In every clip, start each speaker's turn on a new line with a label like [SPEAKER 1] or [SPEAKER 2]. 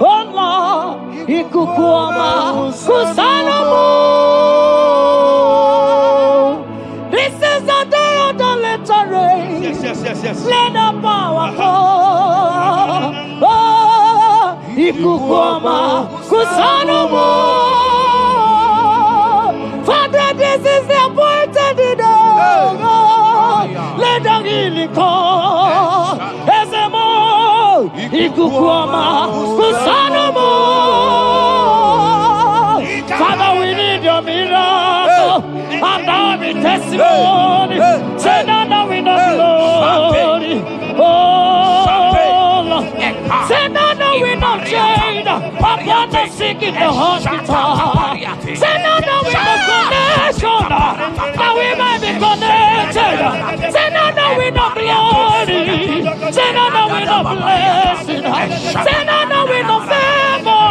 [SPEAKER 1] Allah, ikukuama kusanomo. This is the day of the latter rain.
[SPEAKER 2] Yes.
[SPEAKER 1] Let the power come. Oh, ikukuama kusanomo. Father, this is the appointed day. Let the healing come. Ezemo, ikukuama kusanomo. Father, we need your miracle. And now we testimony. Say now we know glory. Oh, Lord. Say now we know change. Upon the sick in the hospital. Say now we know connection. Now we might be connected. Say now we know glory. Say now we know blessing. Say now we know favor.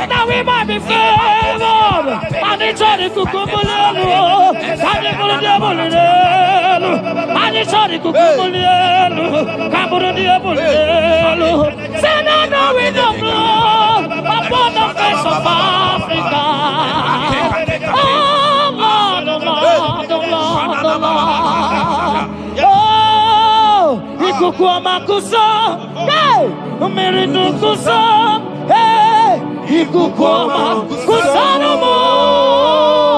[SPEAKER 1] Now we might be favored. And it's all the kukumulelu. And it's all the diabolelu. And it's all the kukumulelu. Kaburu diabolelu. Say now we know blood upon the face of Africa. Oh Lord, oh Lord, oh Lord, oh Lord. Oh, ikukuama kusa, hey, umiridu kusa, hey, ikukuama kusa no more.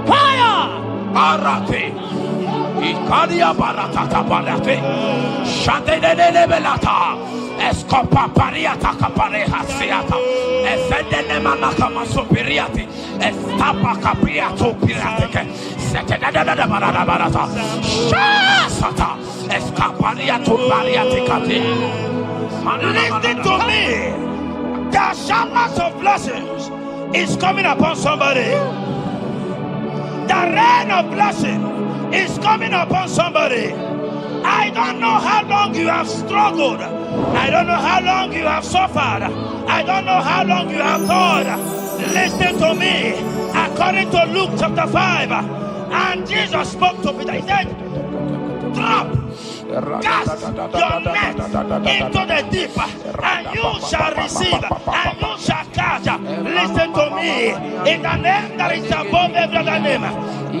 [SPEAKER 1] Fire,
[SPEAKER 3] Arate, Ikadia Baratata Barate, Shadene Belata. Escopa pariata capareja seata, efendene manaka masopiriati, estapa capriato pirate, setedada barata, shasata, escapariato bariati cati.
[SPEAKER 2] Listen to me. The showers of blessings is coming upon somebody. The rain of blessing is coming upon somebody. I don't know how long you have struggled. I don't know how long you have suffered. I don't know how long you have thought. Listen to me. According to Luke chapter 5, and Jesus spoke to Peter. He said, drop, cast your net into the deep, and you shall receive, and you shall catch. Listen to me. In the name that is above every other name,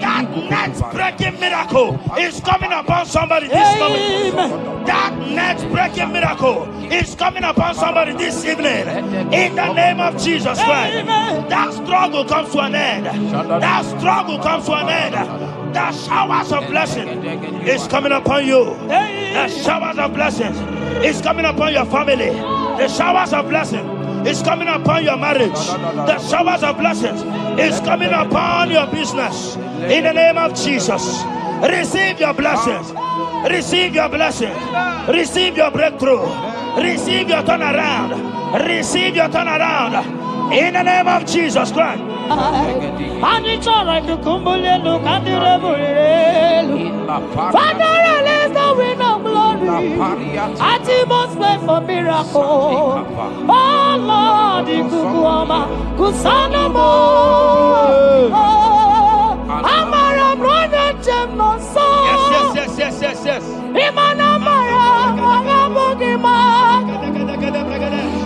[SPEAKER 2] that net breaking miracle is coming upon somebody this moment. That net breaking miracle is coming upon somebody this evening. In the name of Jesus Christ. That struggle comes to an end. That struggle comes to an end. The showers of blessing is coming upon you. The showers of blessings is coming upon your family. The showers of blessing is coming upon your marriage. The showers of blessings is coming upon your business. In the name of Jesus, receive your blessings. Receive your blessings. Receive your breakthrough. Receive your turnaround. Receive your turnaround. In the name of Jesus Christ.
[SPEAKER 1] And it's all right to kumbulelu kandirabulelu. Father, release the wind of glory. At the most pray for miracle. Oh Lord, ikukuama kusanamo. Amara brother jem no so.
[SPEAKER 2] Yes.
[SPEAKER 1] Imana mara magabogima.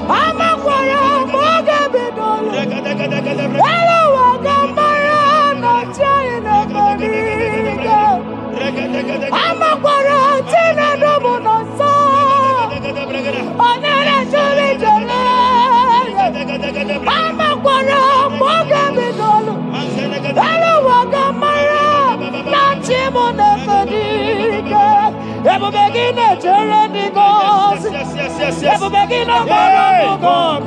[SPEAKER 1] Amakwara mogabidolo. Hello, wagamara no chaina bodiga. Amakwara tina dobo no so. Onere jole jole. Amakwara mogabidolo. Hello, wagamara no chimona bodiga. Ebu begine jere goes. Ebu begine goes.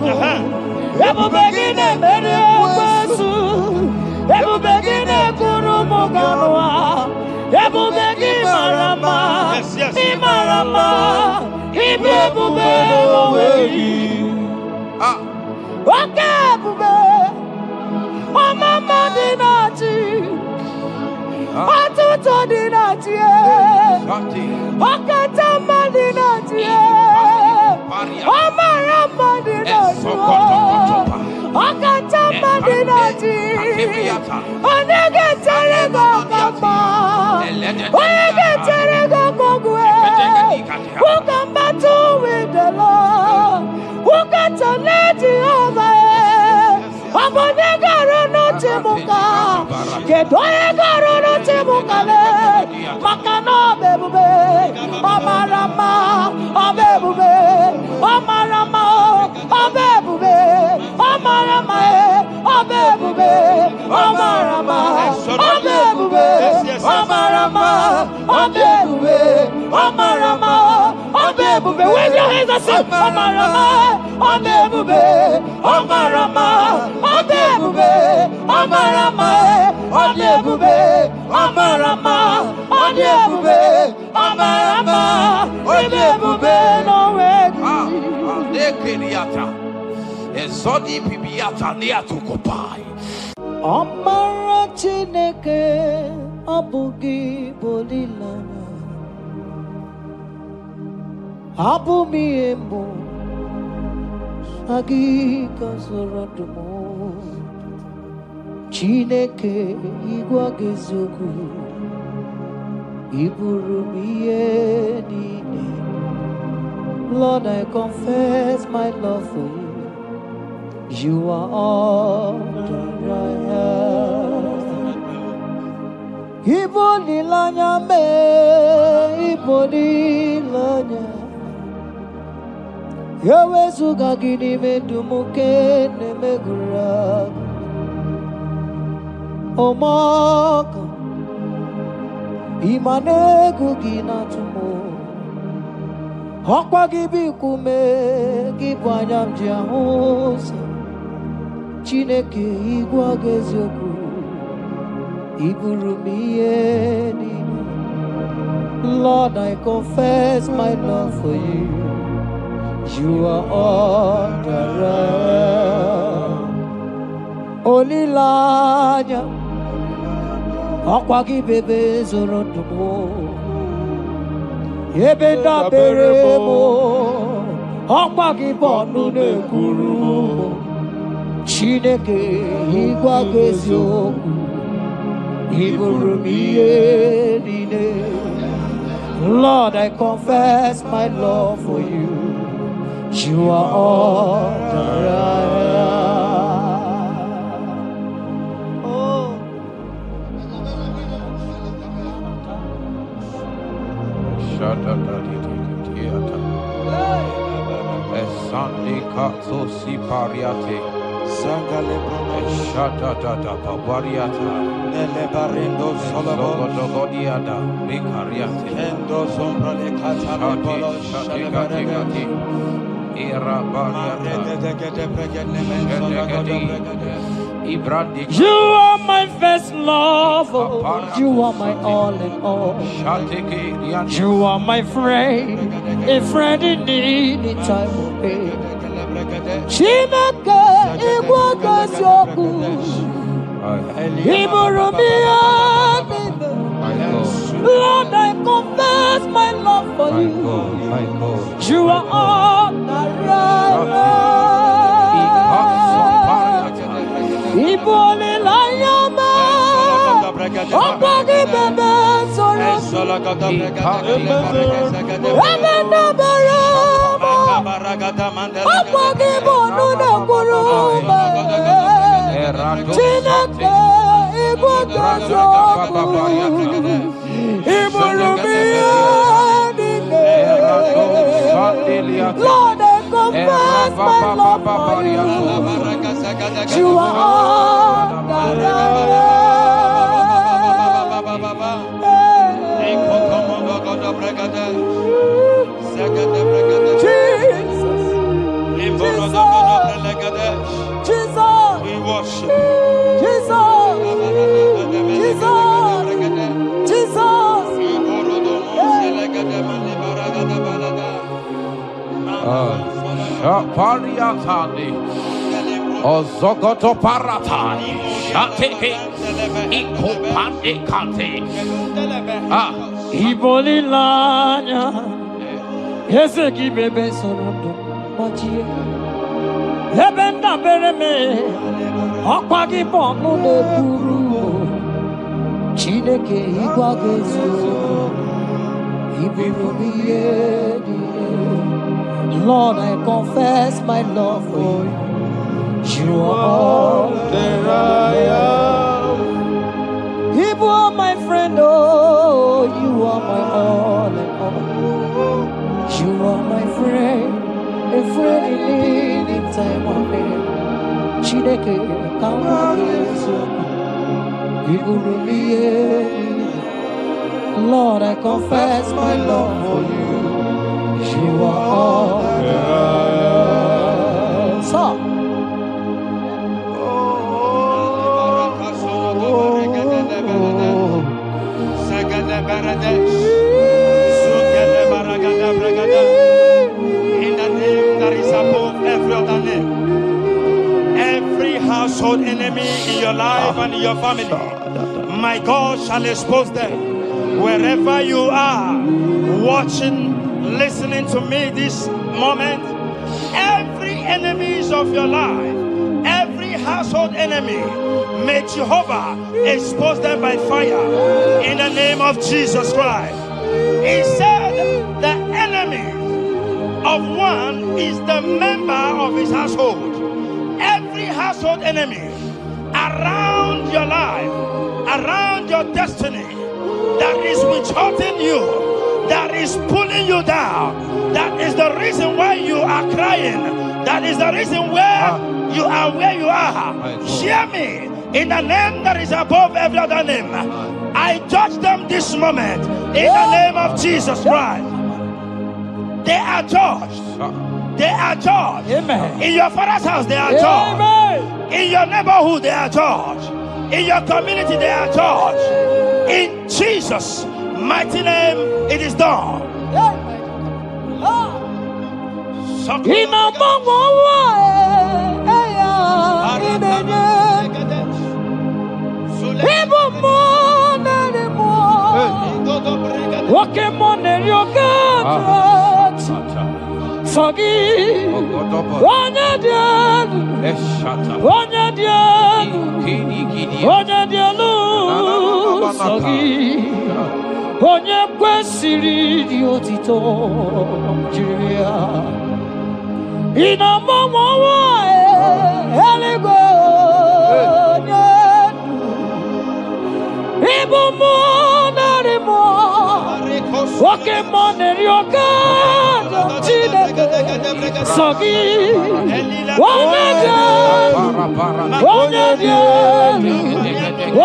[SPEAKER 1] Ebu begine mere besu. Ebu begine kurumu ganwa. Ebu begine marama. Imarama. Ibebu beweyi. Oke bube. Omama dinati. Atuto dinati. Okatama dinati. Omarama dinati. Okatama dinati. Onege terego kama. Onege terego kogwe. Who come battle with the Lord? Doye garuru chimukale. Makano bebube. Omarama. Obebube. Omarama. Obebube. Omarama. Obebube. Omarama. Obebube. Omarama. Obebube. Omarama. Obebube. Wave your hands and say, Omarama. Obebube. Omarama. Obebube. Omarama. Obebube. Omarama. Obebube. Omarama. Obebube. No way.
[SPEAKER 3] Ezodi bibiata niatukopai.
[SPEAKER 1] Amara Chineke abugi bolilana. Abumi embo agi kasorodumo. Chineke igwa gezoku iburumiye nine. Lord, I confess my love for you. You are all that I have. Ibonilanya me, ibonilanya. Yawe suga gini me dumuke ne megura. Omaka, imane kugina tumo. Hokwa gibi kume, gibanyam jiahosa. Chineke igwa gezioku iburumiye nini. Lord, I confess my love for you. You are all that I am. Olilanya akwagi bebe zorotumo. Yebenda beremo akwagi bonu ne kurumo. Chineke igwa gezioku iburumiye nine. Lord, I confess my love for you. You are all that I am. Oh.
[SPEAKER 3] Esandi katso si pariate.
[SPEAKER 2] Sangale brono.
[SPEAKER 3] Shata tata papariata.
[SPEAKER 2] Nele barindo solobo.
[SPEAKER 3] Sogodiada. Ricariate.
[SPEAKER 2] Endo sombra le catale polo.
[SPEAKER 3] Shati. Era bariata.
[SPEAKER 1] You are my first love. You are my all in all. You are my friend, a friend in need in time of pain. Chineke igwa gezioku iburumiye nine. Lord, I confess my love for you. You are all that I am. Ibole layama, okwagi bebe soro. Ebena berama, okwagi bonu ne kurume. Chineke igwa gezioku iburumiye nine. Lord, I confess my love for you. You are all that I Jesus, we worship Jesus,
[SPEAKER 3] Pariatani. Ozogoto paratai. Shateke. Ikopande kate.
[SPEAKER 1] Ibolilanya. Yeseki bebe sorondo majie. Ebenda bereme. Akwagi bonu ne kuru. Chineke igwa gezio. Iburumiye nine. Lord, I confess my love for you. You are all that I am. friend, oh, you are my all in all. You are my friend, a friend in need in time of need. Chineke, come on, Lord, I confess my love for you. You are all that. So.
[SPEAKER 2] In the name that is above every other name, every household enemy in your life and in your family, my God shall expose them. Wherever you are, watching, listening to me this moment, every enemies of your life, every household enemy, may Jehovah expose them by fire in the name of Jesus Christ. He said the enemy of one is the member of his household. Every household enemy around your life, around your destiny, that is withholding you, that is pulling you down, that is the reason why you are crying, that is the reason where you are where you are. Hear me. In the name that is above every other name, I judge them this moment in the name of Jesus Christ. They are judged. They are judged. Amen. In your father's house, they are judged. Amen. In your neighborhood, they are judged. In your community, they are judged. In Jesus' mighty name, it is done.
[SPEAKER 1] Onye kwesịrị dị otito jiri ya ịnọmọmọwa eluigwe onye ịbụ mmụọ narị mmụọ nwoke mmụọ na-eri oke Chineke sọ gị onye dị elu onye dị elu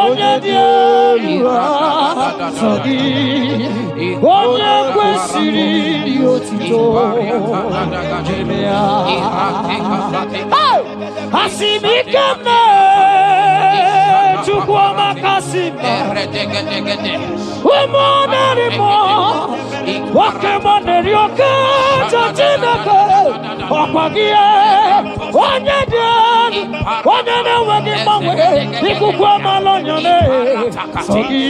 [SPEAKER 1] onye dị elu sọ gị onye kwesịrị dị otito jiri ya asị m ike nne Chukwu ọmaka sị m ụmụ narị mmụọ nwoke mmụọ na-eri oke Chineke ọkwa gị onye dị elu onye na-enweghị mgbanwe ikuku amala onyone sọ gị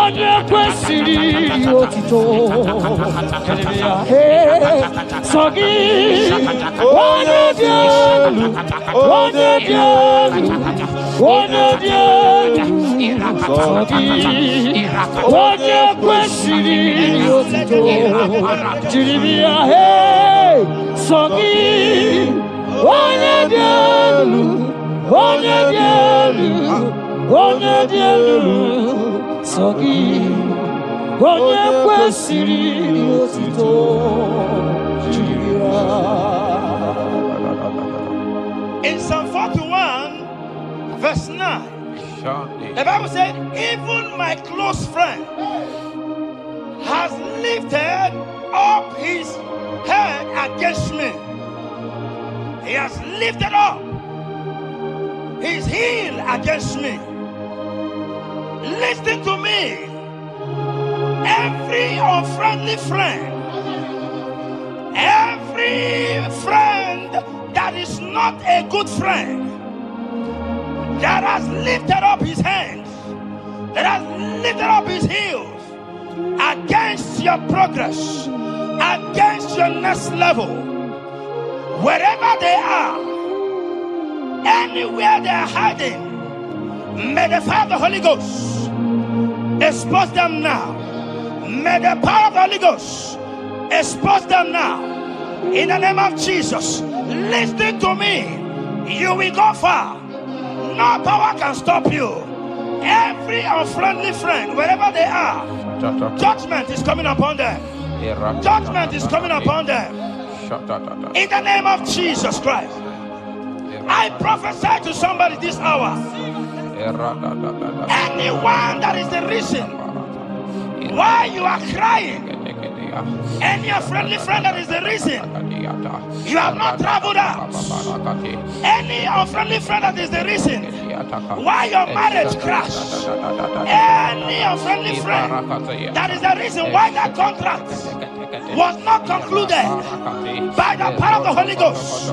[SPEAKER 1] onye kwesịrị otito sọ gị onye dị elu onye dị elu onye dị elu sọ gị onye kwesịrị otito jiri bịa sọ gị onye dị elu onye dị elu onye dị elu sọ gị onye kwesịrị otito jiri ya.
[SPEAKER 2] In Psalm 41 verse 9, the Bible said, even my close friend has lifted up his head against me. He has lifted up his heel against me. Listen to me. Every unfriendly friend, every friend that is not a good friend, that has lifted up his hands, that has lifted up his heels against your progress, against your next level, wherever they are, anywhere they are hiding, may the fire of the Holy Ghost expose them now. May the power of the Holy Ghost expose them now. In the name of Jesus, listen to me. You will go far. No power can stop you. Every unfriendly friend, wherever they are, judgment is coming upon them. Judgment is coming upon them. In the name of Jesus Christ. I prophesy to somebody this hour. Anyone that is the reason why you are crying, any unfriendly friend that is the reason you have not traveled out, any unfriendly friend that is the reason why your marriage crashed, any unfriendly friend that is the reason why that contract was not concluded, by the power of the Holy Ghost,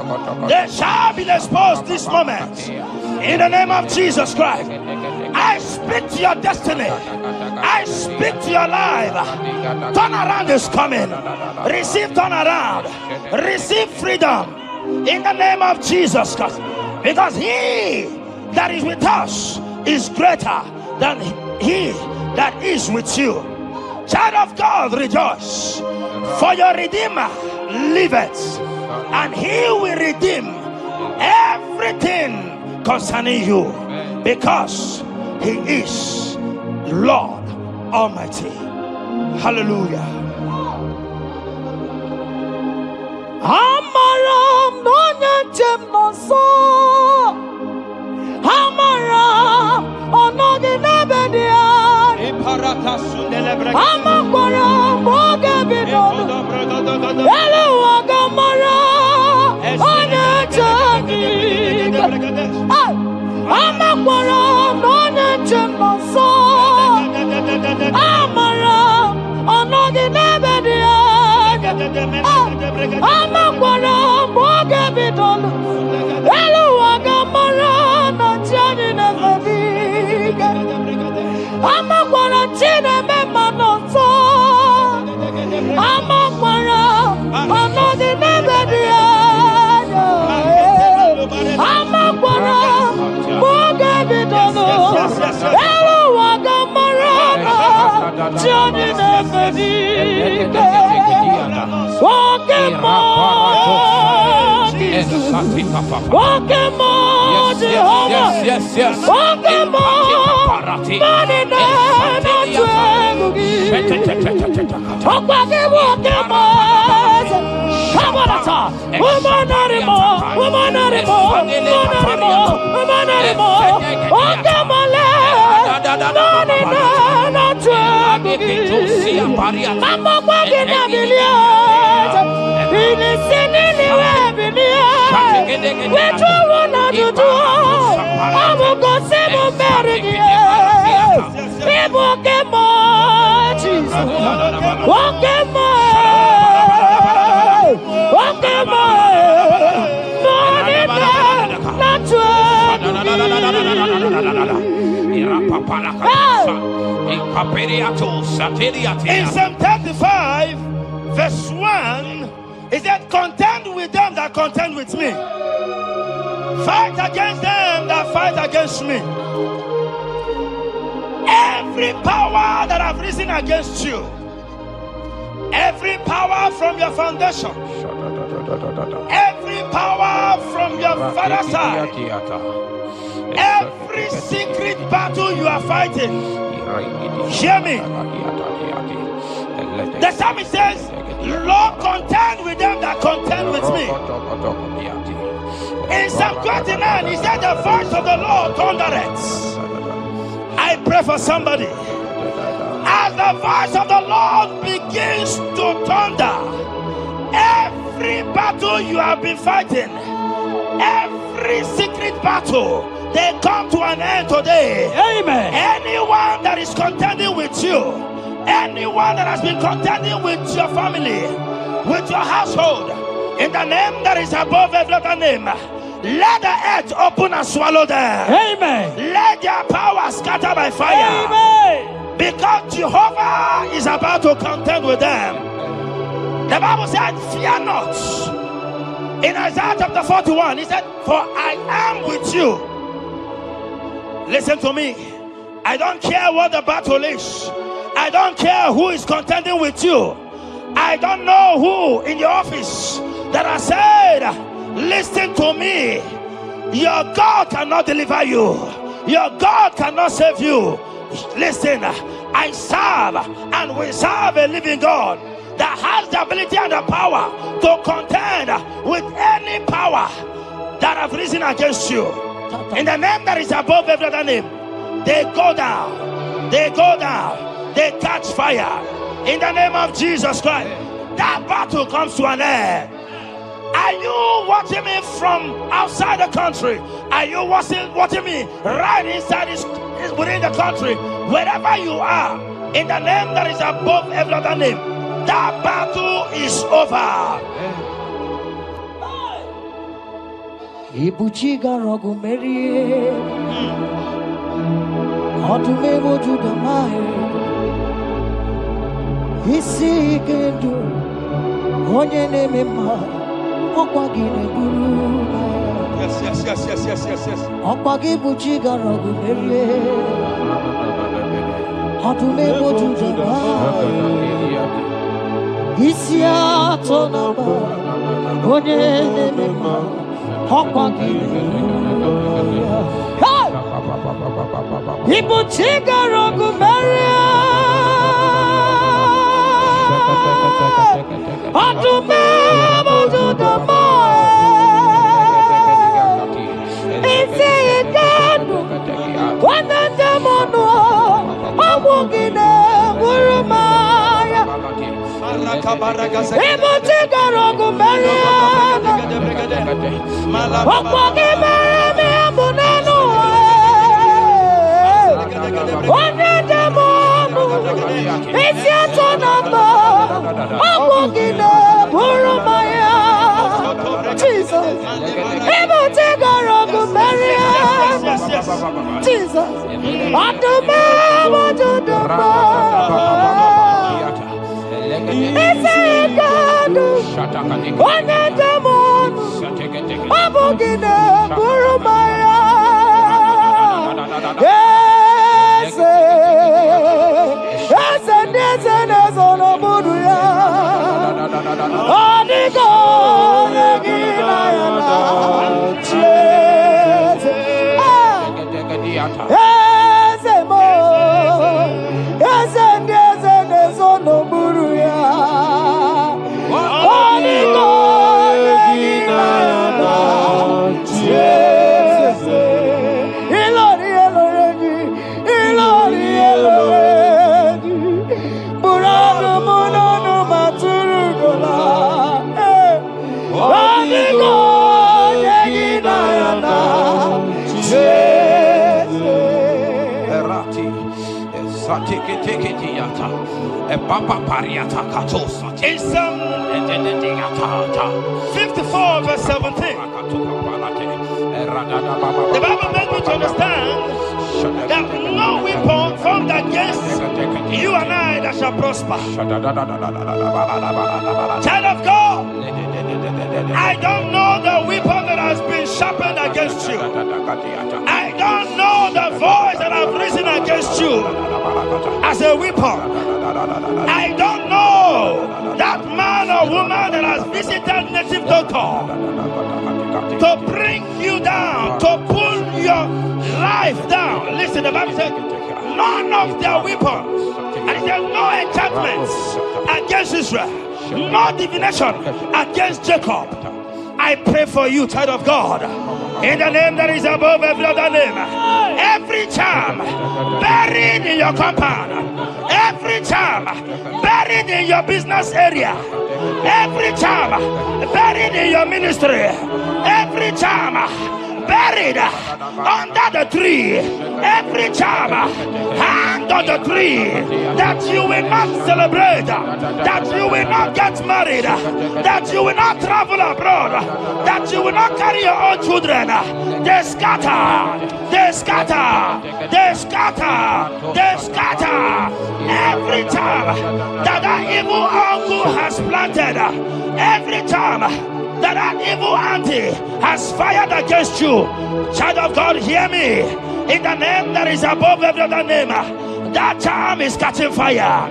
[SPEAKER 2] they shall be exposed this moment. In the name of Jesus Christ, I speak to your destiny. I speak to your life. Turnaround is coming. Receive turnaround. Receive freedom. In the name of Jesus Christ. Because he that is with us is greater than he that is with you. Child of God, rejoice. For your Redeemer liveth, and he will redeem everything concerning you, because he is Lord Almighty. Hallelujah.
[SPEAKER 1] Amaram nonyenchem noso. Amaram onoginebedia. Amaram bogebido. Elu agamara onyenchem. Amaram nonyenchem noso. Amaram onoginebedia. Amaram bogebido. Elu agamara nachani nevediga. Amakwara chine mema noso. Amakwara anodi nebedia. Amakwara boge bidono. Elu wagamara chine nebedia. Pokemon, Jehovah. Pokemon, Manina,
[SPEAKER 2] In Psalm 35, verse 1, it said, contend with them that contend with me. Fight against them that fight against me. Every power that have risen against you, every power from your foundation, every power from your father's side, every secret battle you are fighting, hear me. The psalmist says, Lord, contend with them that contend with me. In Psalm 29, he said, the voice of the Lord thundereth. I pray for somebody. As the voice of the Lord begins to thunder, every battle you have been fighting, every secret battle, they come to an end today.
[SPEAKER 1] Amen.
[SPEAKER 2] Anyone that is contending with you, anyone that has been contending with your family, with your household, in the name that is above every other name, let the earth open and swallow them.
[SPEAKER 1] Amen.
[SPEAKER 2] Let their power scatter by fire.
[SPEAKER 1] Amen.
[SPEAKER 2] Because Jehovah is about to contend with them. The Bible said, fear not. In Isaiah chapter 41, he said, for I am with you. Listen to me. I don't care what the battle is. I don't care who is contending with you. I don't know who in your office that has said, listen to me. Your God cannot deliver you. Your God cannot save you. Listen, I serve and we serve a living God that has the ability and the power to contend with any power that have risen against you. In the name that is above every other name, they go down, they go down, they catch fire. In the name of Jesus Christ, that battle comes to an end. Are you watching me from outside the country? Are you watching me right inside within the country? Wherever you are, in the name that is above every other name, that battle is over.
[SPEAKER 1] Ibuchiga rogu merie, odume wojuda mai, isi kendu, onye neme ma, okwagi neburu.
[SPEAKER 2] Yes.
[SPEAKER 1] Okwagi buchiga rogu merie, odume wojuda mai, isi atona ma, onye neme ma. Ibu chiga rogu meria, adume mojuda mai, isi ikanu, wananda mono, awogine burumaya. Ibu chiga rogu meria. Okwagi mereme abunanu, onye demonu, isi atonamba, okwagi burumaya. Jesus, ibu tigarogu meria. Jesus, adume wajudamba, isi ikanu, onye demonu. Abogine burumaya, yes, nezono buruya, anigo negina yana, yes, mo, yes, nezono buruya, anigo.
[SPEAKER 2] In Psalm 54 verse 17, the Bible makes me to understand that no weapon formed against you and I that shall prosper. Child of God, I don't know the weapon that has been sharpened against you. I don't know the voice that has risen against you as a weapon. I don't know that man or woman that has visited native doctor to bring you down, to pull your life down. Listen, the Bible said, none of their weapons, and it said no enchantments against Israel, no divination against Jacob. I pray for you, child of God, in the name that is above every other name. Every charm buried in your compound, every charm buried in your business area, every charm buried in your ministry, every charm buried under the tree, every charm hang on the tree, that you will not celebrate, that you will not get married, that you will not travel abroad, that you will not carry your own children. They scatter, they scatter, they scatter, they scatter. Every time that evil uncle has planted, every time that evil auntie has fired against you, child of God, hear me. In the name that is above every other name, that charm is catching fire.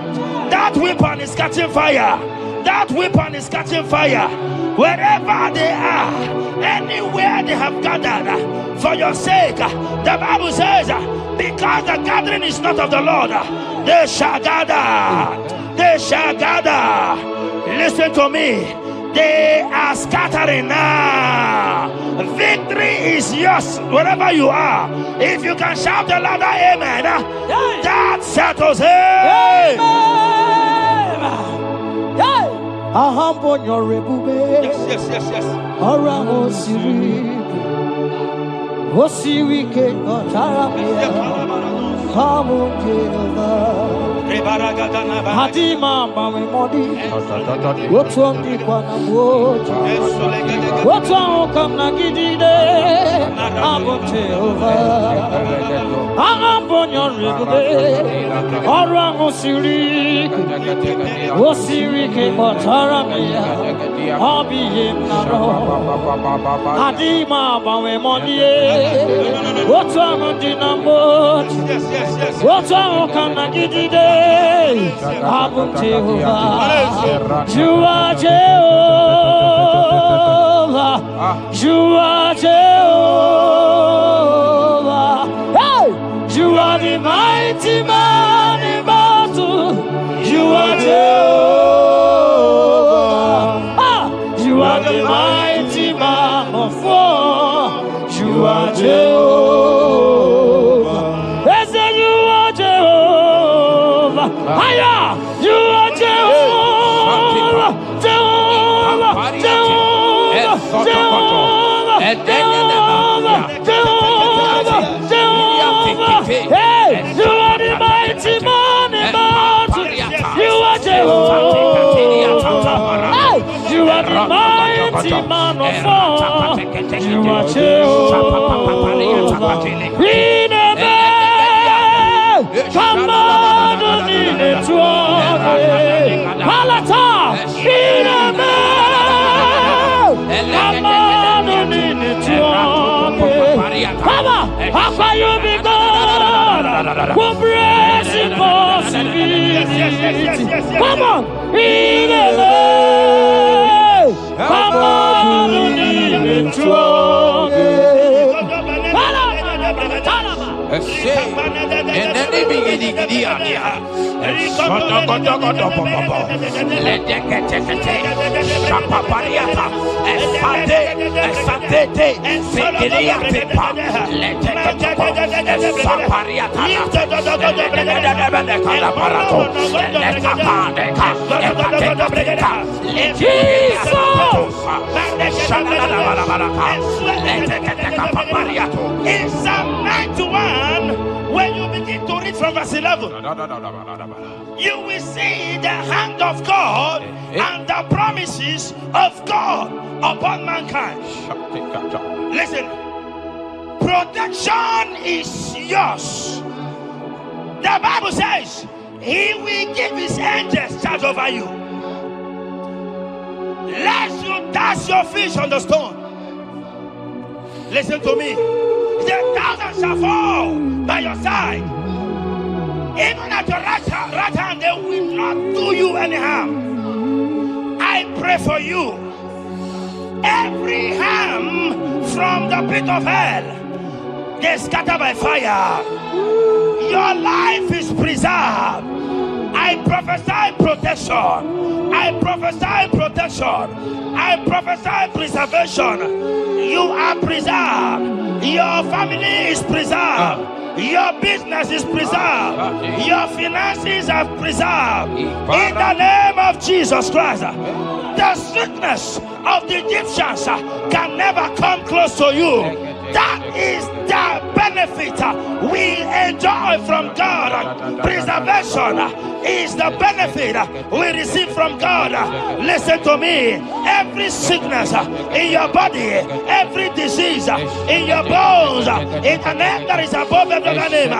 [SPEAKER 2] That weapon is catching fire. That weapon is catching fire. Wherever they are, anywhere they have gathered for your sake, the Bible says, because the gathering is not of the Lord, they shall gather. They shall gather. Listen to me. They are scattering now. Victory is yours wherever you are. If you can shout the louder amen, that settles it. Yes.
[SPEAKER 1] Hadima mami modi, what's on the Quanabote? What's on come Nagide? I'm on Jehovah. I'm on your river. Orango Siri, Osiri came on Taramia. Hobby him Naro. Hadima mami modi, what's on the Nambote? What's on come Nagide? Abum Jehovah, you are Jehovah, you are Jehovah. Hey, you are the mighty man in battle. You are Jehovah. You are the mighty man of war. You are Jehovah. Higher! You are Jehovah! Jehovah! Jehovah! Jehovah! Jehovah! Hey! You are the mighty man in battle! You are Jehovah! Hey! You are the mighty man of war! You are Jehovah! We never come on! Malata, Papa, how you be God? Who brings impossibility? Come on, come on,
[SPEAKER 2] in Psalm 91, when you begin to read from verse 11, you will see the hand of God and the promises of God upon mankind. Listen, protection is yours. The Bible says He will give His angels charge over you, lest you dash your fish on the stone. Listen to me. The 1,000 shall fall by your side, even at your right hand, they will not do you any harm. I pray for you. Every harm from the pit of hell, they scatter by fire. Your life is preserved. I prophesy protection. I prophesy protection. I prophesy preservation. You are preserved. Your family is preserved. Your business is preserved. Your finances are preserved. In the name of Jesus Christ. The sickness of the Egyptians can never come close to you. That is the benefit we enjoy from God. Preservation is the benefit we receive from God. Listen to me. Every sickness in your body, every disease in your bones, in the name that is above every other name,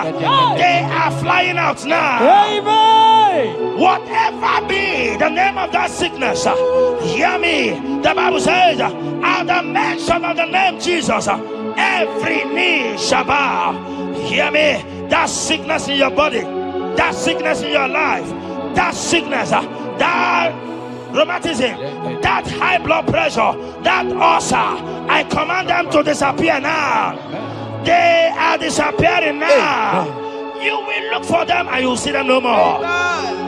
[SPEAKER 2] they are flying out now. Amen. Whatever be the name of that sickness, hear me. The Bible says, at the mention of the name Jesus, every knee shall bow. Hear me. That sickness in your body, that sickness in your life, that sickness, that rheumatism, that high blood pressure, that ulcer, I command them to disappear now. They are disappearing now. You will look for them and you will see them no more.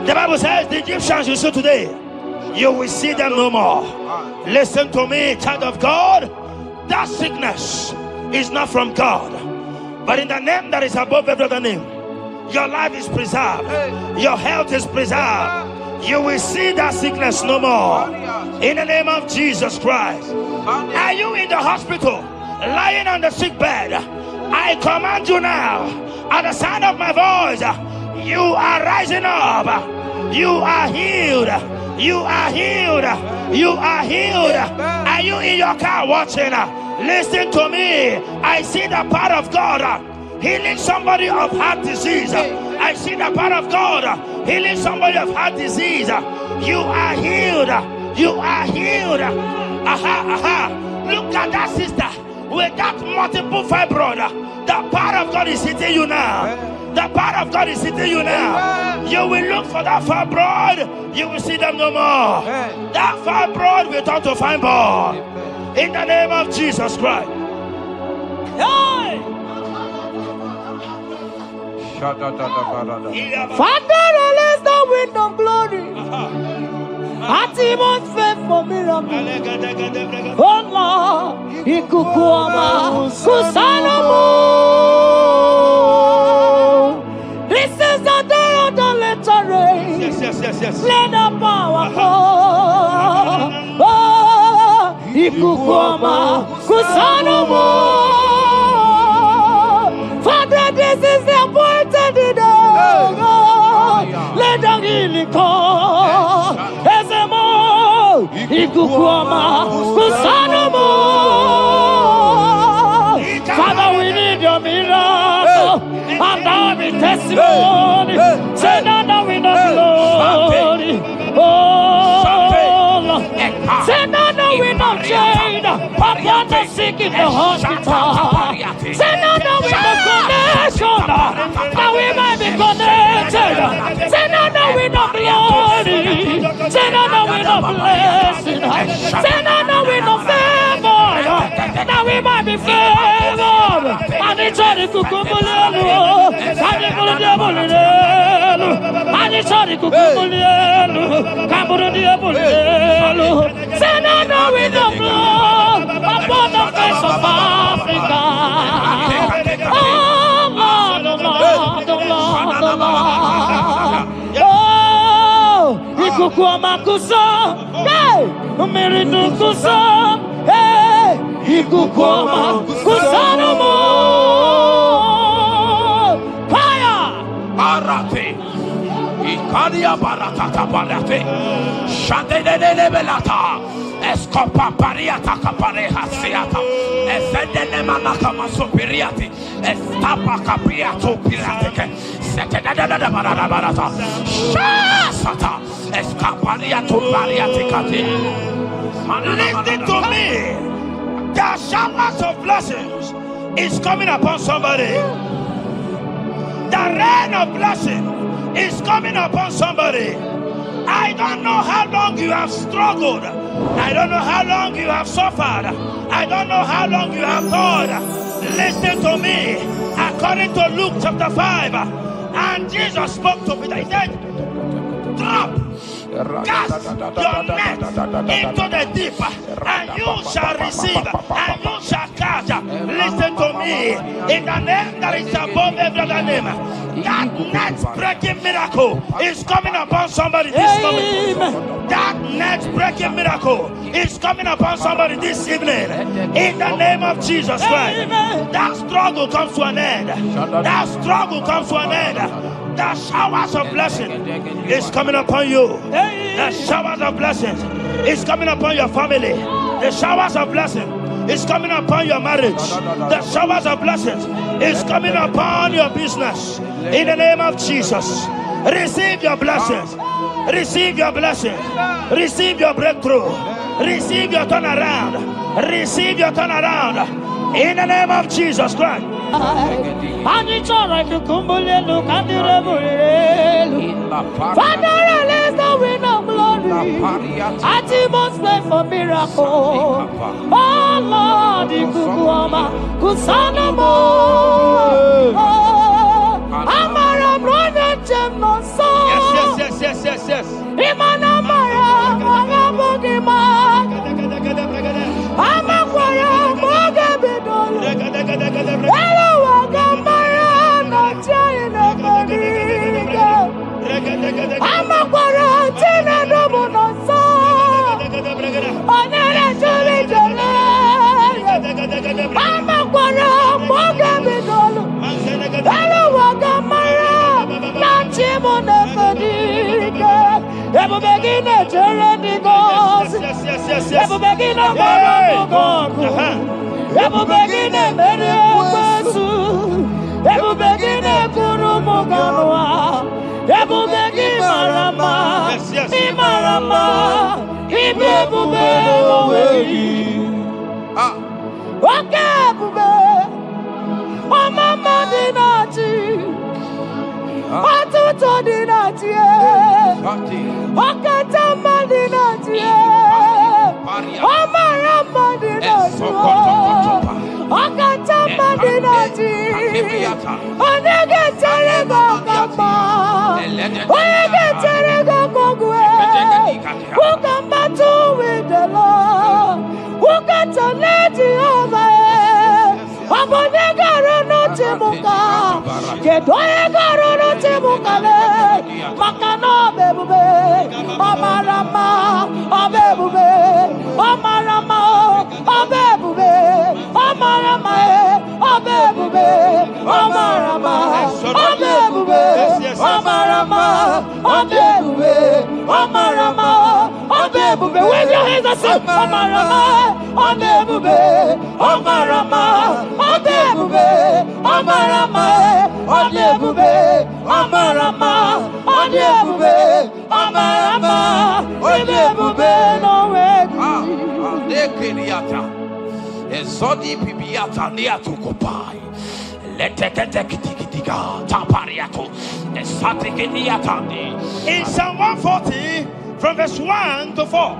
[SPEAKER 2] The Bible says the Egyptians you see today, you will see them no more. Listen to me, child of God. That sickness is not from God, but in the name that is above every other name, your life is preserved, your health is preserved. You will see that sickness no more. In the name of Jesus Christ. Are you in the hospital, lying on the sick bed? I command you now, at the sound of my voice, you are rising up. You are healed. You are healed. You are healed. Are you in your car watching? Listen to me. I see the power of God healing somebody of heart disease. I see the power of God healing somebody of heart disease. You are healed. You are healed. Look at that sister with that multiple fibroid. The power of God is hitting you now. The power of God is hitting you now. You will look for that fibroid. You will see them no more. That fibroid will turn to fibroid. In the name of Jesus Christ.
[SPEAKER 1] Father, release the wind of glory. Atmosphere for miracle. Oh Lord, ikukuama kusanomo. This is the day of the letter rain.
[SPEAKER 2] Yes.
[SPEAKER 1] Let the power fall. Oh, ikukuama kusanomo. Father, this is the appointed day. Let the healing come. Ezemo, ikukuama, kusanomo. Father, we need your miracle. And now we testimony. Say now we know glory. Oh, Lord. Say now we know change. Upon the sick in the hospital. Say now we know connection. Now we might be connected. Say now we know glory. Say now we know blessing. Say now we know favor. Now we might be favored. And it's all the kukumulelu. And it's all the diabolelu. And it's all the kukumulelu. Kaburu diabolelu. Say now we know glory upon the face of Africa. Oh Lord, oh Lord, oh Lord, oh Lord. Oh, ikukuama kusa, hey, umiridu kusa, hey, ikukuama kusa no more. Fire!
[SPEAKER 3] Arate. Ikadia baratata barate. Shadene belata. Escopa pariata capareha seata. Efendene manaka masopiriati. Estapa capriato pirate. Setedada barata. Shasata. Escapariato bariati cati.
[SPEAKER 2] Listen to me. The showers of blessings is coming upon somebody. The rain of blessing is coming upon somebody. I don't know how long you have struggled. I don't know how long you have suffered. I don't know how long you have thought. Listen to me. According to Luke chapter 5, and Jesus spoke to Peter. He said, drop, cast your net into the deep, and you shall receive, and you shall catch. Listen to me. In the name that is above every other name, that net breaking miracle is coming upon somebody this moment. That net breaking miracle is coming upon somebody this evening. In the name of Jesus Christ. That struggle comes to an end. That struggle comes to an end. The showers of blessing is coming upon you. The showers of blessings is coming upon your family. The showers of blessing is coming upon your marriage. The showers of blessings is coming upon your business. In the name of Jesus, receive your blessings. Receive your blessings. Receive your breakthrough. Receive your turnaround. Receive your turnaround. In the name of Jesus Christ. Father, release the wind of glory.
[SPEAKER 1] Ati must pray for miracle. Oh Lord, Ikukuoma, Kusanamo. Amara Brother Jem no so.
[SPEAKER 2] Yes.
[SPEAKER 1] Imana Mara, Magabogima. Amakwara, Mogabidol. Hello, Wagamara, no China, Bodiga. Amakwara, Tina Dobo no so. Onere Juli Jole. Amakwara, Mogabidol. Hello, Wagamara, no Chimona Bodiga. Ever begin a journey goes. Ever begin a God. Ever begin a Mediasu. Ever begin a Kurumoganoa. Ever begin Marama. Imarama. Ibebube. Okay, Bube. Oh, Mama Dinati. Atuto Dinati. Okatama Dinati. Omarama Dinati. Okatama Dinati. Onegeterego Kama. Onegeterego Kogwe. Who can battle with the Lord? Who can turn Jehovah? Abonegaro no Timuka. Kedoegaro no Timukale. Makano bebube. Omarama. Obebube. Omarama. Obebube. Omarama. Obebube. Omarama. Obebube. Omarama. Obebube. Omarama. Obebube. Wave your hands and say Omarama. Obebube. Omarama. Obebube. Omarama. Obebube. Omarama. Obebube. Omarama. Obebube. No way.
[SPEAKER 3] Ezodi pibiata niatu kopai. Leteketekitikitika tapariato. Esatikiniatandi.
[SPEAKER 2] In Psalm 140, from verse 1 to 4.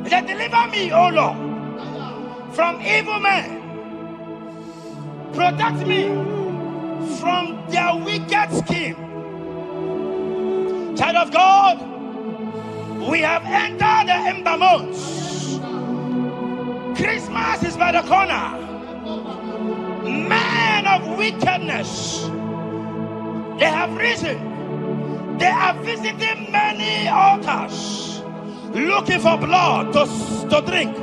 [SPEAKER 2] That deliver me, O Lord, from evil men. Protect me from their wicked scheme. Child of God, we have entered the ember months. Christmas is by the corner. Men of wickedness, they have risen. They are visiting many altars, looking for blood to drink,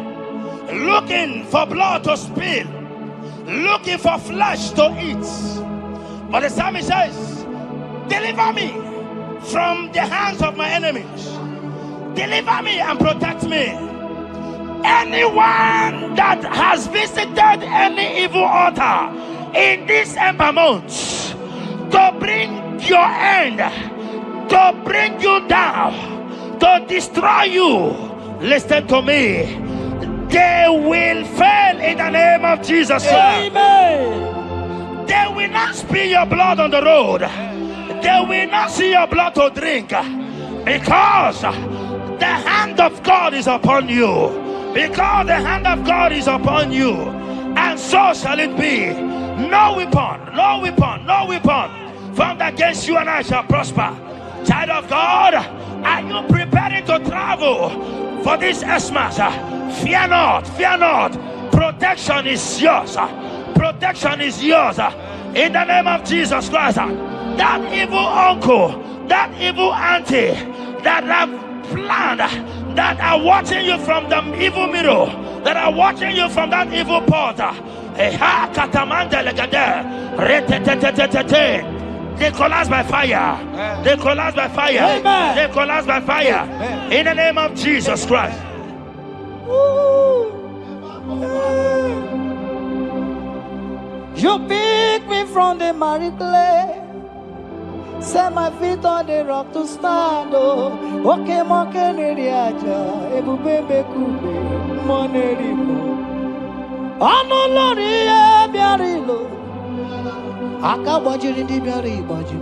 [SPEAKER 2] looking for blood to spill, looking for flesh to eat. But the psalmist says, deliver me from the hands of my enemies. Deliver me and protect me. Anyone that has visited any evil altar in this ember month to bring your end, to bring you down, to destroy you, listen to me, they will fail in the name of Jesus.
[SPEAKER 1] Amen.
[SPEAKER 2] They will not spill your blood on the road. They will not see your blood to drink, because the hand of God is upon you. Because the hand of God is upon you, and so shall it be. No weapon formed against you and I shall prosper. Child of God, are you preparing to travel for this Christmas? Fear not. Protection is yours. Protection is yours. In the name of Jesus Christ. That evil uncle, that evil auntie that have planned, that are watching you from the evil mirror, that are watching you from that evil portal, they collapse by fire. They collapse by fire.
[SPEAKER 1] Amen.
[SPEAKER 2] They collapse by fire. In the name of Jesus Christ.
[SPEAKER 1] You pick me from the miry clay, set my feet on the rock to stand. Okay, monkey neriaja, ebubebe kube, monerimo. Anolori e biarilo, akabajiri di biari baju.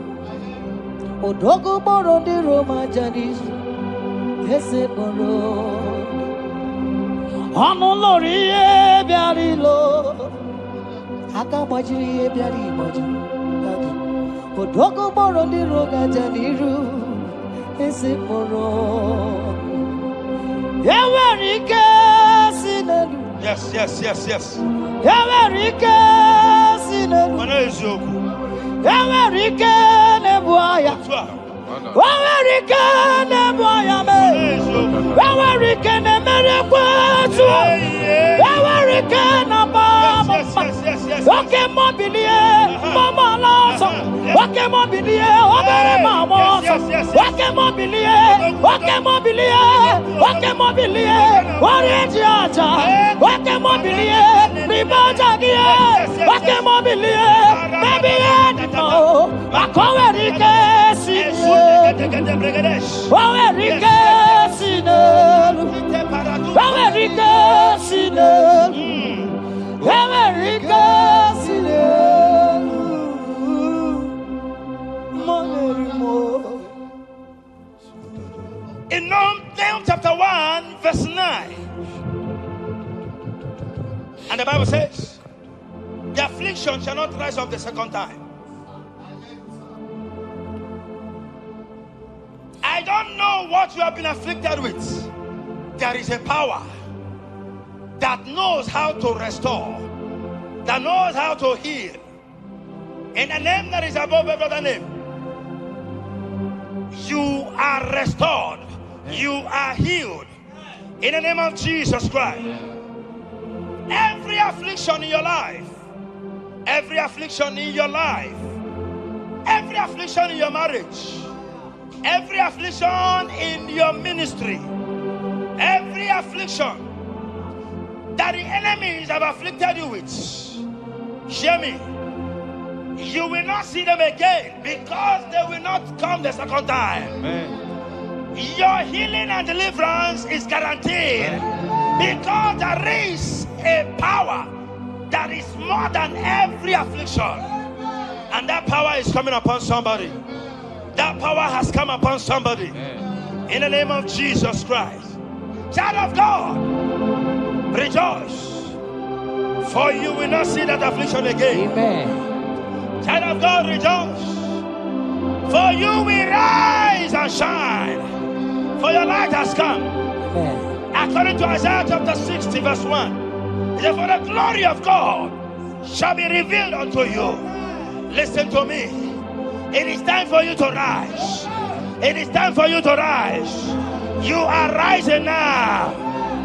[SPEAKER 1] Odogo boro di Roma janis, Lori Biarilo, Akabaji Biari, Odoko Boro di Roga Janiru, Esiporo. Yawarika Sinadu.
[SPEAKER 2] Yes.
[SPEAKER 1] Yawarika Sinadu.
[SPEAKER 2] Manazoku.
[SPEAKER 1] Yawarika Nebuaya. Yawarika Nebuaya me. Yawarika Nemerekwatu. Yawarika Nabama. Okay, mobilie, Mama Lasa. Okay, mobilie, Obere Mama. Okay, mobilie, Orange Aja. Okay, mobilie, Ribaja Gia. Okay, mobilie, Baby Edmo. Akowerike Sine. Owerike Sine. Owerike Sine. America,
[SPEAKER 2] in Nahum chapter 1, verse 9, and the Bible says, the affliction shall not rise up the second time. I don't know what you have been afflicted with. There is a power that knows how to restore, that knows how to heal. In a name that is above every other name, you are restored, you are healed. In the name of Jesus Christ. Every affliction in your life, every affliction in your life, every affliction in your marriage, every affliction in your ministry, every affliction that the enemies have afflicted you with, hear me, you will not see them again, because they will not come the second time. Amen. Your healing and deliverance is guaranteed, because there is a power that is more than every affliction, and that power is coming upon somebody. That power has come upon somebody. In the name of Jesus Christ. Child of God, rejoice, for you will not see that affliction again.
[SPEAKER 1] Amen.
[SPEAKER 2] Child of God, rejoice, for you will rise and shine, for your light has come.
[SPEAKER 1] Amen.
[SPEAKER 2] According to Isaiah chapter 60 verse 1, it says, for the glory of God shall be revealed unto you. Listen to me. It is time for you to rise. It is time for you to rise. You are rising now.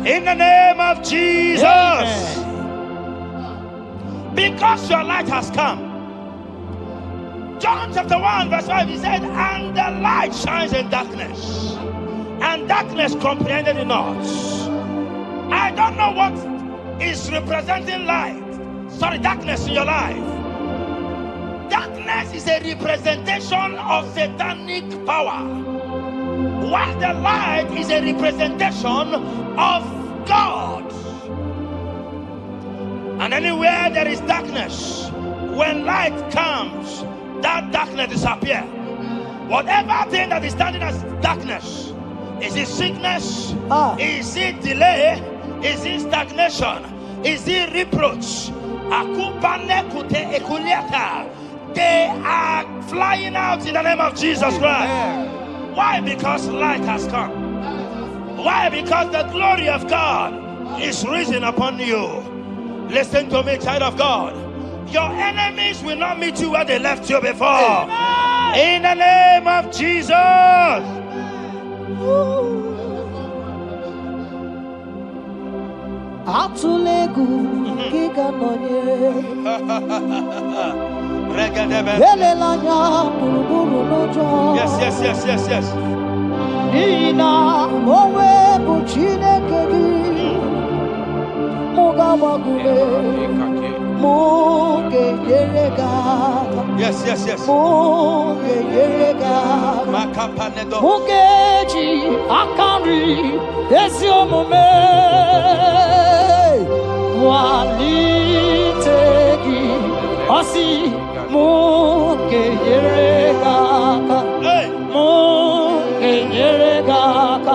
[SPEAKER 2] In the name of Jesus. Amen. Because your light has come. John chapter 1 verse 5, he said, and the light shines in darkness, and darkness comprehended it not. I don't know what is representing light. Sorry, darkness in your life. Darkness is a representation of satanic power, while the light is a representation of God. And anywhere there is darkness, when light comes, that darkness disappears. Whatever thing that is standing as darkness, is it sickness? Is it delay? Is it stagnation? Is it reproach? They are flying out in the name of Jesus Christ. Why? Because light has come. Why? Because the glory of God is risen upon you. Listen to me, child of God. Your enemies will not meet you where they left you before. Amen. In the name of Jesus.
[SPEAKER 1] Atulegu kiganonye.
[SPEAKER 2] Yes.
[SPEAKER 1] Nina mowe buchine kegi. Mugawagule. Muge yerega.
[SPEAKER 2] Yes.
[SPEAKER 1] Muge yerega. Mugeji akari esiomume. Walitegi osi muge yerega. Muge yerega.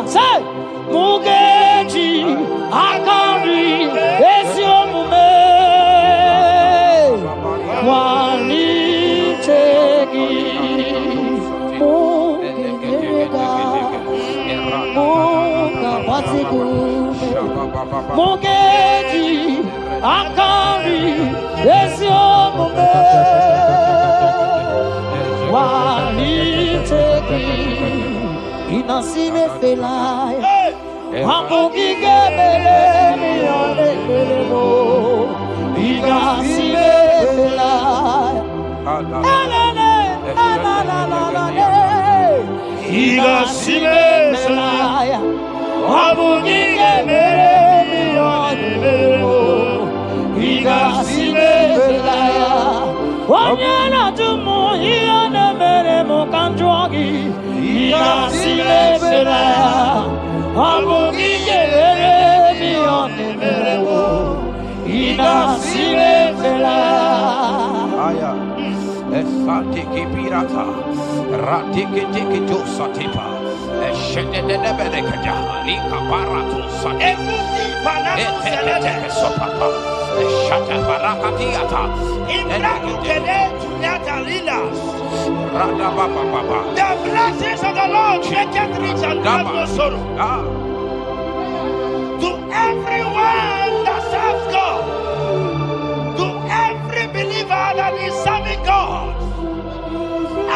[SPEAKER 1] Say, Mugeji, Akari, Esiomume, Wali Tegi, Muga Batiku, Mugeji, Akari, Esiomume, Wali Tegi, Inasime Felai. Hamugi gebele mi ole belebo, igasime belai. Igasime belai. Hamugi gebele mi ole belebo, igasime belai. Wanyana tumu iyane mere mo kanjwagi, igasime belai. Hamugi gebele mi ole belebo, igasime belai.
[SPEAKER 3] Aya, esatiki pirata, ratiki tiki to satipa, eshedede benekaja, lika paratu satipa, eteke sopapa, eshata barakatiata,
[SPEAKER 2] Ibraku kede tunyata lilas.
[SPEAKER 3] rada baba baba.
[SPEAKER 2] The blessings of the Lord make it rich and have no sorrow. To everyone that serves God, to every believer that is serving God,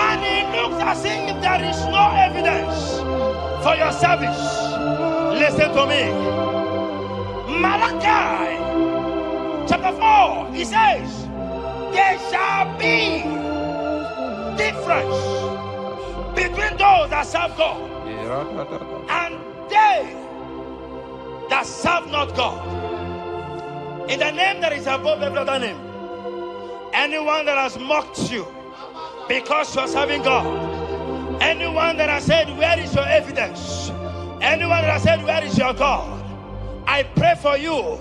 [SPEAKER 2] and it looks as if there is no evidence for your service. Listen to me. Malachi chapter 4, he says, there shall be difference between those that serve God and they that serve not God. In the name that is above every other name, anyone that has mocked you because you are serving God, anyone that has said, where is your evidence? Anyone that has said, where is your God? I pray for you.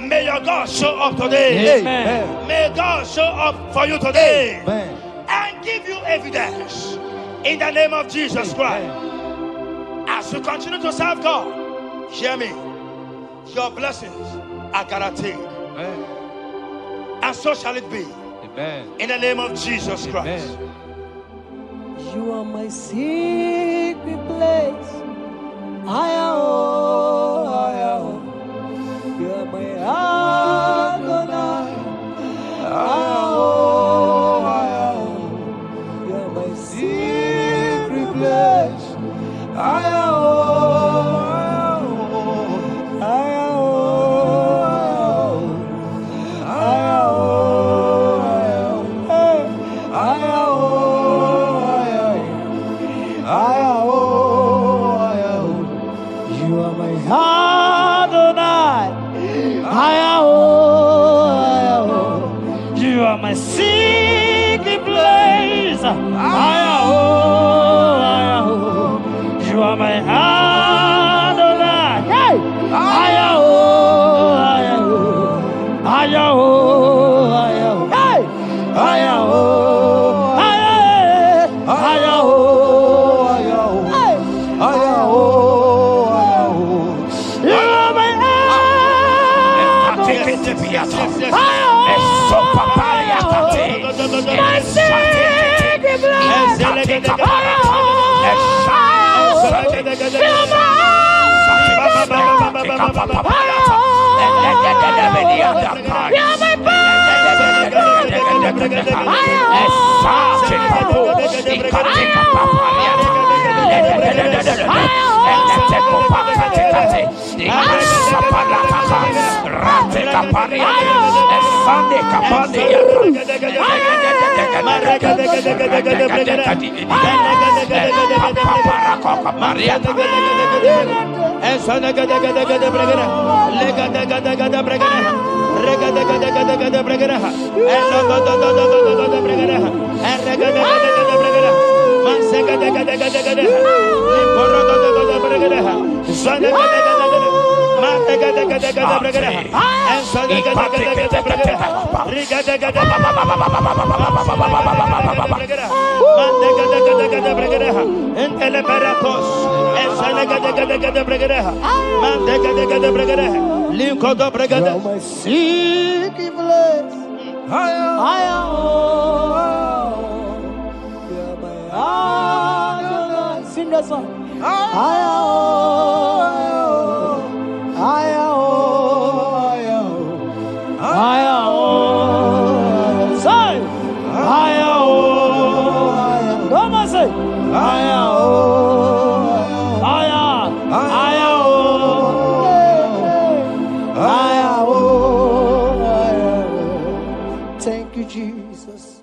[SPEAKER 2] May your God show up today.
[SPEAKER 1] Amen.
[SPEAKER 2] May God show up for you today.
[SPEAKER 1] Amen.
[SPEAKER 2] And give you evidence in the name of Jesus Christ. As you continue to serve God, hear me, your blessings are guaranteed.
[SPEAKER 3] Amen.
[SPEAKER 2] And so shall it be.
[SPEAKER 3] Amen.
[SPEAKER 2] In the name of Jesus Christ.
[SPEAKER 3] Amen.
[SPEAKER 1] You are my secret place. I am. You are my Adonai. I am. You are my secret place. I am. My secret place, you are my Adonai. Hey, Sing that song. Thank you, Jesus.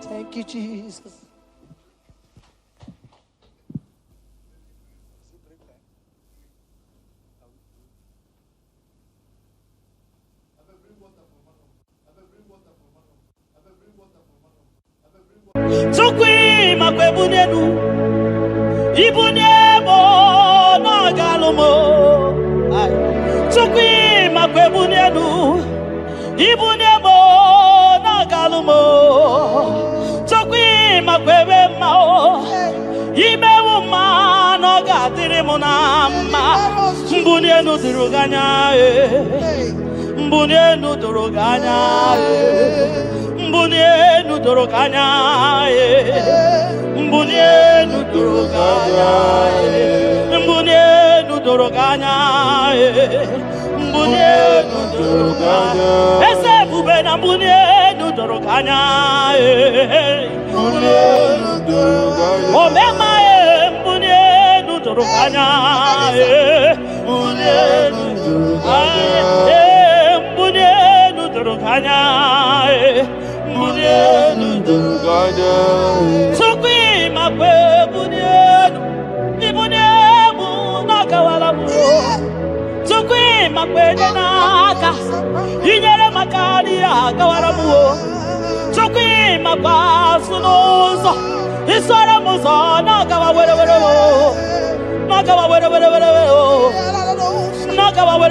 [SPEAKER 1] Thank you, Jesus. Tukwi makwebunenu Ibunemo no galumo Tukwi makwebunenu Ibunemo no galumo Tukwi makwebemao Imewu ma no gadirimu na mma Mbunenu duruganya Mbunenu duruganya Mbunenu doroganya Mbunenu doroganya Mbunenu doroganya Mbunenu doroganya Ese bubena mbunenu doroganya Mbunenu doroganya Omema mbunenu doroganya Mbunenu doroganya Mbunenu doroganya Bunenu duruganya Tukwi makwe bunenu Ibunemu nakawalamu Tukwi makwe naka Inyere makani akawalamu Tukwi makwa sunuzo Isora muzo nakawa were Nakawa were Nakawa were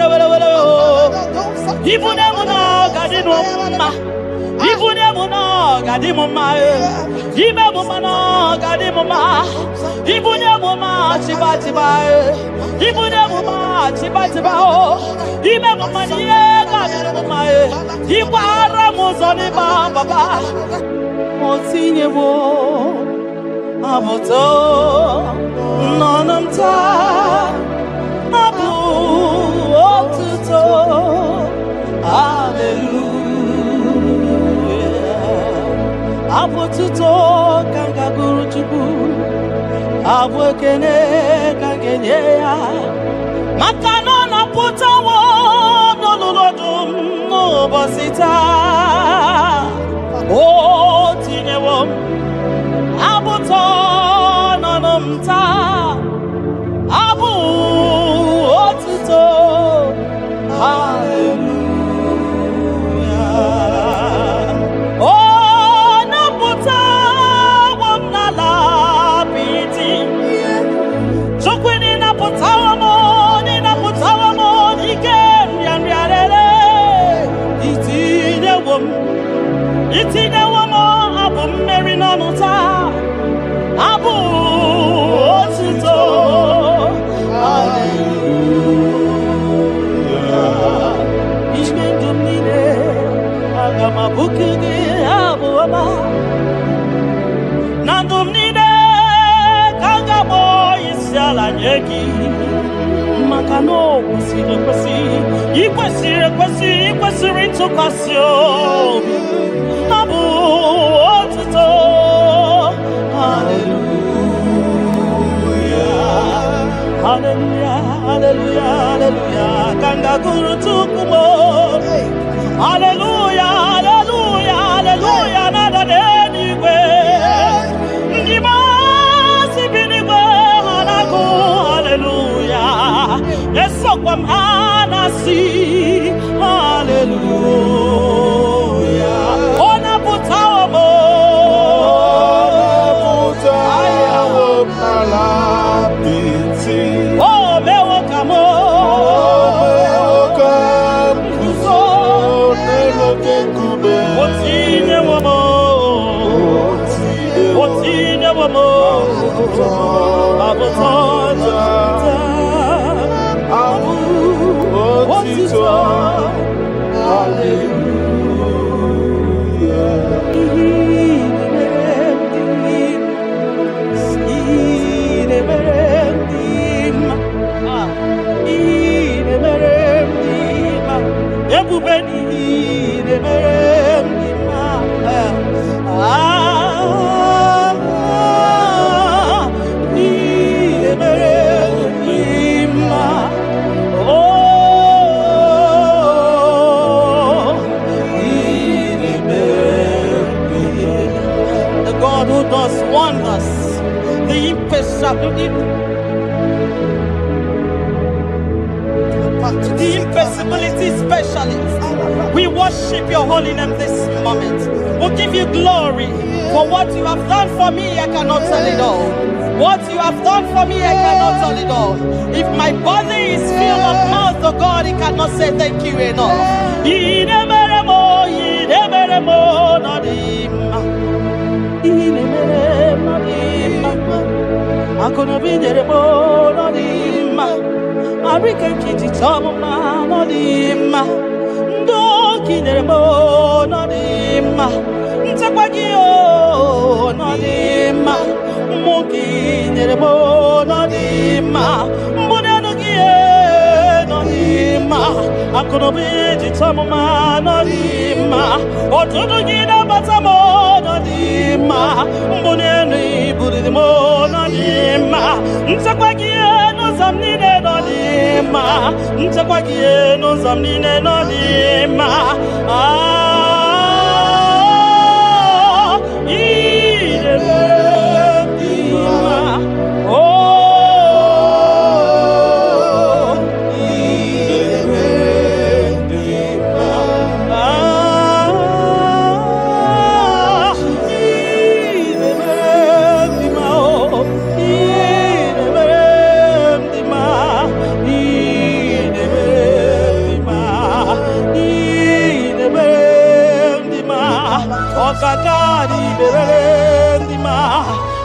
[SPEAKER 1] Ibunemu nakadinu ma Ibunemu no gadimuma Ibunemu no gadimuma Ibunemu ma chiba Ibunemu ma chiba Ibunemu ma niye gadimuma Ikwara muzoni baba Motinyewo Amoto Nonamta Abu Otuto Hallelujah Apotuto kanga guru chubu Abwekene kangenye ya Makano na putawo Nolulodum no bosita O tinewo Abuto nonomta Abu otuto Hallelujah Itine wamo abu mmeri n'ọnụta abu otuto hallelujah ime ndụ m niile aga m abụku gị abụ ọma na ndụ m niile ka m ga-akpọ isi ala nye gị maka na o kwesịrị ekwesị ikwesịrị ntụkwasị obi Abu otuto hallelujah hallelujah hallelujah hallelujah kanga guru tukumo hallelujah hallelujah hallelujah nada denigwe ndima sibinigwe hanaku hallelujah yeso kwa anasi hallelujah Oh, me wakamo.
[SPEAKER 4] The impossibility specialist. We worship your holy name this moment. We'll give you glory for what you have done for me. I cannot tell it all. What you have done for me, I cannot tell it all. If my body is filled of mouth of God, he cannot say thank you enough. I couldn't be there more on him. I reckon it's some of my on him. Don't get there more on him. Tapagio on him. Monkey there more on him. Monanogia on him. I couldn't be some of my on him. Or to get up at some on him. Monani put it more on him. Ntakwagie no zamnine no lima. Ntakwagie no zamnine no lima. Kakari berendima,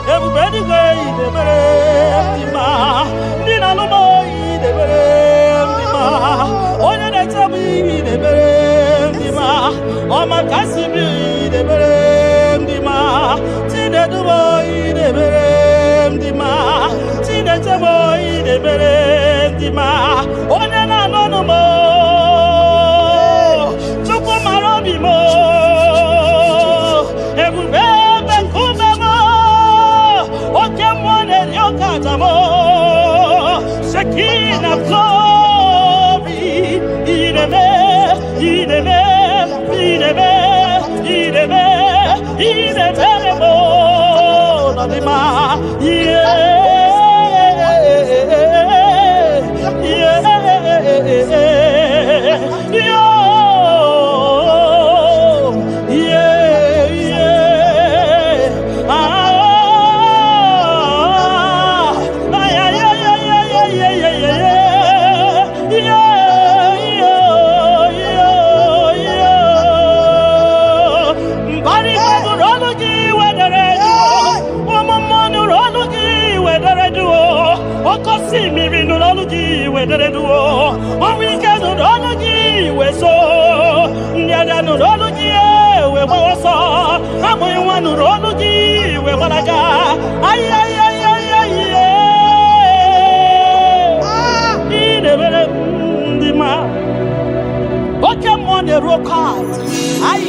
[SPEAKER 4] everybody gay de berendima, Nina no boy de berendima, Oya de tabi de berendima, Oma Kasibi de berendima, Tine du boy de berendima, Tine te boy de berendima, Oya na no mo, Chupo marobi mo. Shekinah of glory, ideme, ideme, ideme, ideme, ideme, nadima, yeah, yeah, on weekend no we so nyada no we so amoy wanu we balaga ay ine bere ndima oke mo ne rokat ay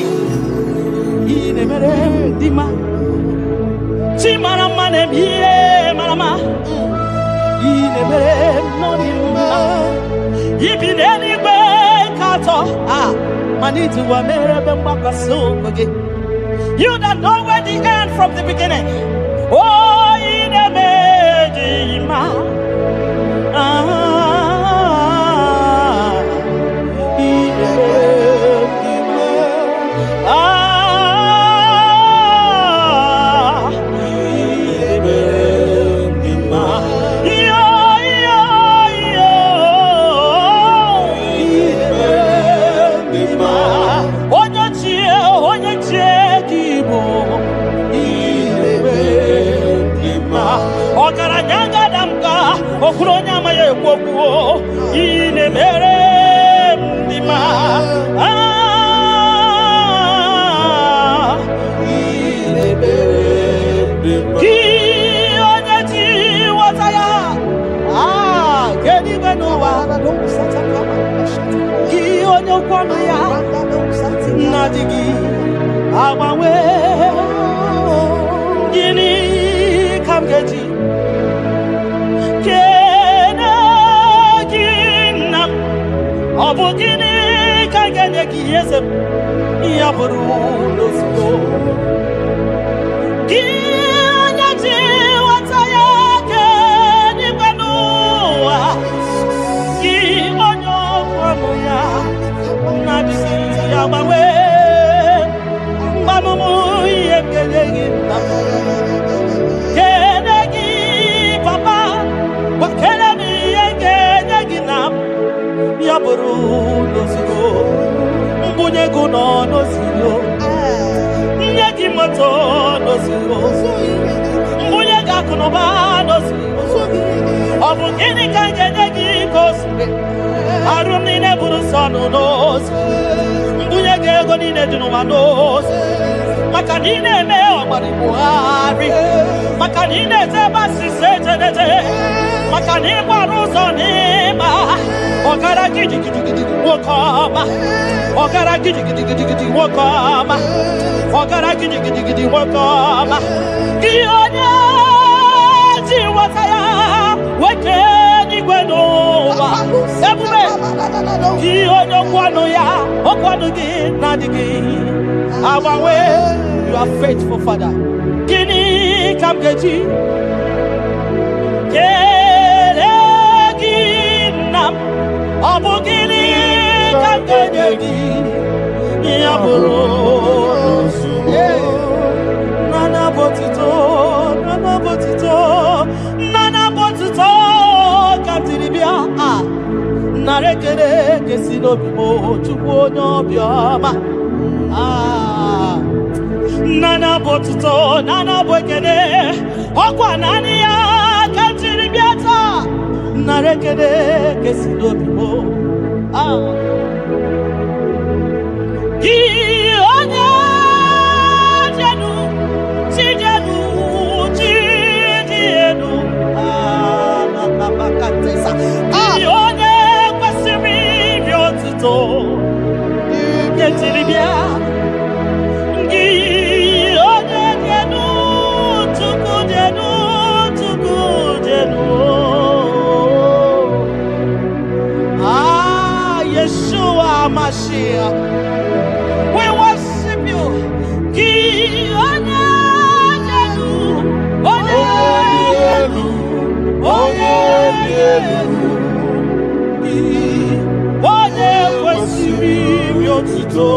[SPEAKER 4] ine bere ndima chimara mane biye marama ine bere no If anywhere, Kato, Manito, you don't know where the end from the beginning. Oh, in a medima. onye amaghị ekwu okwu ihe na-emere ndị ma gị onye ji ghọta ya kedu n'ụwa gị onye okwu ọnụ ya na-adịghị agbanwe gịnị ka m ga-eji kene gị nna m ọ bụ gịnị ka m ga-enye gị eze m ya bụrụ n'ozugbo gị onye ji ghọta ya kedu n'ụwa gị onye okwu ọnụ ya na-adịghị agbanwe mgbanụmụ ihe m ga-enye gị nna m kene gị papa kene m ihe ga-enye gị na m ya bụrụ n'ozugbo mbunye gị nọ n'ozugbo nye gị moto n'ozugbo mbunye gị akụnụba n'ozugbo ọ bụ gịnị ka m ga-enye gị ka o siri arụ m niile bụrụ sọ nụ n'ozi mbunye gị ego niile dị n'ụwa n'ozi maka na ị na-eme ọgbara Buhari maka na ị na-ete ebe asịsị ejedede maka na ịgbara ụzọ n'ịgba ọgara gidigidigidi nwoke ọma ọgara gidigidigidi nwoke ọma ọgara gidigidigidi nwoke ọma gị onye ji ghọta ya nwoke n'igwe n'ụwa ebube gị onye okwu ọnụ ya okwu ọnụ gị na-adịghị agbanwe. You are faithful, Father. Gịnị ka m ga-eji kele gị nna m ọ bụ gịnị ka m ga-enye gị ya bụrụ nana botito ka m tiri bịa nara ekele kesi n'obi m Chukwu onye obiọma nana botito nana bụ ekele ọkwa naanị ya ka m tiri bịa taa nara ekele kesi n'obi m gị onye jenu chijenu chijienu gị onye kwesịrị iri otuto nke tiri bịa gị onye jenu Chukwu jenu Yeshua Mashiach, we worship you. Gị onye elu, onye elu, onye elu, gị onye kwesịrị iri otuto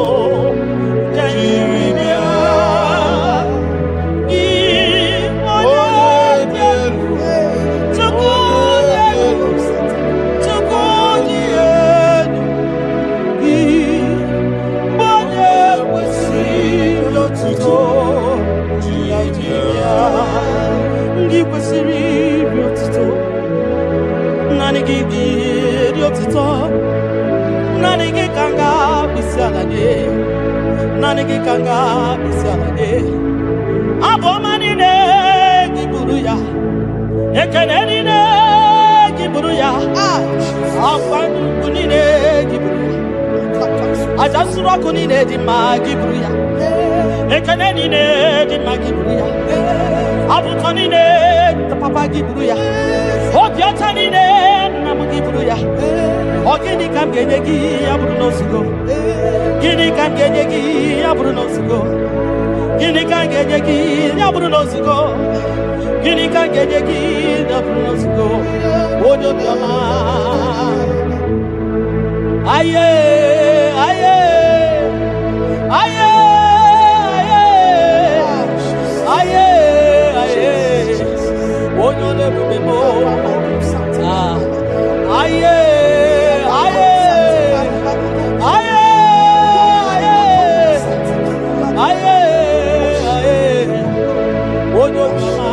[SPEAKER 4] nke iri bịa. Gị onye elu, Chukwu elu, Chukwu elu. Gị kwesịrị iri otuto naanị gị iri otuto naanị gị ka m ga-akpịsị ala gị naanị gị ka m ga-akpịsị ala gị abụ ọma niile gị buru ya ekele niile gị buru ya akwa nnukwu niile gị buru ya aja nsuru ọkụ niile dị mma gị buru ya ekele niile dị mma gị buru ya abụtọ niile papa gị buru ya obi ọcha niile nna m gị buru ya ọ gịnị ka m ga-enye gị ya bụrụ n'ozugbo gịnị ka m ga-enye gị ya bụrụ n'ozugbo gịnị ka m ga-enye gị ya bụrụ n'ozugbo gịnị ka m ga-enye gị ya bụrụ n'ozugbo onye obiọma aye aye aye aye aye onye ole ebube m aye aye aye aye aye onye obiọma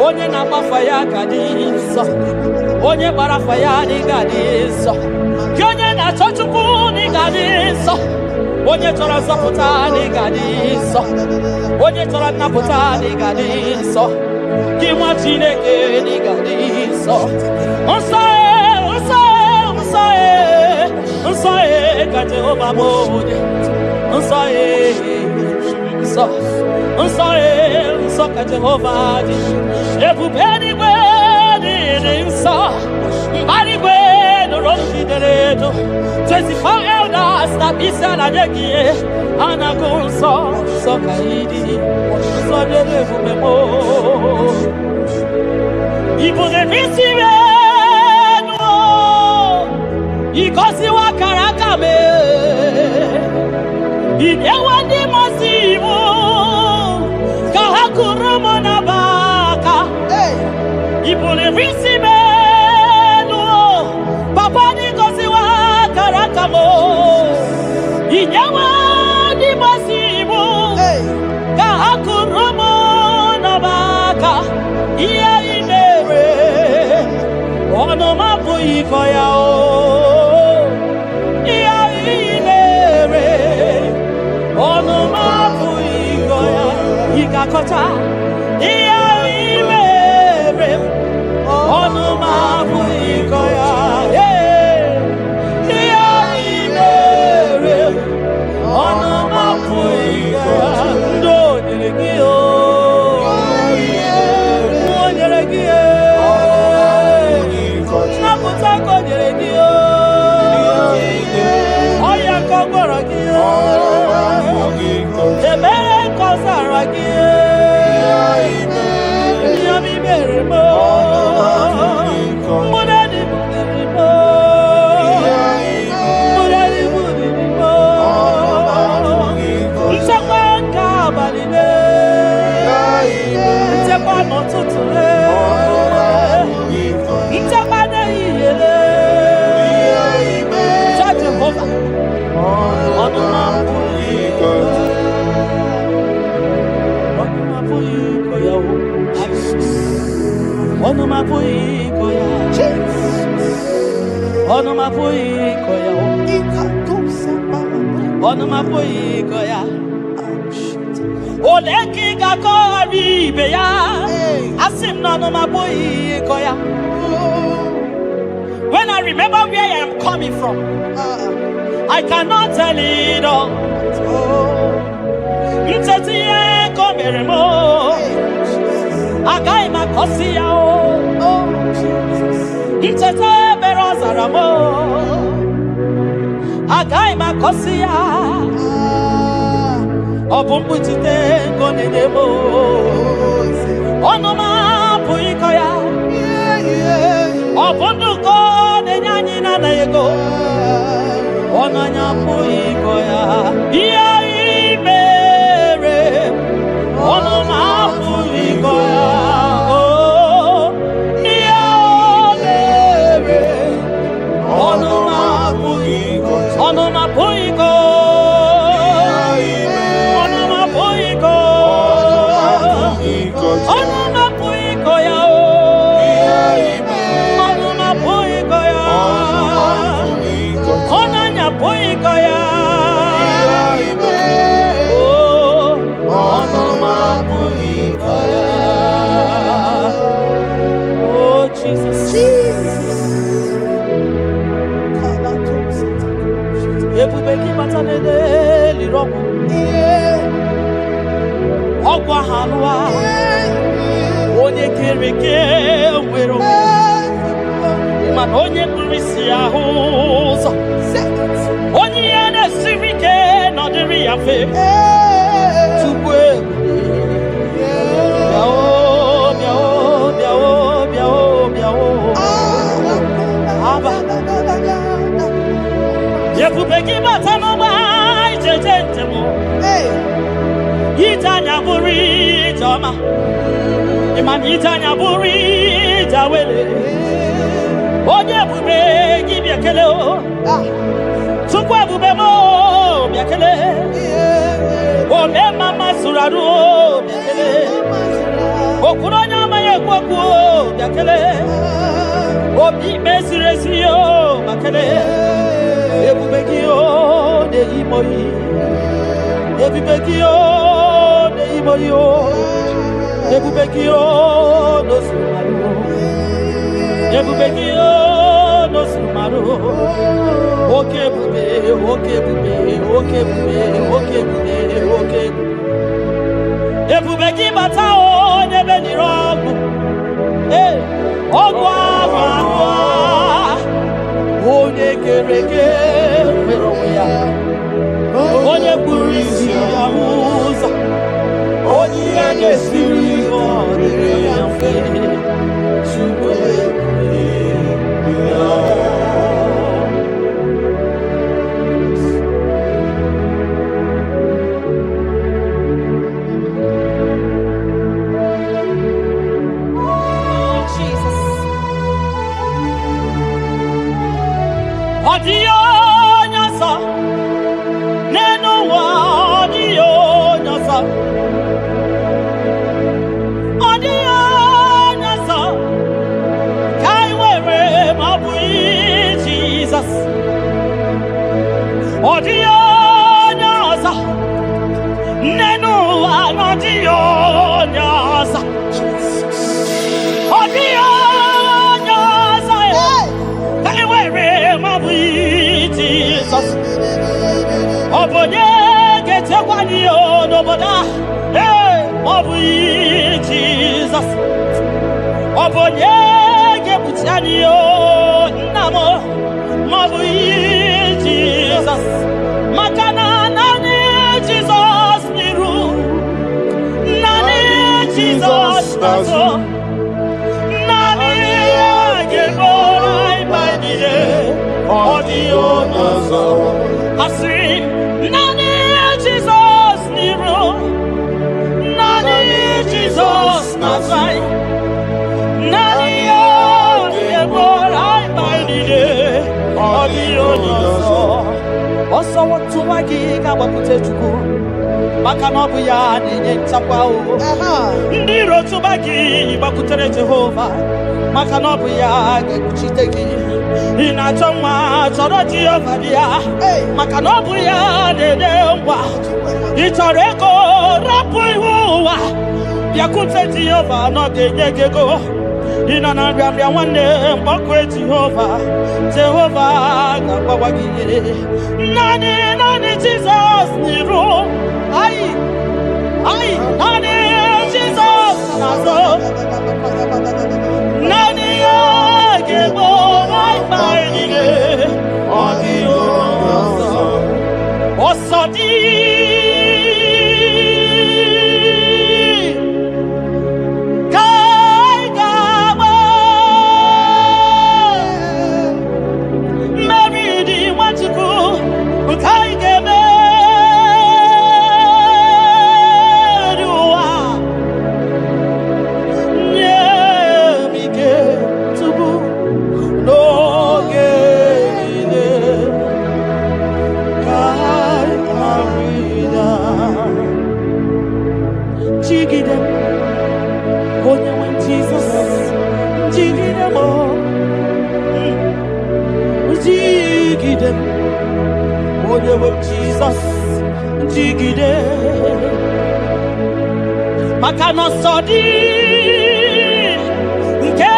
[SPEAKER 1] Onye na mafaya kadisa, onye barafaya ni kadisa, onye na chochuku ni kadisa, onye chora zaputa ni kadisa, onye chora naputa ni kadisa, kimwa chineke ni kadisa. Unsae ka Jehova moje, unsae ka Jehova di. Ebubeni gwe insa, mbali gwe no roshi dereto. 24 elders na bisa na jegie, anakunso so kaidi, so derefu memo. Ibu de visibe. Ikosi wa karaka me Idewa di masimu Kahakurumo na baka Ipule visi menu Papa ni kosi wa karaka mo Idewa di masimu Kahakurumo na baka Iya imere Ono mapu ikoya o Kota iya imere onu mabu ikoya iya imere onu mabu ikoya ndo nyelekio naputa ko nyelekio oya ko gorokio emere ko saragio Ono mapuiko ya Ono mapuiko ya Ono mapuiko ya Oleki kako aribe ya Asim no ono mapuiko ya. When I remember where I am coming from, I cannot tell it all. Mtetiye komeremo Agai makosia o Mtete berozaramo Agai makosia Obumbutite konedemo Onoma puikoya Obunduko nenyanyina na yego Onanya puikoya Iya imere Onoma puikoya Onoma puiko, onoma puiko, onoma puiko ya o, onoma puiko ya, onanya puiko ya,
[SPEAKER 4] ọgwa hanụa onye kere eke nwere onwe mana onye kpụrụ isi ahụ ụzọ onye ihe na-esiri ike na ọ dịrị ya mfe tupu ebube gị bata n'ọgba ijeje njem ije anya bụrụ ije ọma ịma na ije anya bụrụ ije awele onye ebube gị bịa kele tupu ebube m bịa kele ome mama zụrụ arụ bịa kele okwuru onye amaghị ekwu okwu bịa kele obi ikpe ziri ezi ma kele ebube gị na-eyi moyi ebube gị na-eyi moyi ebube gị n'ozuru marụ ebube gị n'ozuru marụ oke ebube oke ebube oke ebube oke ebube oke ebube gị bata onye beniri ọgwụ ọgwụ ahụ anụ onye kere eke nwere onwe ya onye kpụrụ isi ya ụzọ onye ihe na-esiri ọ dịrị ya mfe tupu Obonye getekwani onoboda obu Jesus Obonye gebutiani namo obu Jesus Makana nani Jesus niru nani Jesus nazo nani geborai baidije odio nazo Asri nani Jesus niru nani Jesus nazai nani geborai baidije odio nazo Oso watu wagi gabakute chukwu maka na ọ bụ ya na-enye nchekwa ndị iro tụba gị gbakwutere Jehova maka na ọ bụ ya ga-ekpuchite gị ị na-achọ nwa chọrọ Jehova bịa maka na ọ bụ ya na-enye ngwa ị chọrọ ego rapụ ihu ụwa bịakwute Jehova na ọ ga-enye gị ego ị nọ na nrịanrịa nwanne mkpọkụ Jehova ga-agbawa gị naanị Jizọs n'iru naanị Jizọs n'azụ naanị ya ga-egbo mkpa niile ọ dịghị ọzọ dị Jesus jigide maka na ọsọ dị nke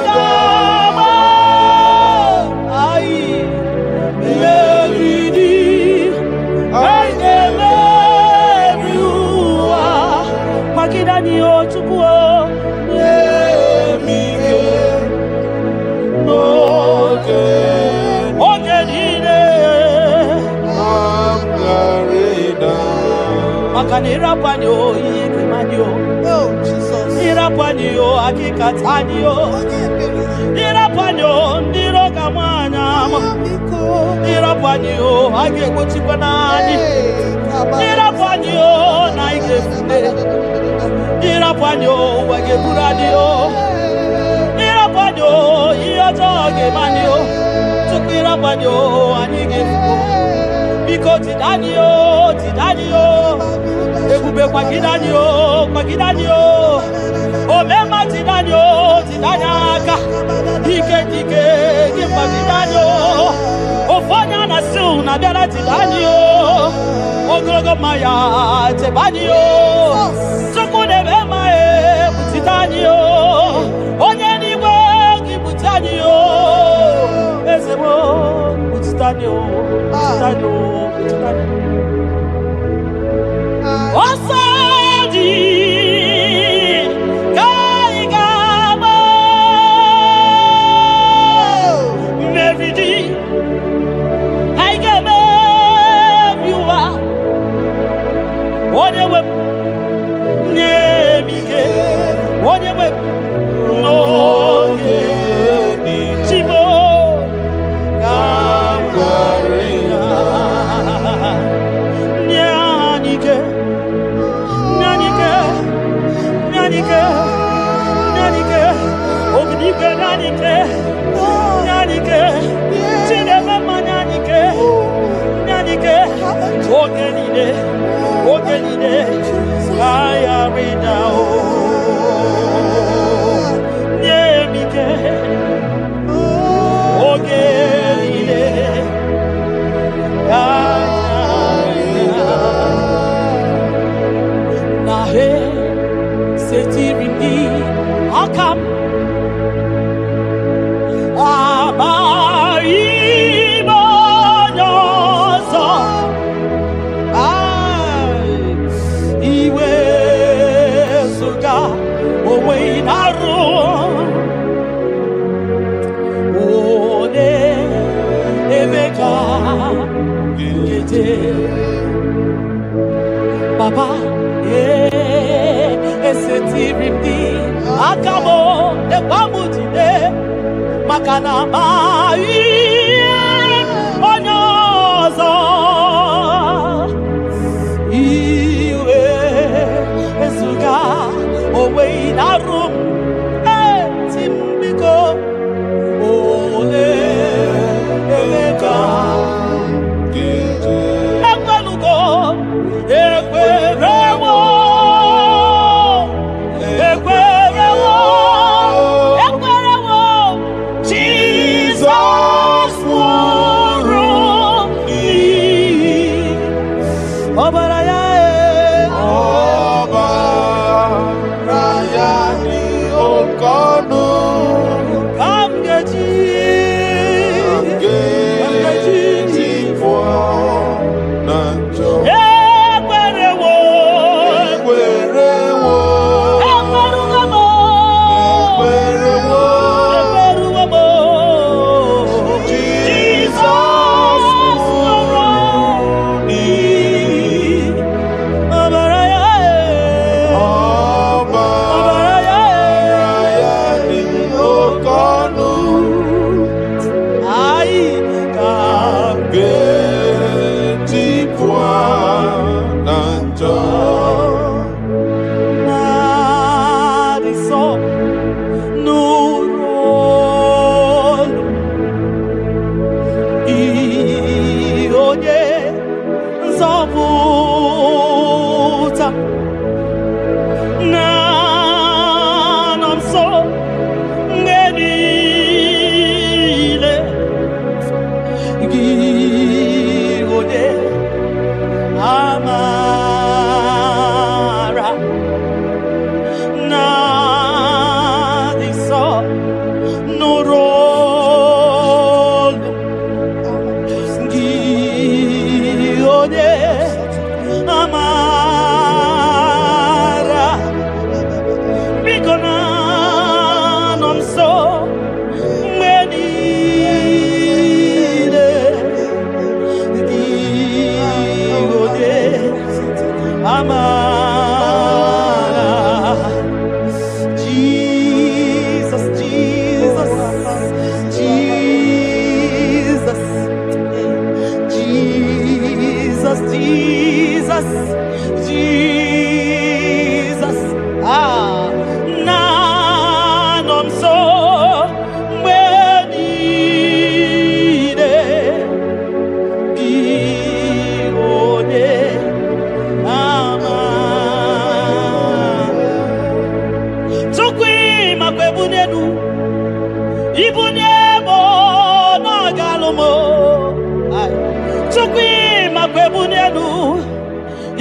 [SPEAKER 4] ndama anyị meriri anyị na-emeri ụwa Makanirapanyo, Yekemanyo.
[SPEAKER 5] Oh, Jesus.
[SPEAKER 4] Irapanyo, Akikatanyo. Irapanyo, Nirokamanyama. Irapanyo, Akekuchipanani. Irapanyo, Naikefune. Irapanyo, Wakepuradio. Irapanyo, Iotogemanyo. Tukirapanyo, Anigefuko. Biko Tidanio, Tidanio. Ekube kwa Gidanio. Omema Tidanio, Tidanyaka. Dike, Gimba Tidanio. Ofonya na su na bela Tidanio. Oglogo Maya, Tebanio. Sukune Bema Tidanio. Onye niwe Gibutanio. Ezebo, Tidanio. Osadi Kaigama Mevidi Kaigama Biwa Onewe Nemige Onewe Noge Chimo Kamgarina Nyanike Ognike Nyanike Chinema Nyanike Ogenide Kaya Ridao Nyemike Ogenide Nahe Setiringi Akam Abaibonozo Iwe Suga Owe Naru Ode Emeka Gete Baba Esetirindi Akamo Ekwamutide Makana Mai Onyozo Iwe Esuga Owe Narum Timbiko Ole Emeka Ekwelugo Ekwerewo Jesus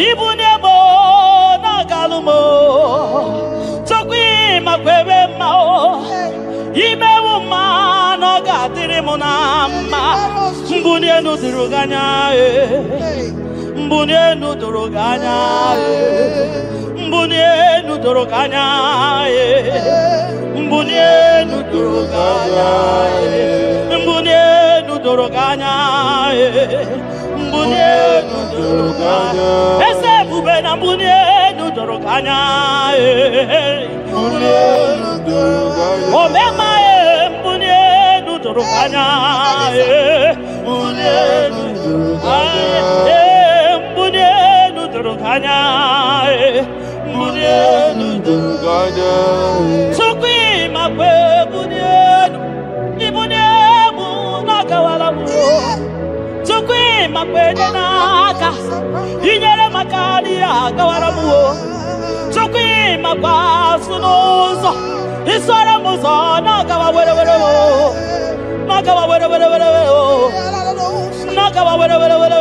[SPEAKER 4] Ibunemo nagalumo Chokwi makwebe mao Imewu mano gatiri munama Mbunye nuduruganya Mbunye nuduruganya Mbunye nuduruganya Mbunye nuduruganya Mbunye nuduruganya Mbunye nuduruganya Ese bube na mbunye nuduruganya Mbunye nuduruganya Omema mbunye nuduruganya Mbunye nuduruganya Mbunye nuduruganya Mbunye nuduruganya Sukwi makwe mbunye Ibunye mu nakawala mu Sukwi makwe naka Inyere makani akawala mu Sukwi makwa sunozo Isora muzo nakawa were were Nakawa were were were Nakawa were were were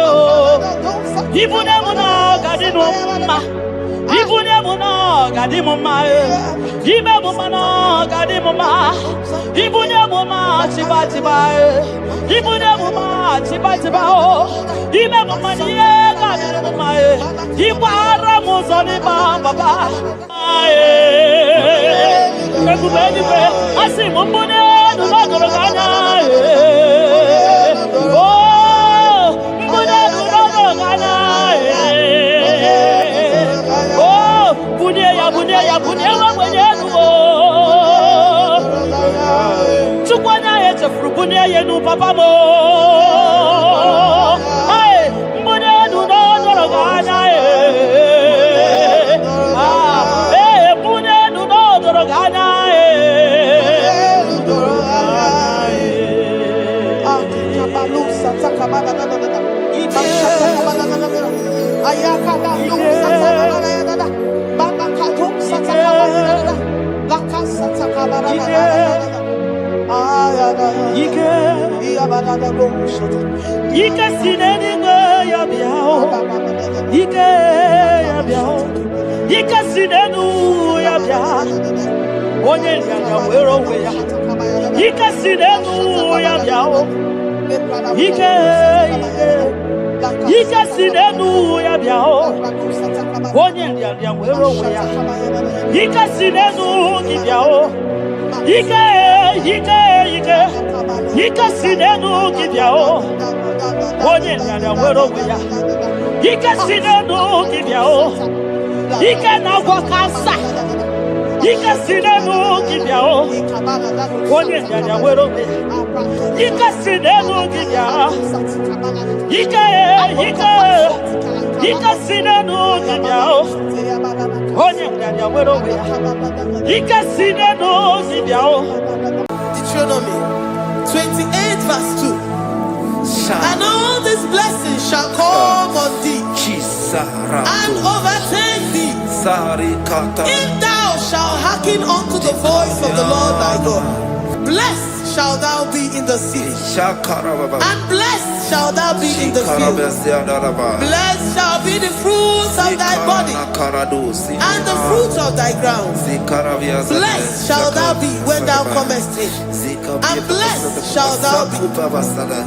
[SPEAKER 4] Ibunye mu nakadinu ma Ibunye mu nakadimu ma Ibe mu mana kadimu ma Ibunye mu ma chiba chiba Ibunye mu ma chiba chiba Ibe mu ma niye kadimu ma Ibara mu zoni ba baba Ekubeni pe asi mu mbunye nunodoro kanya Oh mbunye nunodoro kanya Bunye wa mwenye nuo Chukwanya ye chefru bunye ye nu papa mo Hey, mbunye nu no doroganya Hey, mbunye nu no doroganya Akabalusa takamana Ayakada lusa takamana Ike sineni ya biao Ike ya biao Ike sinenu ya biao Onye nyanya wero weya Ike sinenu ya biao Ike sinenu ya biao Onye nyanya wero weya Ike sinenu ya biao Ike sinenu kibyao Onye nyanya wero weya Ike sinenu kibyao Ike na wakasa Ike sinenu kibyao Onye nyanya wero weya Ike sinenu kibyao Ike sinenu kibyao Onye nyanya wero weya Ike sinenu kibyao
[SPEAKER 5] Deuteronomy 28 verse 2. And all these blessings shall come on thee and overtake thee if thou shalt hearken unto the voice of the Lord thy God. Blessed shalt thou be in the city, and blessed shalt thou be in the field. Blessed shall be the fruits of thy body, and the fruit of thy ground. Blessed shalt thou be when thou comest in, and blessed shalt thou be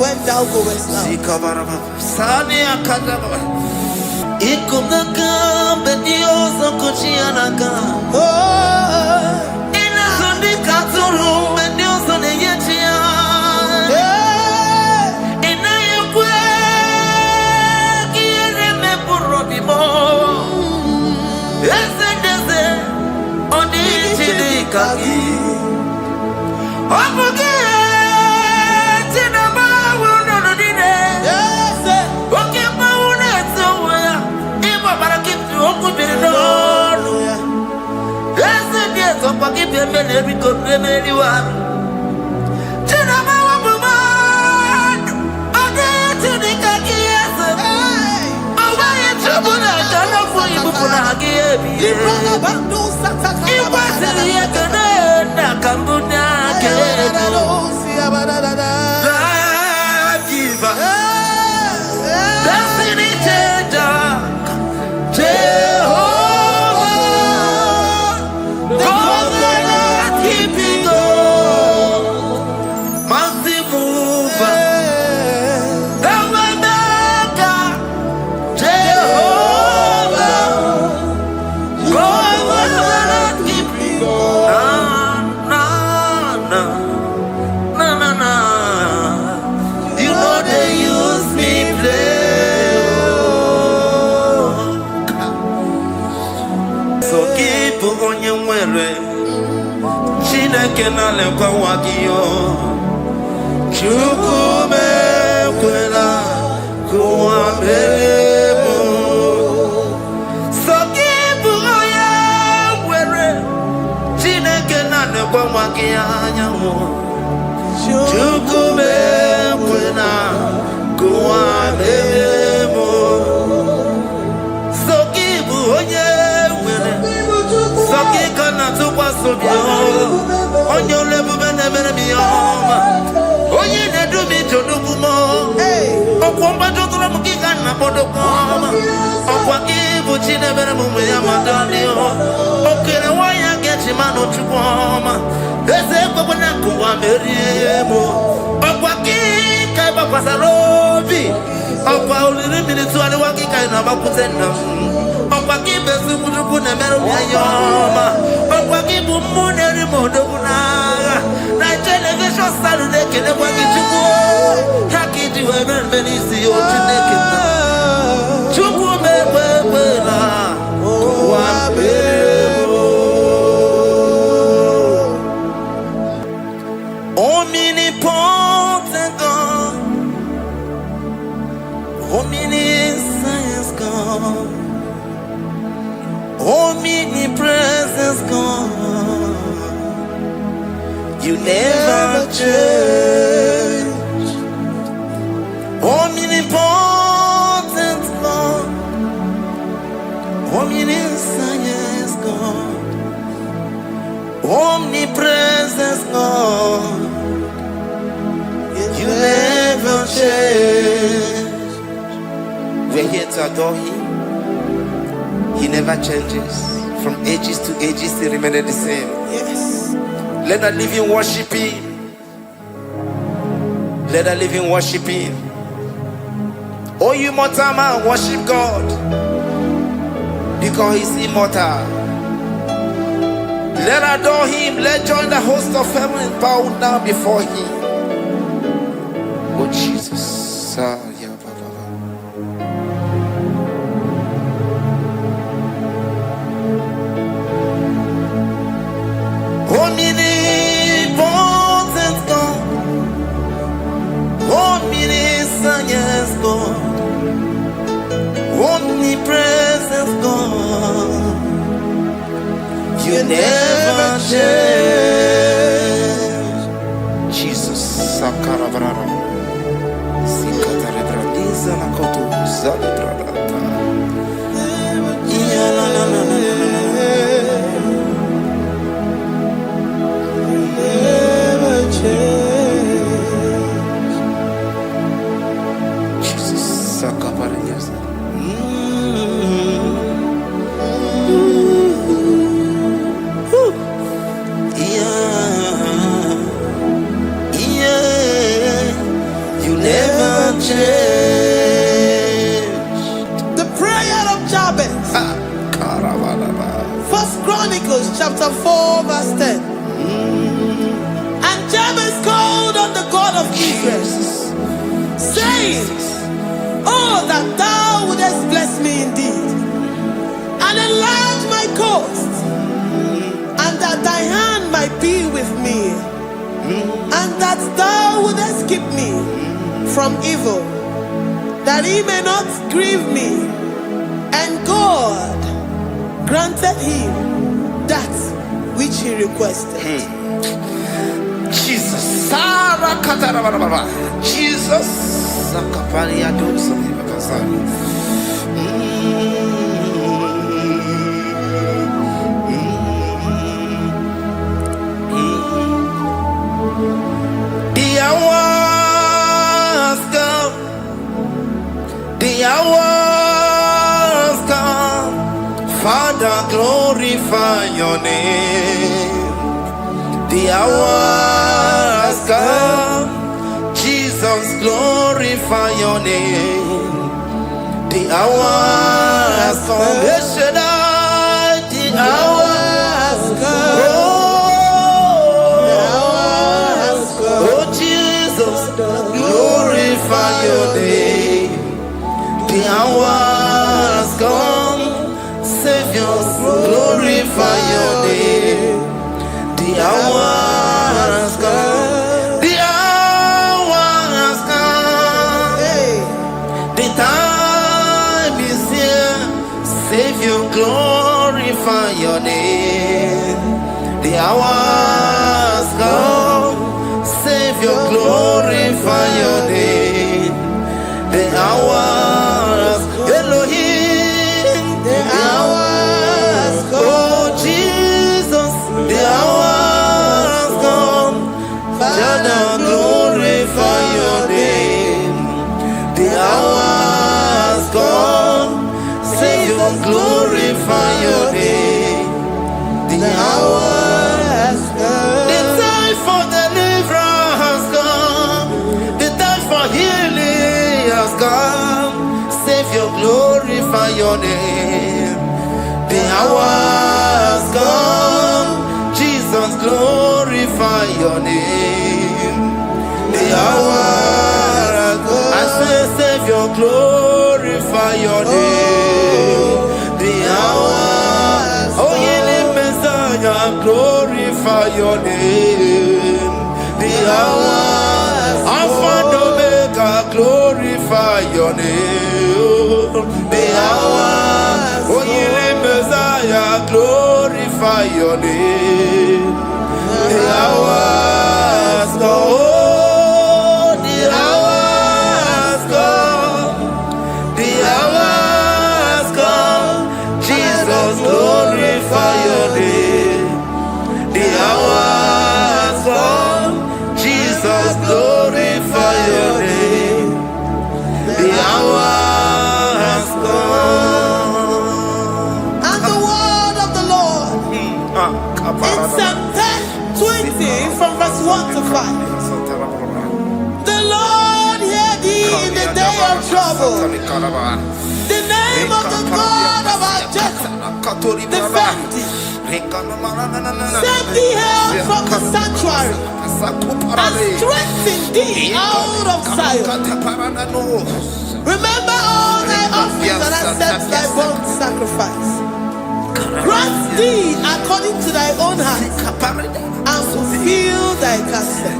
[SPEAKER 5] when thou goest out. Chineke na lekwa wakio Chukume kwela kuwa meremo Sokibu oya were Chineke na lekwa wakia nyawo Chukume kwela kuwa meremo Sokibu oya were Sokika na tukwa sobio Onyo lebu bene bene biyoma Onye ne dumi jodukumo Okwamba jokula mukika na podokoma Okwa ibu chine bene mume ya madalio Okere waya gechi mano chukwoma Eze kwa kuwa meriemo Okwa kika iba kwa sarobi Okwa uliri milituali wakika inabakutenda Okwa kibe sukutuku ne meru ya yoma Okwa kibu mune rimodo kunaga Na television salude kene kwa kichuku Haki diwe menisi yo chineke na Chuku mekwela Kwa bebo Omnipotent God Omniscience God Omnipresence God, you never change. Omnipotent God, omniscience God, omnipresence God, you never change. We're here to adore Him. He never changes. From ages to ages, He remains the same. Yes. Let the living worship Him. Let the living worship Him. Oh, you mortal man, worship God. Because He's immortal. Let adore Him. Let join the host of heaven and bow down before Him. Oh, Jesus. Omnipotent God, omniscience God, omnipresence God, you never change. Jesus, Sakarabrara, Sikatarebradiza Nakoto, Zalibrata,
[SPEAKER 6] Chapter 4 verse 10. And Jabez called on the God of Israel, saying, Oh, that thou wouldest bless me indeed, and enlarge my coast, and that thy hand might be with me, and that thou wouldest keep me from evil, that he may not grieve me. And God granted him that which he requested.
[SPEAKER 5] Jesus. Jesus. The hours come. The hours come. Father, glorify your name. The hour has come. Jesus, glorify your name. The hour has come. The hour has come. The hour has come. Oh, Jesus, glorify your name. The hour has come. Savior, glorify your name. The hour Savior, glorify your name. The hours come. Savior, glorify your name. The hours, Elohim, the hours come. Oh Jesus, the hours come. Father, glorify your name. The hours come. Savior, glorify your name. The hours come. The time for deliverance has come. The time for healing has come. Savior, glorify your name. The hours come. Jesus, glorify your name. The hours come. I say, Savior, glorify your name. The hours, oh, healing Messiah, glorify your name. The hours, Alpha and Omega, glorify your name. The hours, oh, healing Messiah, glorify your name. The hours, oh, the hours come. The hours come. Jesus, glorify your name. The hours come. Jesus, glorify your name. The hours come.
[SPEAKER 6] And the word of the Lord in Psalm 20 from verse 1 to 5. The Lord hear thee in the day of trouble. The name of the God of our Jacob defend thee. Save thee help from the sanctuary and strengthen thee out of Zion. Remember all thy offerings and accept thy burnt sacrifice. Grant thee according to thy own heart and fulfill thy counsel.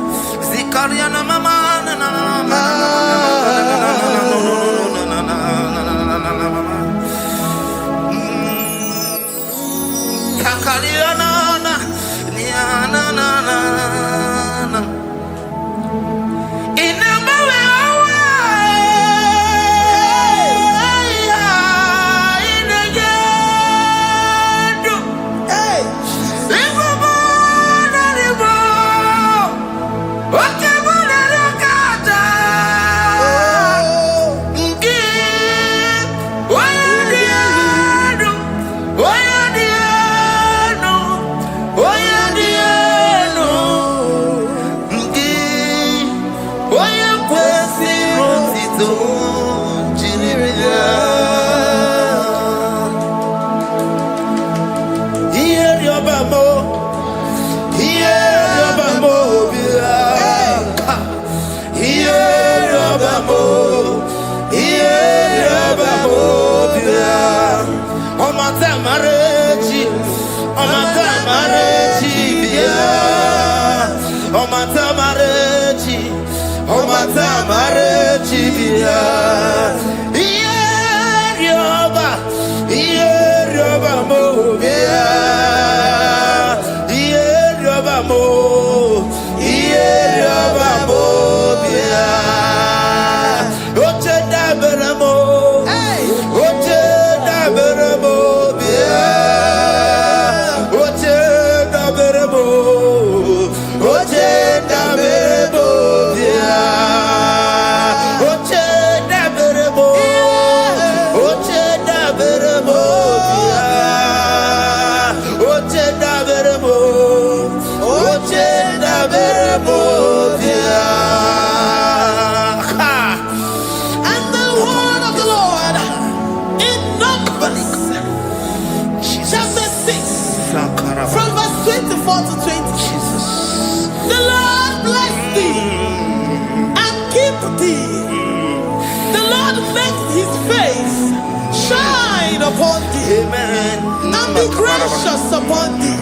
[SPEAKER 6] Upon thee, amen, and be gracious upon thee.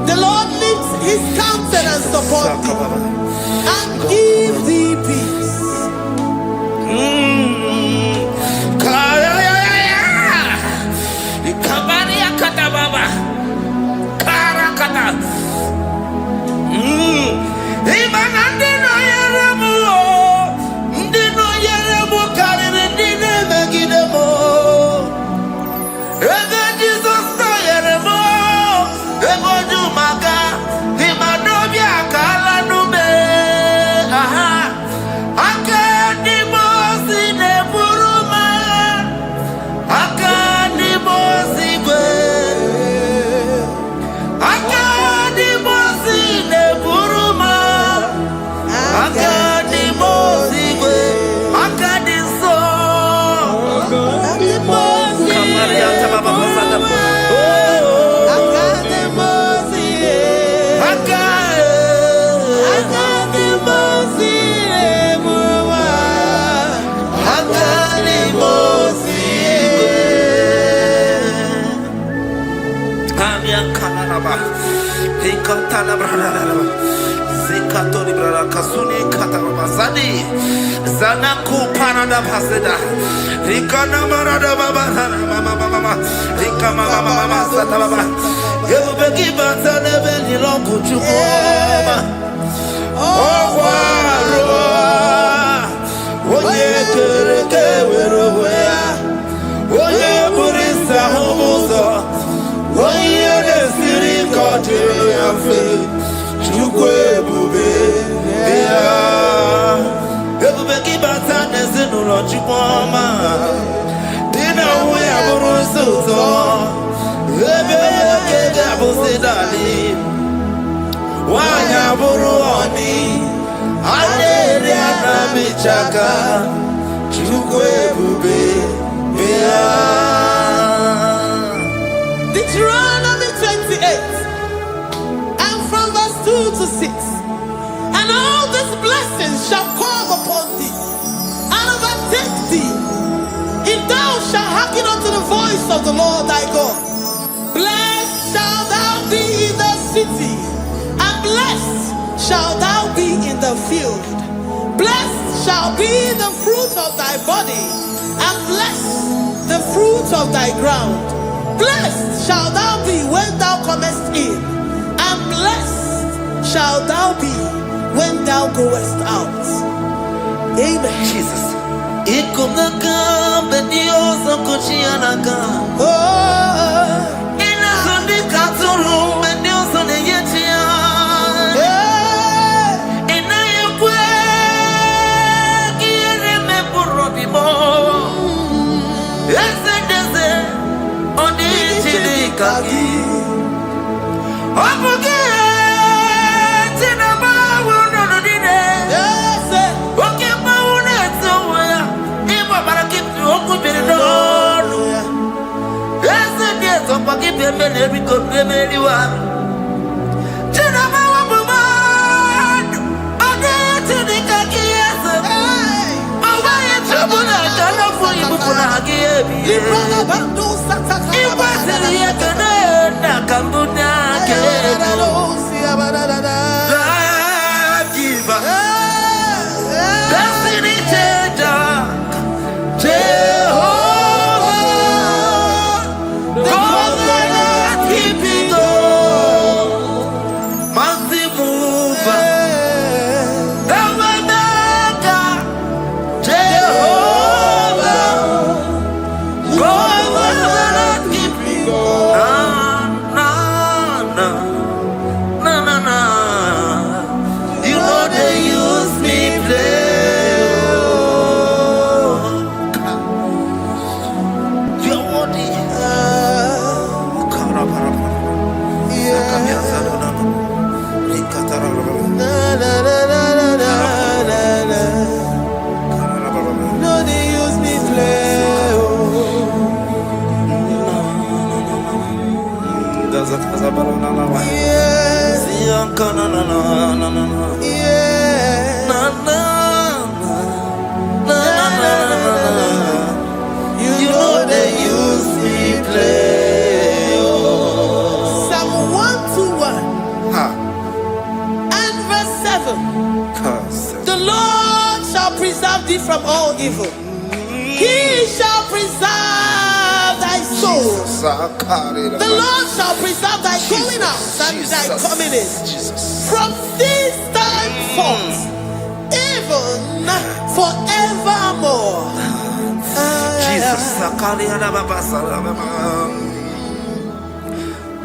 [SPEAKER 6] The Lord lifts his countenance upon thee and give thee peace.
[SPEAKER 5] Kantana brada. Zikatori brada kasuni katabazadi. Zanaku panada paseda. Rikana marada baba mama. Rikama mama satababa. You begi batane beni longu chukoma. Oh oye kereke weroya. Oye burisa humuzo. Oye desiri kote yafe. Chukwe bube ya. You begi batane zinulo chukoma. Dina uwe aburusuzo. Ebeke busidali wanya buruoni adere anamichaka chukwe bube bea.
[SPEAKER 6] Deuteronomy 28 and from verse 2 to 6. And all these blessings shall come upon thee and overtake thee if thou shalt hearken unto the voice of the Lord thy God. Blessed shall thou be in the city, and blessed shall thou be in the field. Blessed shall be the fruit of thy body, and blessed the fruit of thy ground. Blessed shall thou be when thou comest in, and blessed shall thou be when thou goest out. Amen.
[SPEAKER 5] Jesus.
[SPEAKER 6] Oh. You know they use me play. Psalm 121 and verse 7. The Lord shall preserve thee from all evil. He shall preserve thy soul. The Lord shall preserve thy going out and thy coming in from this time forth, even forevermore.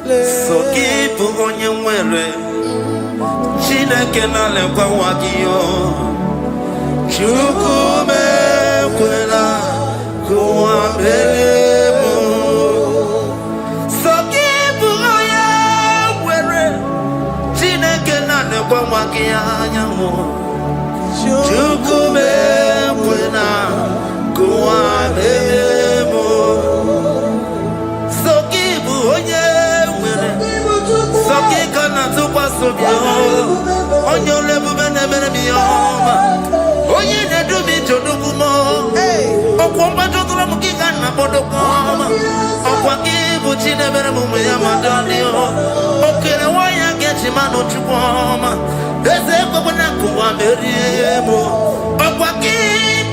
[SPEAKER 5] So keep on your way. Chineke na lekwa wakio. Chukume kwela kuambelemo. So keep on your way. Chineke na lekwa wakianya. Chukume kwela kuambelemo. So keep on your way. So keep on tukwa sobio. Onyo lebu bene bene miyoma. Oye ne du mi jodugu mo. Okwamba jodula mukika na bodo koma. Okwa kibu chine bene mume ya madani o. Okere waya gechi ma Chupoma, Ezekwanakuwa Meriemo, Okwaki,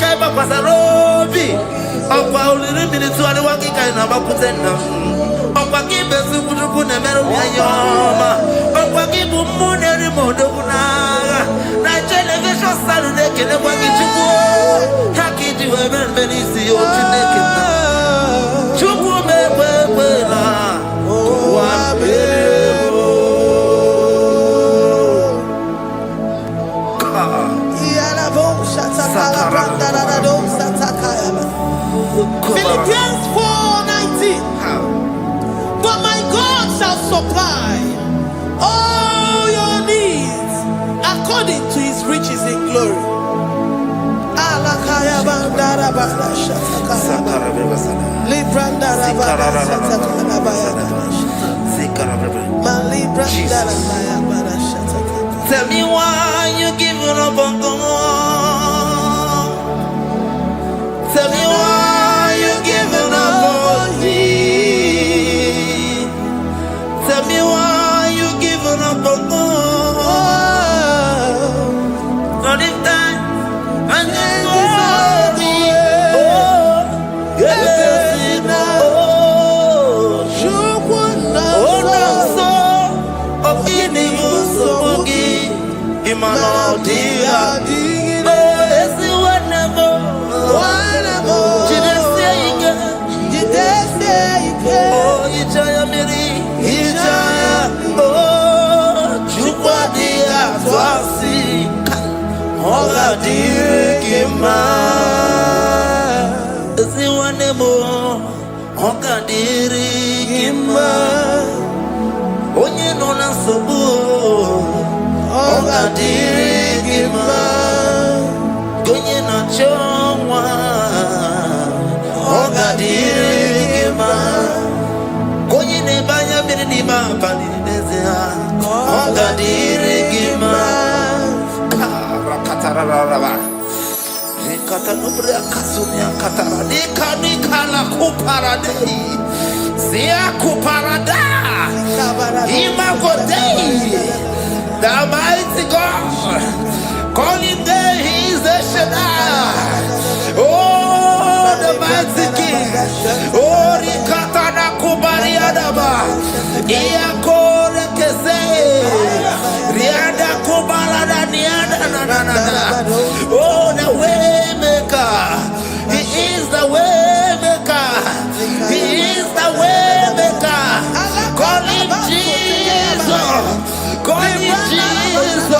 [SPEAKER 5] Kaiba Pasarobi, Okwa Uli Minutu and Wakika and Abakutena, Okwaki Besukuna Meroyama, Okwaki Bumuneri Modona, Television Saturday, Kenewaki Chubu, Haki to Evan Benisi or Chinekina, Chubu Mebela,
[SPEAKER 6] Philippians 4:19. But my God shall supply all your needs according to his riches in glory.
[SPEAKER 5] Tell me why you giving up on God. Tell me why you giving up on me. Tell me why you giving up on God. Not in time and then sorry. Oh, yeah. Onye no na sobu ogadirigima gonye na chonwa ogadirigima gonye ne banya biri ni ba bali nezia ogadirigima katararaba kata nubra kasunya katara ni kala kuparade sia kuparada Imagodei, the mighty God, calling there, he is the Shaddai. Oh, the mighty King. Oh, Rikatana Kubariadaba, Iakore Kese, Riada Kubalada Niana. Oh, the way maker. He is the way maker. He is the way maker. Call him Jesus. Call him Jesus.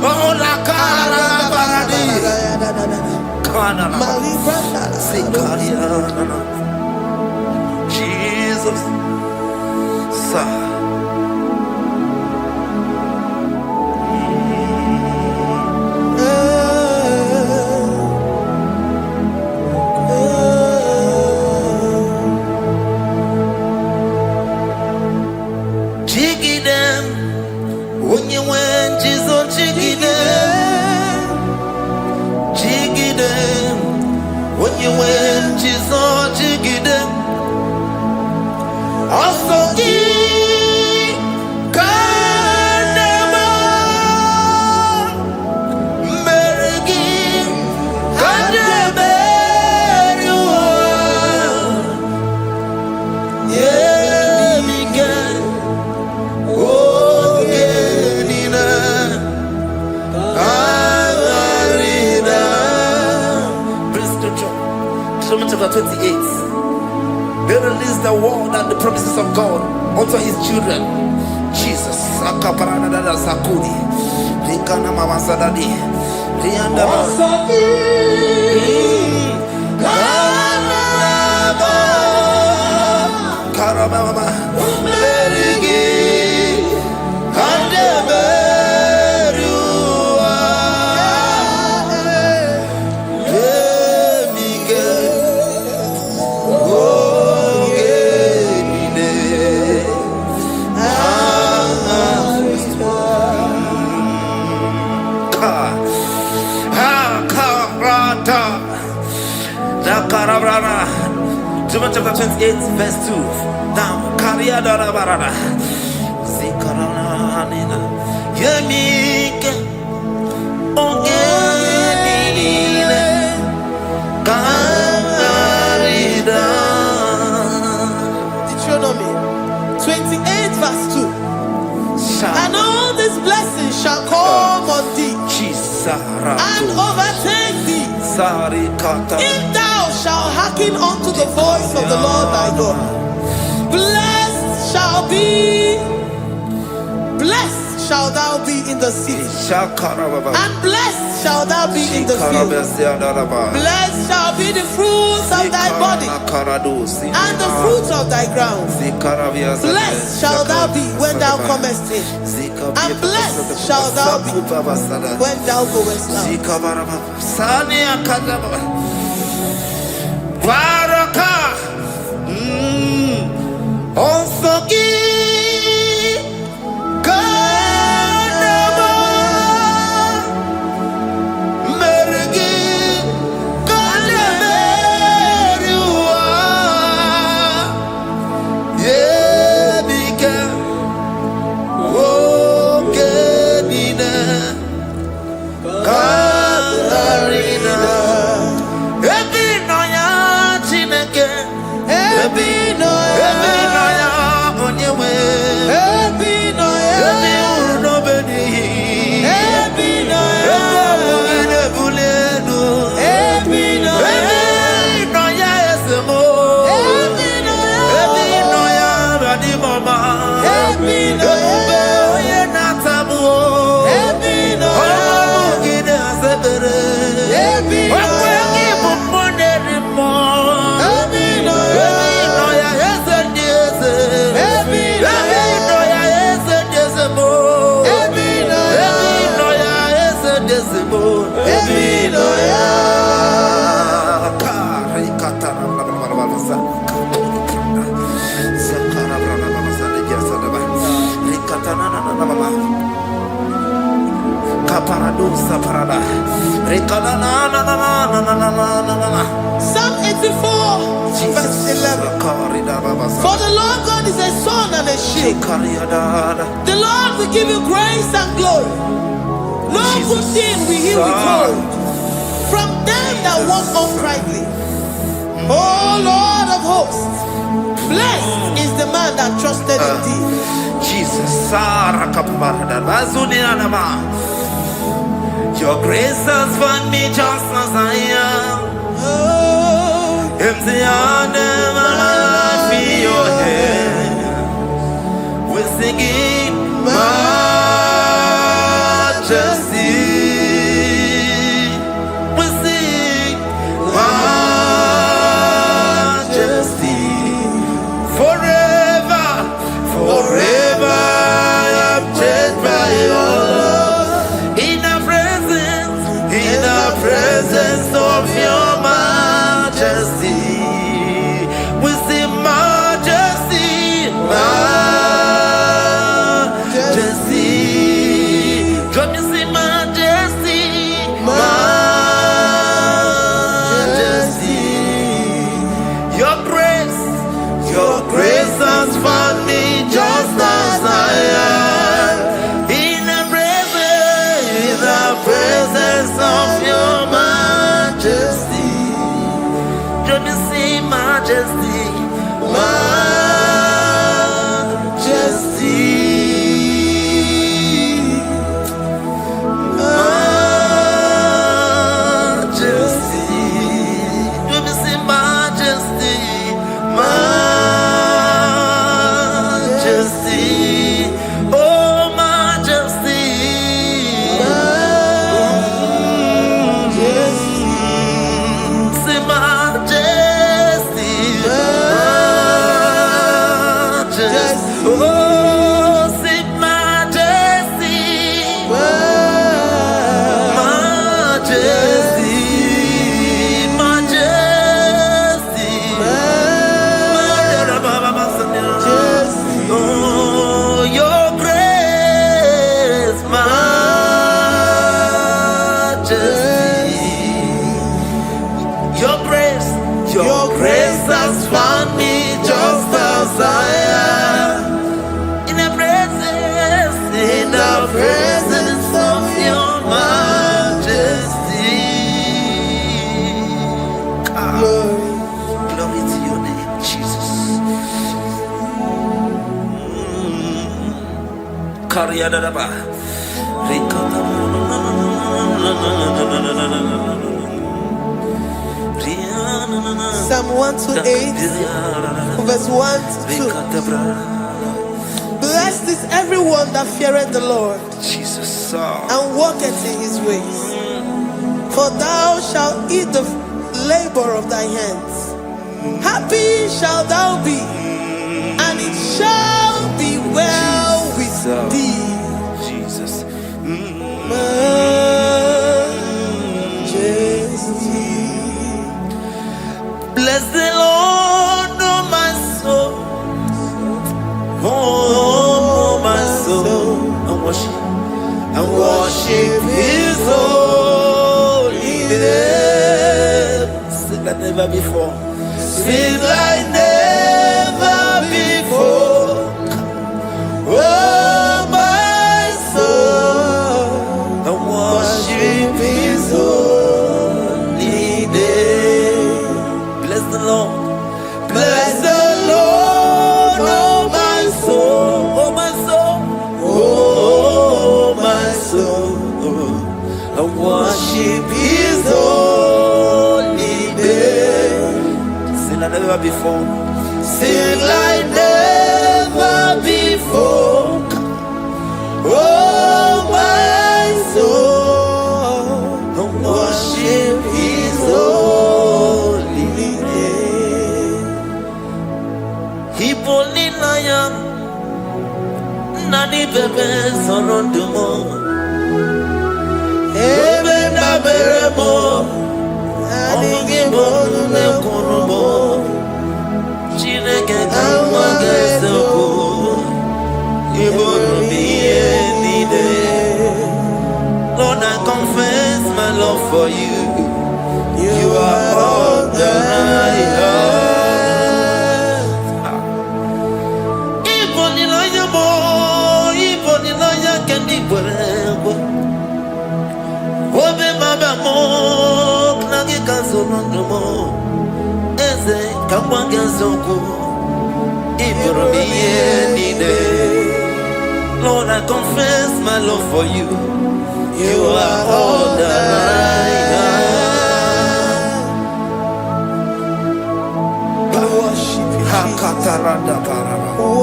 [SPEAKER 5] Oh, la cara baradi. Kana. Jesus. Sir. Chapter 28. They release the word and the promises of God unto his children. Jesus. Sakuri. Rikana Mama Sadadi. Rianda Karabama. John chapter 28 verse 2. Now, Yemike Ongenile Karida.
[SPEAKER 6] Deuteronomy 28 verse 2. And all these blessings shall come on thee and overtake thee if thou shalt hearken unto the voice of the Lord thy God. Blessed shall thou be in the city, and blessed shall thou be in the field. Blessed shall be the fruits of thy body, and the fruits of thy ground. Blessed shall thou be when thou comest in, and blessed shall thou be when thou goest out. Psalm 84 verse 11. For the Lord God is a sun and a shield. The Lord will give you grace and glory. No good thing will he withhold from them that walk uprightly. O Lord of hosts, blessed is the man that trusted in thee.
[SPEAKER 5] Jesus, your grace has found me just as I am. Empty handed, I feel your hand. We're singing majesty. We sing majesty. Forever, forever I'm changed by your love. In the presence of your majesty, we see majesty, majesty. Come you see majesty, majesty. Your grace has found me just as I am. In the presence of your majesty, let me see majesty, majesty, majesty. Let me see majesty, majesty. Oh, majesty. Your grace has found me just as I am. In the presence of your majesty. Glory. Glory to your name, Jesus. Psalm 128, verse 1 to 2. Blessed is everyone that feareth the Lord, Jesus, and walketh in his ways. For thou shalt eat the labor of thy hands. Happy shalt thou be, and it shall be well with thee. Jesus. Majesty. Bless the Lord, oh my soul. Oh, my soul. And worship his holy name. Sing like never before. Sing like never before. Oh, my soul. And worship his holy name. Bless the Lord. Bless the Lord, oh my soul, oh my soul, oh my soul, and worship his holy name. Sing like never before. Sing like never before. Oh my soul, and worship his holy name. Hipoli nayam nani bebe sorondumo ebe na beremo omugi bonu ne konumo chineke kanwa gesoko ibonu biye nide. Lord, I confess my love for you. You are all that I have. Lord, I confess my love for you. You are all that I have. I worship you, Jesus.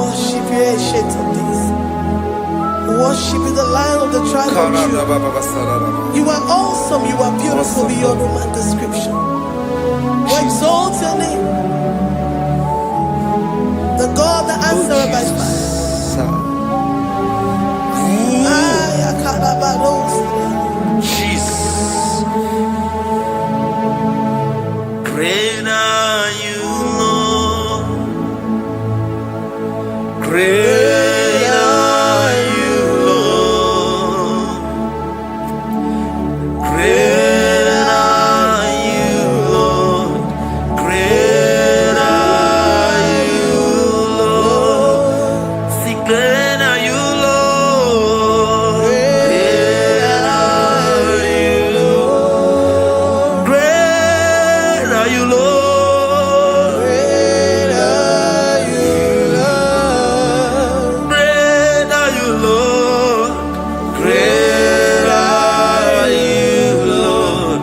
[SPEAKER 5] Worship you, ancient of days. Worship you, the Lion of the tribe of Judah. You are awesome. You are beautiful beyond human description. We exalt your name, the God that answered by fire. Jesus, great are you, Lord. Great are you, Lord. Great are you, Lord. Great are you, Lord. Sing, great are you, Lord. Great are you, Lord. Great are you, Lord. Great are you, Lord. Great are you, Lord. Great are you, Lord.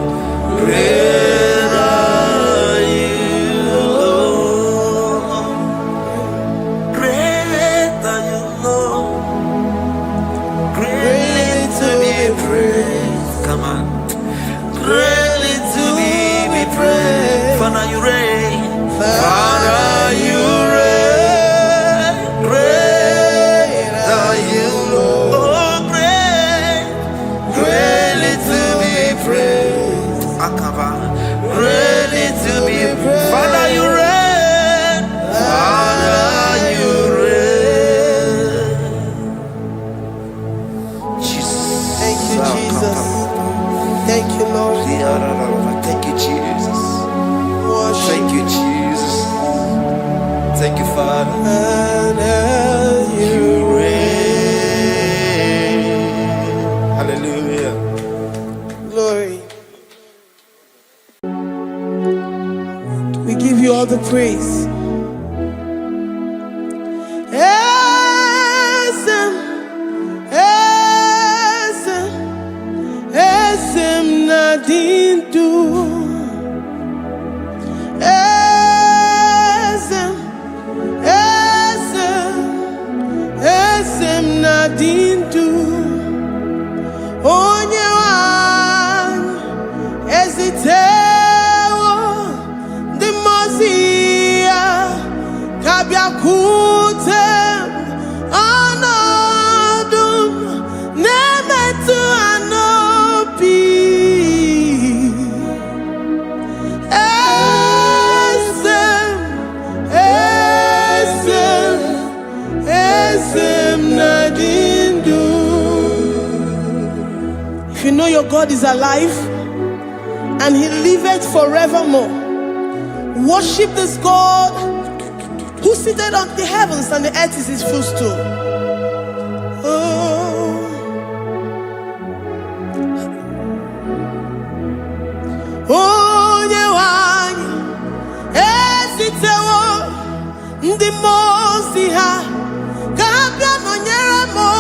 [SPEAKER 5] Great are you, Lord. Great are you, Lord. Greatly to be praised. Come on. Greatly to be praised. Father, you reign. Father, you reign. Great are you, Lord. Oh, great. Greatly to be praised. Akaba. Greatly to be praised. Father, you reign. Father, you reign. Jesus. Thank you, Jesus. Thank you, Lord. Thank you, Jesus. Worship
[SPEAKER 6] We give you all the praise. Esem nadindu. Esem nadindu. Onye wan ezitewo the mozia kabia kutem anadum nemetu anopi esem nadindu. If you know your God is alive and he liveth forevermore, worship this God who seated on the heavens and the earth is his footstool. Oh, Nyewani, esitewo ndi mosi ha kabia no nyeremo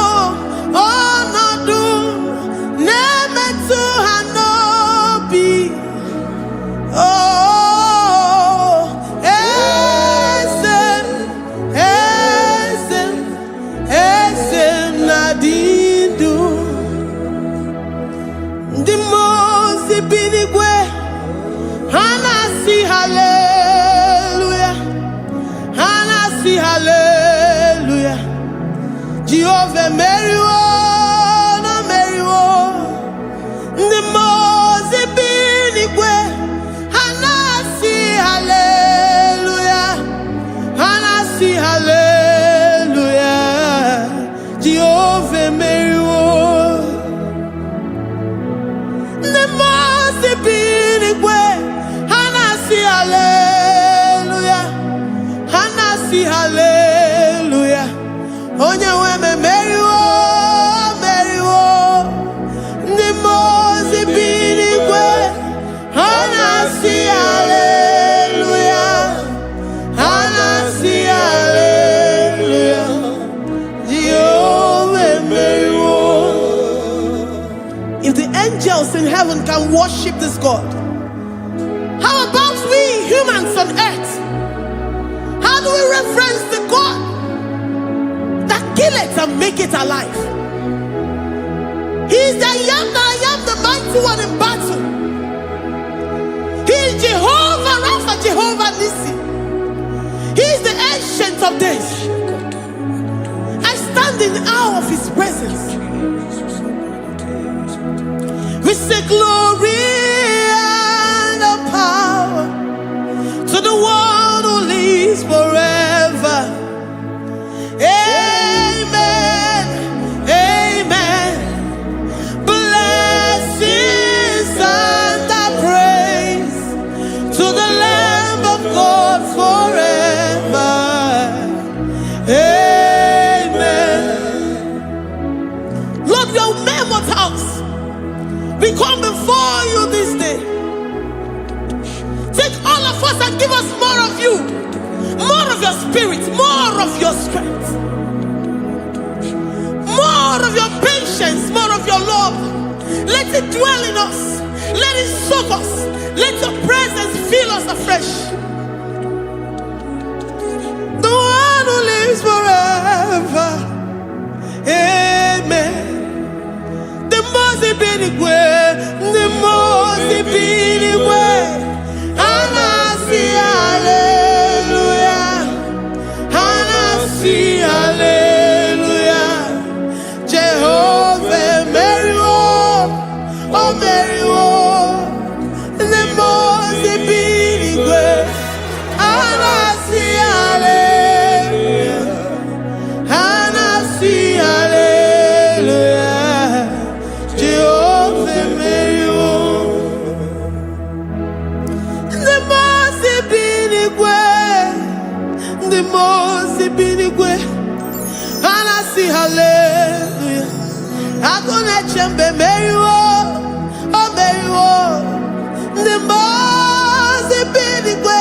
[SPEAKER 6] onodu nemetu hanobi. Oh, esem nadindu. The most binigwe hanasi hallelujah, hanasi hallelujah. Jehovah Mary no Mary the most binigwe hanasi hallelujah, hanasi hallelujah. Jehovah Mary hallelujah, hanasi hallelujah. Onye weme Mary the mozi binigwe hanasi hallelujah, hanasi hallelujah. Jehovah Mary. If the angels in heaven can worship this God, how about we humans on earth? How do we reference the God that killeth and make it alive? He is the I am, the mighty one in battle. He is Jehovah Rapha, Jehovah Nissi. He is the ancient of days. I stand in awe of his presence. We say glory and power to the one who lives forever. Amen, amen. Blessings and praise to the Lamb of God forever. Amen. Lord, we are mammoth house. We come before you this day. Take all of us and give us more of you, more of your spirit, more of your strength, more of your patience, more of your love. Let it dwell in us. Let it soak us. Let your presence fill us afresh. The one who lives forever. Amen. The most binigwe, the most binigwe. Hanasi hallelujah, hanasi hallelujah. Jehovah Mary oh Mary the most binigwe. Hanasi hallelujah, hanasi hallelujah. Jehovah Mary the most binigwe, hanasi hallelujah. Agone chembe Mary oh Mary the most binigwe,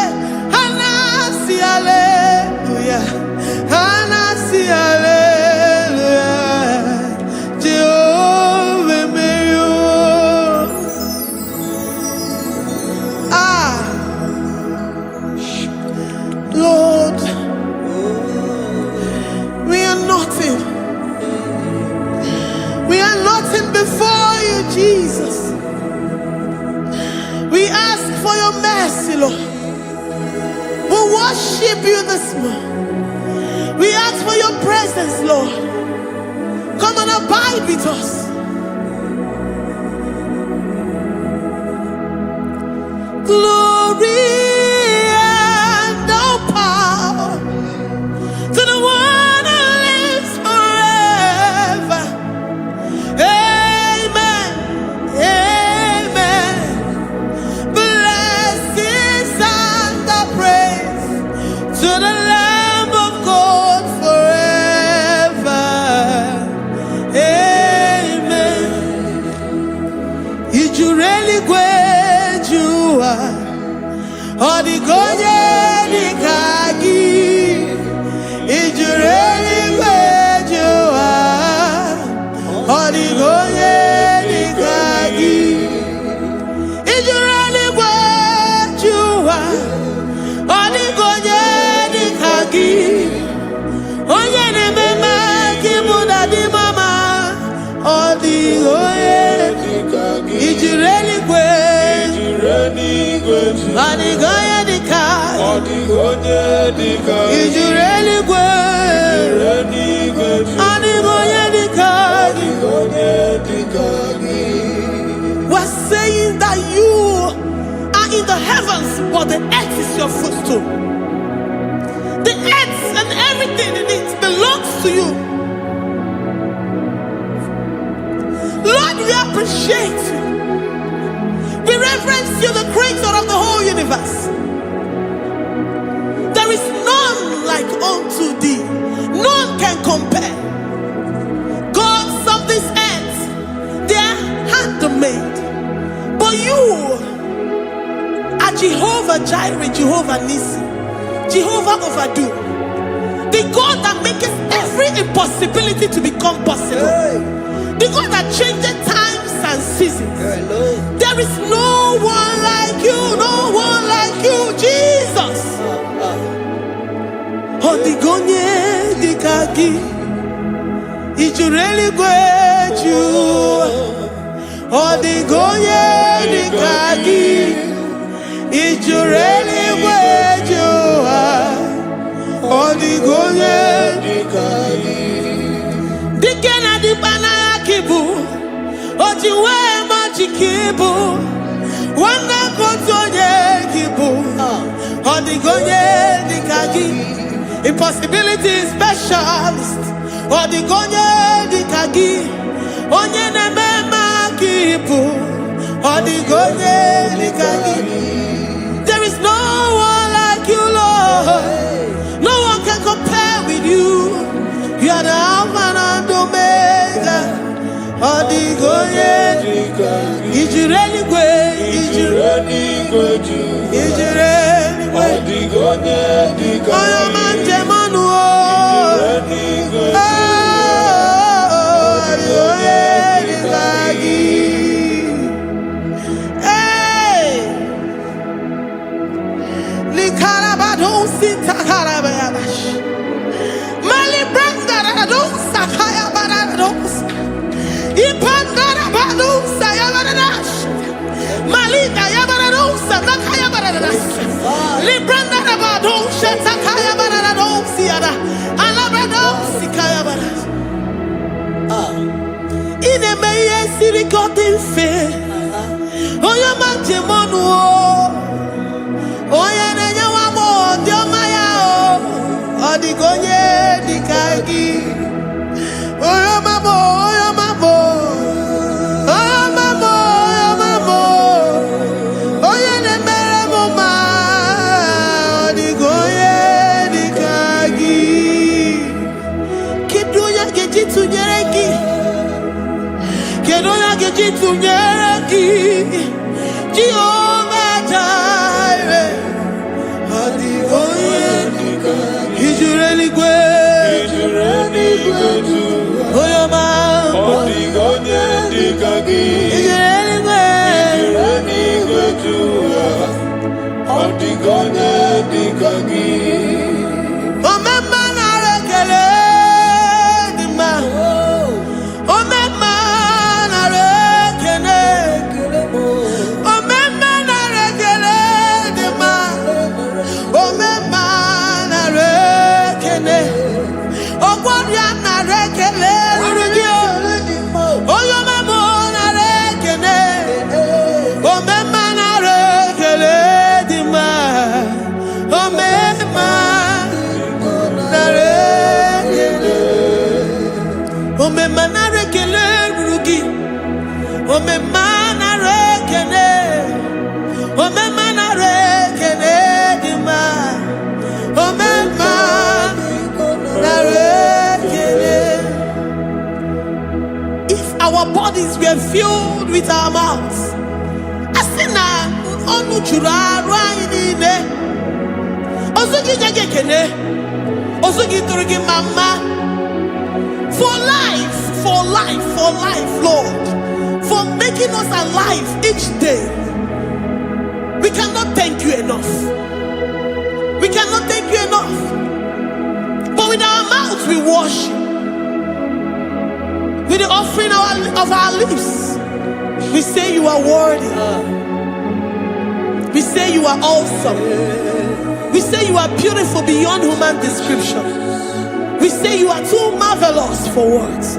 [SPEAKER 6] worship you this morning. We ask for your presence, Lord. Come and abide with us. Glory and all power to the one who lives forever. Amen. Amen. Blessings and the praise to the Lamb of God forever. Amen. Did you really go? Odigonye dikagi, ijureli kwejuwa. Odigonye dikagi, ijureli kwejuwa. Odigonye dikagi, onye nemema kimuda di mama. Odigonye dikagi, ijureli kwejuwa. Odigonye dikagi, odigonye dikagi, ijureli kwejuwa. Odigonye dikagi, odigonye dikagi. We're saying that you are in the heavens, but the earth is your footstool. The earth and everything in it belongs to you. Lord, we appreciate you. We reverence you, the creator of the whole universe. There is none like unto thee. None can compare. Gods of this earth, they are handmade. But you are Jehovah Jireh, Jehovah Nissi, Jehovah Overdo, the God that makes every impossibility to become possible. The God that changes times and seasons. There is no one like you, no one like you, Jesus. Odigonye dikagi, ijureli kwejuwa. Odigonye dikagi, ijureli kwejuwa. Odigonye dikagi. Dikena dibana kibu, ojiwe majikibu, wana kotoye kibu. Odigonye dikagi, impossibility specialist. Odigonye dikagi, onye nemema kibu. Odigonye dikagi. There is no one like you, Lord. No one can compare with you. You are the Alpha and Omega. Odigonye dikagi, ijureli kwe, ijureli kweju, ijureli kwe. Odigonye dikagi, oyamanje manu, ijureli kweju. Odigonye dikagi. Hey, likarabado sitakarabayabash. Mali branda radon sakaya barados. Ipandara balusa yabaradas. Malida yabaradosa nakaya baradas. Libranda rabadosa takaya barados yada. Alabrados kaya baradas. Ine meye sirikotin fe. Oya manje monu. Oya nenya wamo diomaya o. Odigonye dikagi. Oya mamo, oya mamo. Oya mamo, oya mamo. Oya nemere moma. Odigonye dikagi. Kidunya gejitu nyereki. Kidunya gejitu nyereki. Jehovah Jireh. Odigonye dikagi. Ijureli kwe. Oyo ma. Odigonye dikagi. Ijureli kwe. Ijureli kwejuwa. Odigonye dikagi. Omema na rekele dima. Omema na rekele. Omema na rekele dima. Omema get filled with our mouths. Asina onu chura rainine. Osugi jagekene. Osugi turugi mama. For life, Lord. For making us alive each day. We cannot thank you enough. We cannot thank you enough. But with our mouths we worship. With the offering of our lips, we say you are worthy. We say you are awesome. We say you are beautiful beyond human description. We say you are too marvelous for words.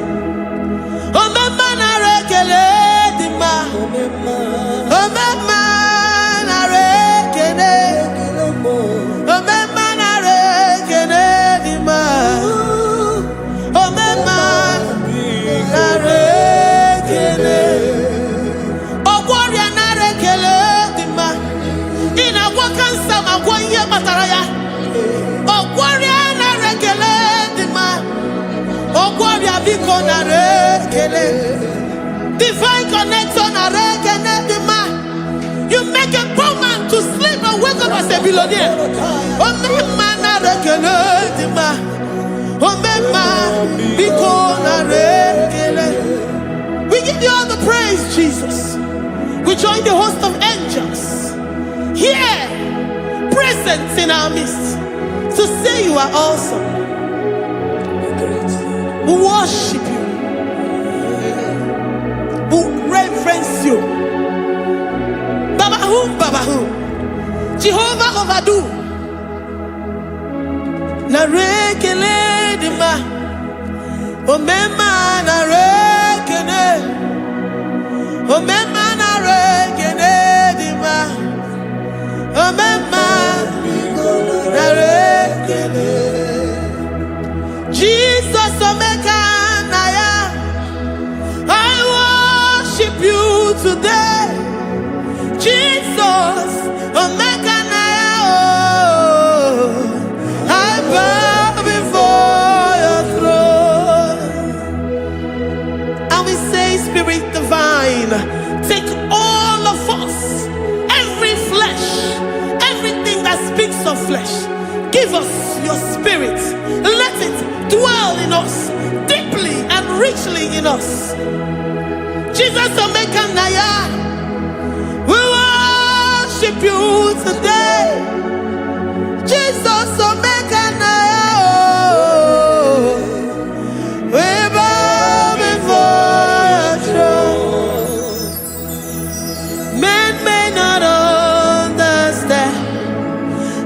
[SPEAKER 6] Divine connection. You make a poor man to sleep and wake up as a billionaire. We give you all the praise, Jesus. We join the host of angels here, present in our midst, to say you are awesome. We worship you. We reverence you. Babahum. Jehovah overdo. Narekele dima. Omema narekele. Omema narekele dima. Omema narekele. Jesus omeka naya. I worship you today. Jesus, omeka naya. I bow before your throne. And we say, Spirit divine, take all of us, every flesh, everything that speaks of flesh. Give us your spirit. Let it dwell in us, deeply and richly in us. Jesus, omeka naya. We worship you today. Jesus, omeka naya. We bow before your throne. Men may not understand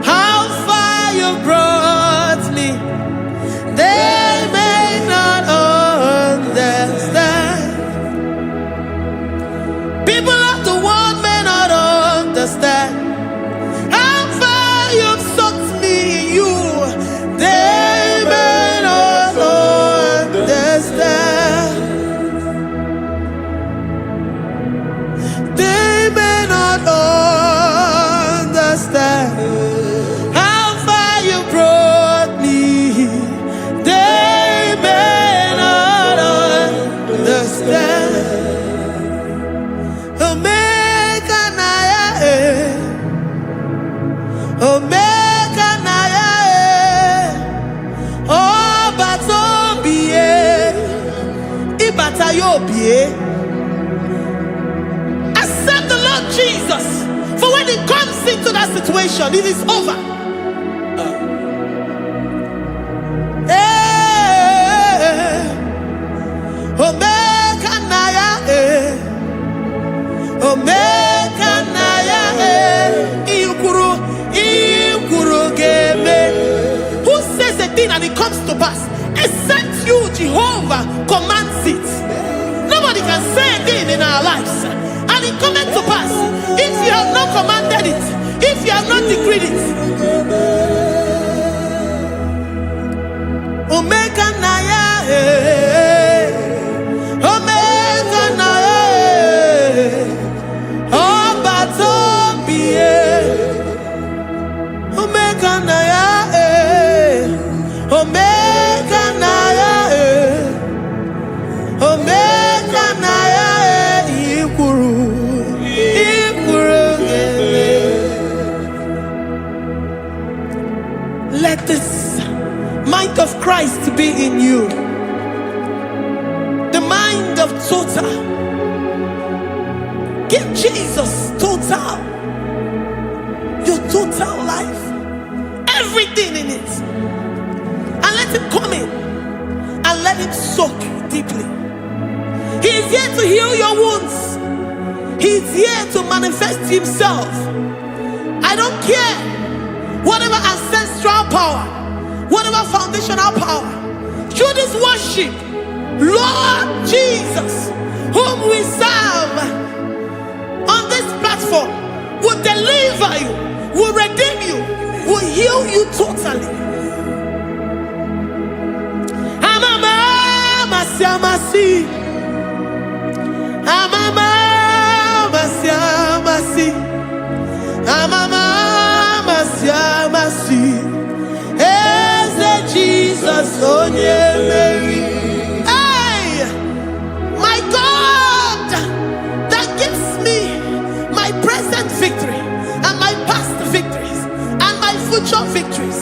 [SPEAKER 6] how far you brought me. They may not understand. People of the world may not understand how far you've sucked me in you. They may not understand. They may not understand how far you brought me. They may not understand. Omeka naya, oh batobie, ibatayobie. Accept the Lord Jesus, for when He comes into that situation, it is over. Omeka naya, omeka naya, who says a thing and it comes to pass, except you, Jehovah, commands it. Nobody can say a thing in our lives and it comes to pass if you have not commanded it, if you have not decreed it. Omeka naya, omeka naya, oh batobie. Omeka naya, omeka naya, omeka naya. Let this mind of Christ be in you. The mind of total. Give Jesus total. Your total life. Everything in it. And let him come in. And let him soak deeply. He is here to heal your wounds. He is here to manifest himself. I don't care. Whatever ancestral power, whatever foundational power, through this worship, Lord Jesus, whom we serve on this platform, will deliver you, will redeem you, will heal you totally. Amasi, Amama, Masi, Amama, Masi, Eze Jesus, Onye Mary. Hey, my God, that gives me my present victory and my past victories and my future victories.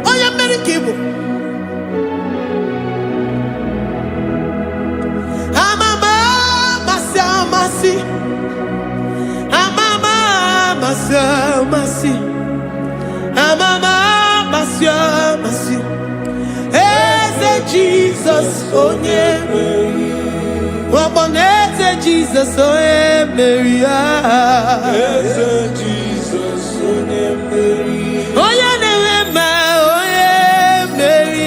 [SPEAKER 6] Onye Mary Igbo. Masi. Eze Jesus, Onye Mary. Eze Jesus, Onye Mary. Eze Jesus, Onye Mary. Onye Newema, Onye Mary.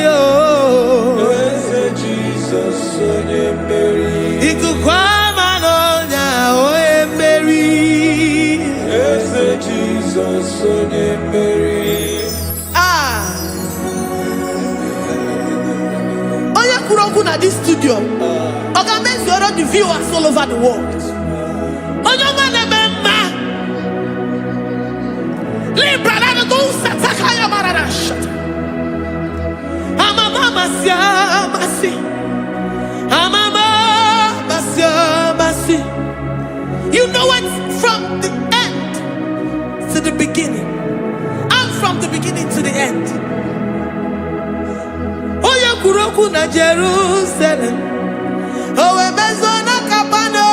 [SPEAKER 6] Eze Jesus, Onye Mary. Ikukwama n'ọnya, Onye Mary. Eze Jesus, Onye Mary. At this studio, organize the viewers all over the world. You know it from the end to the beginning, and from the beginning to the end. Kuroku na Jerusalem, owe bezona kapano,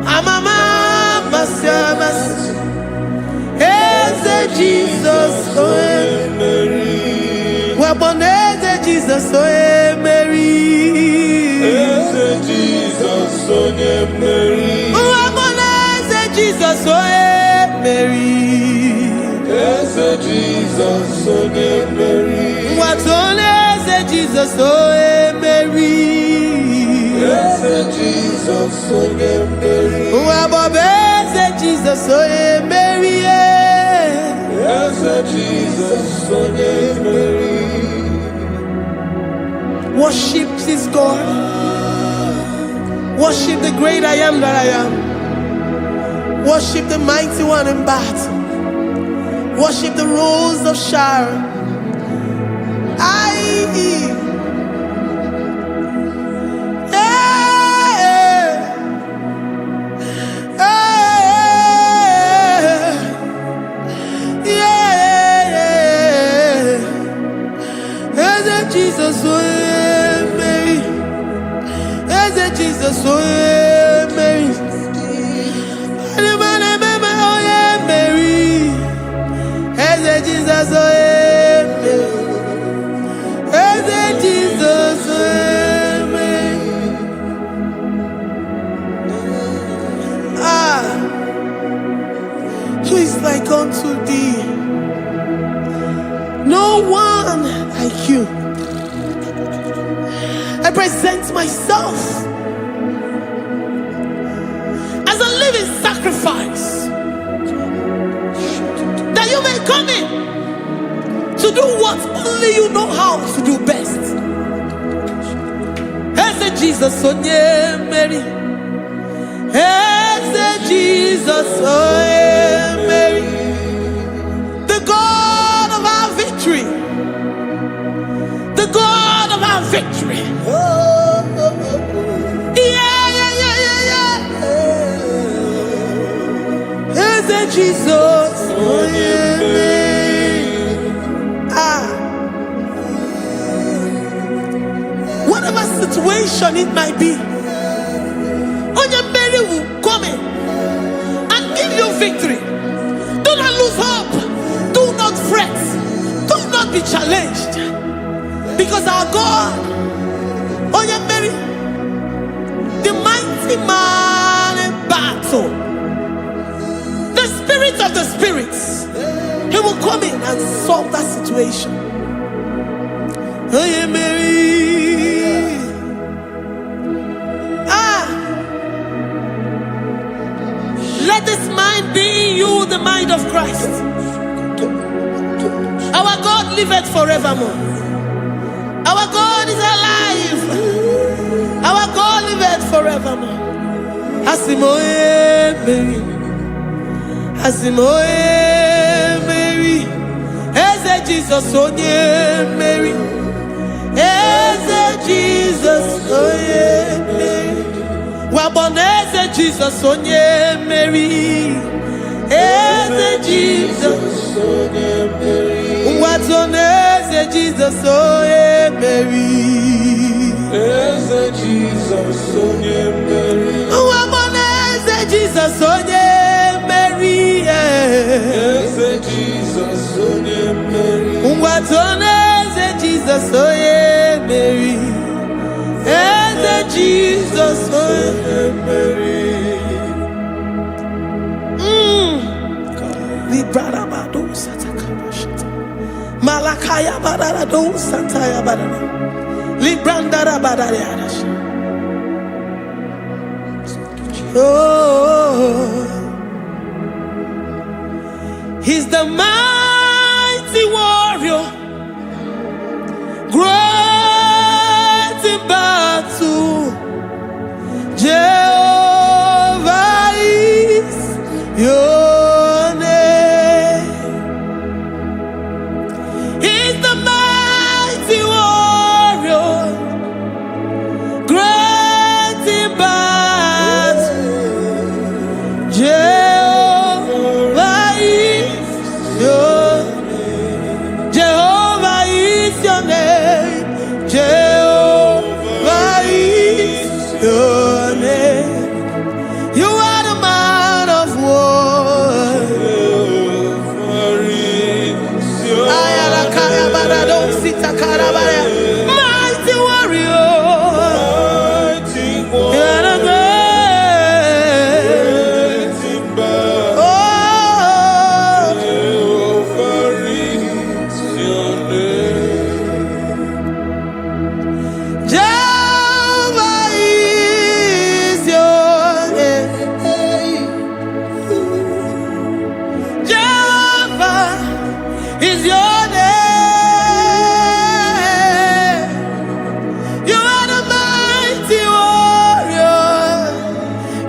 [SPEAKER 6] amama masiamas, Eze Jesus, Owe Mary, waboneze Jesus, Owe Mary, Eze Jesus, Owe Mary, waboneze Jesus, Owe Mary, Eze Jesus, Owe Mary. Watoleze Jesus, Owe Mary. Eze Jesus, Owe Mary. Wabobeze Jesus, Owe Mary. Eze Jesus, Owe Mary. Worship this God. Worship the great I am that I am. Worship the mighty one in battle. Worship the rose of Sharon. Jesus, Owe Mary. Eze Jesus, Owe Mary. Owe Mary. Eze Jesus, Owe Mary. Eze Jesus, Owe Mary. Who is like unto thee? No one like you. I present myself as a living sacrifice, that you may come in to do what only you know how to do best. Eze Jesus, Onye Mary. Eze Jesus, Onye Mary. The God of our victory. The God of our victory. Jesus, Onye Mary. situation it might be, Onyemeri will come in and give you victory. Do not lose hope. Do not fret. Do not be challenged. Because our God, Onyemeri, the mighty man in battle, the spirit of the spirits, he will come in and solve that situation. Onyemeri. Let this mind be in you, the mind of Christ. Our God liveth forevermore. Our God is alive. Our God liveth forevermore. Asimoye Mary. Asimoye Mary. Eze Jesus onye Mary. Eze Jesus onye Mary. Waboneze Jesus onye Mary. Eze Jesus onye Mary. Watoneze Jesus onye Mary. Eze Jesus onye Mary. Waboneze Jesus onye Mary. Eze Jesus onye Mary. Watoneze Jesus onye Mary. Eze Jesus onye Mary. Librarabado satakabashata. Malakaya bararado sataya barara. Librandara barariadash. Oh, he's the mighty warrior, great in battle. Jehovah is your name. He's the mighty warrior, great in battle. Jehovah is your name. Jehovah is your name. Jehovah is your name. You are the man of war. Ayarakaya barado sitakarabaya. Mighty warrior. You are the great. Oh, Jehovah is your name. Jehovah is your name. Jehovah is your name. You are the mighty warrior.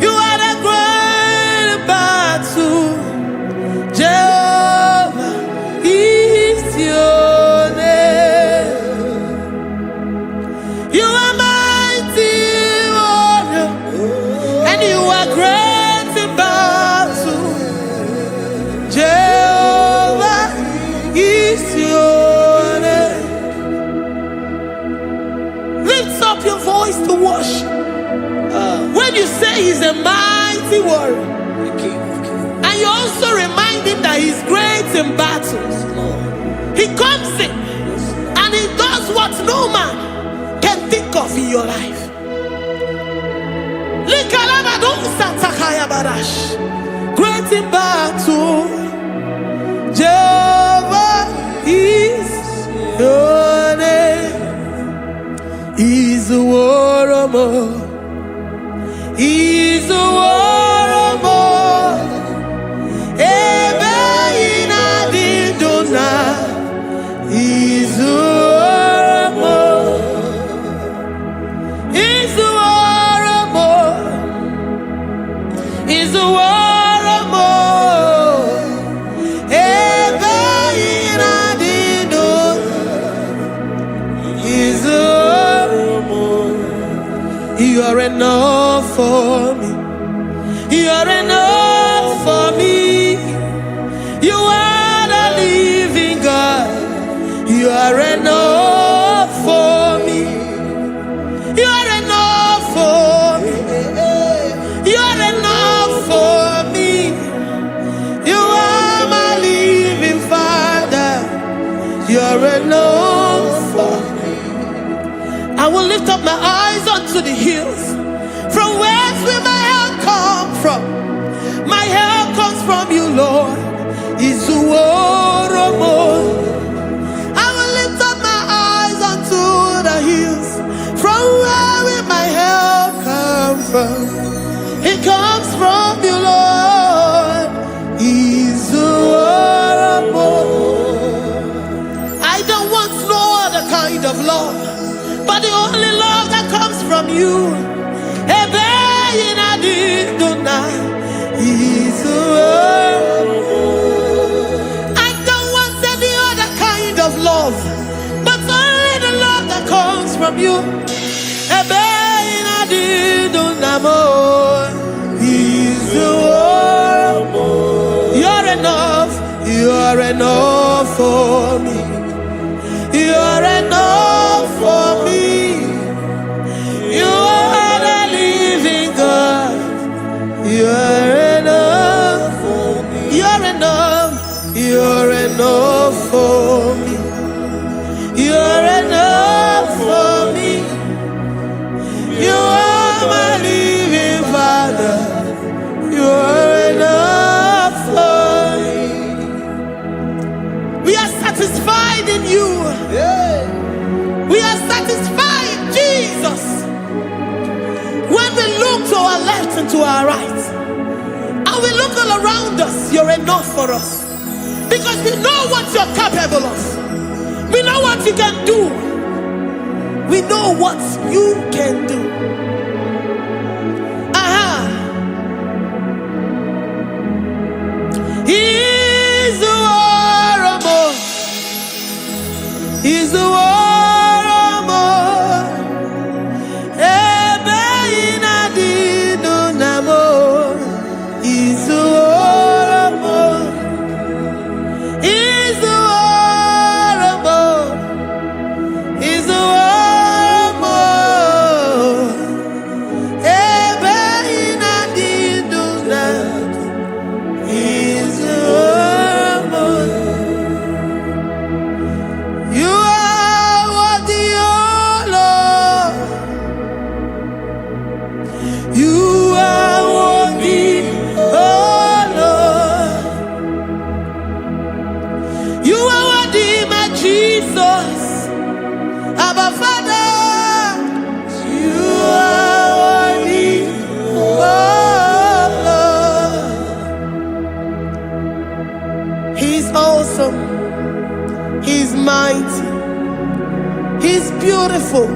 [SPEAKER 6] You are the great battle. Jehovah is your name. You are mighty warrior, and you are great in battle. Jehovah is your name. Lift up your voice to worship. When you say he's a mighty warrior, and you also remind him that he's great in battles, he comes in and he does what no man can think of in your life. Likalabado satakaya barash. Great in battle. Jehovah is your name. He's a warrior. He's a warrior. Ebe inadidona. He's a warrior. He's a warrior. He's a warrior. Ebe inadidona. He's a warrior. You are enough for me. You are enough for me. You are the living God. You are enough for me. You are enough. lift up my eyes unto the hills. From whence will my help come from? My help comes from you, Lord. Is the word of God. I will lift up my eyes unto the hills. From where will my help come from? It comes from you, Lord. Is the word of God. I don't want no other kind of love, but the only love that comes from you. I don't want any other kind of love, but only the love that comes from you. You're enough, you're enough for me. You're enough for me. You are the living God. You're enough for me. You're enough. You're enough for me. You're enough for me. You are my living Father. You're enough for me. We are satisfied in you. We are satisfied in Jesus. When we look to our left and to our right, and we look all around us, you're enough for us. Because we know what you're capable of. We know what you can do. We know what you can do. He's the war of more. He's the war. He's mighty. He's beautiful.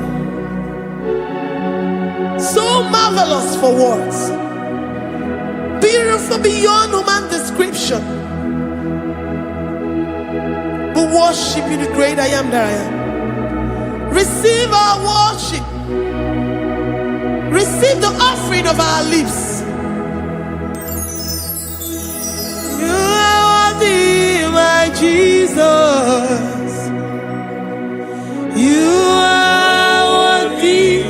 [SPEAKER 6] So marvelous for words. Beautiful beyond human description. We worship you, the great I am that I am. Receive our worship. Receive the offering of our lips. You are worthy, my Jesus. You are worthy,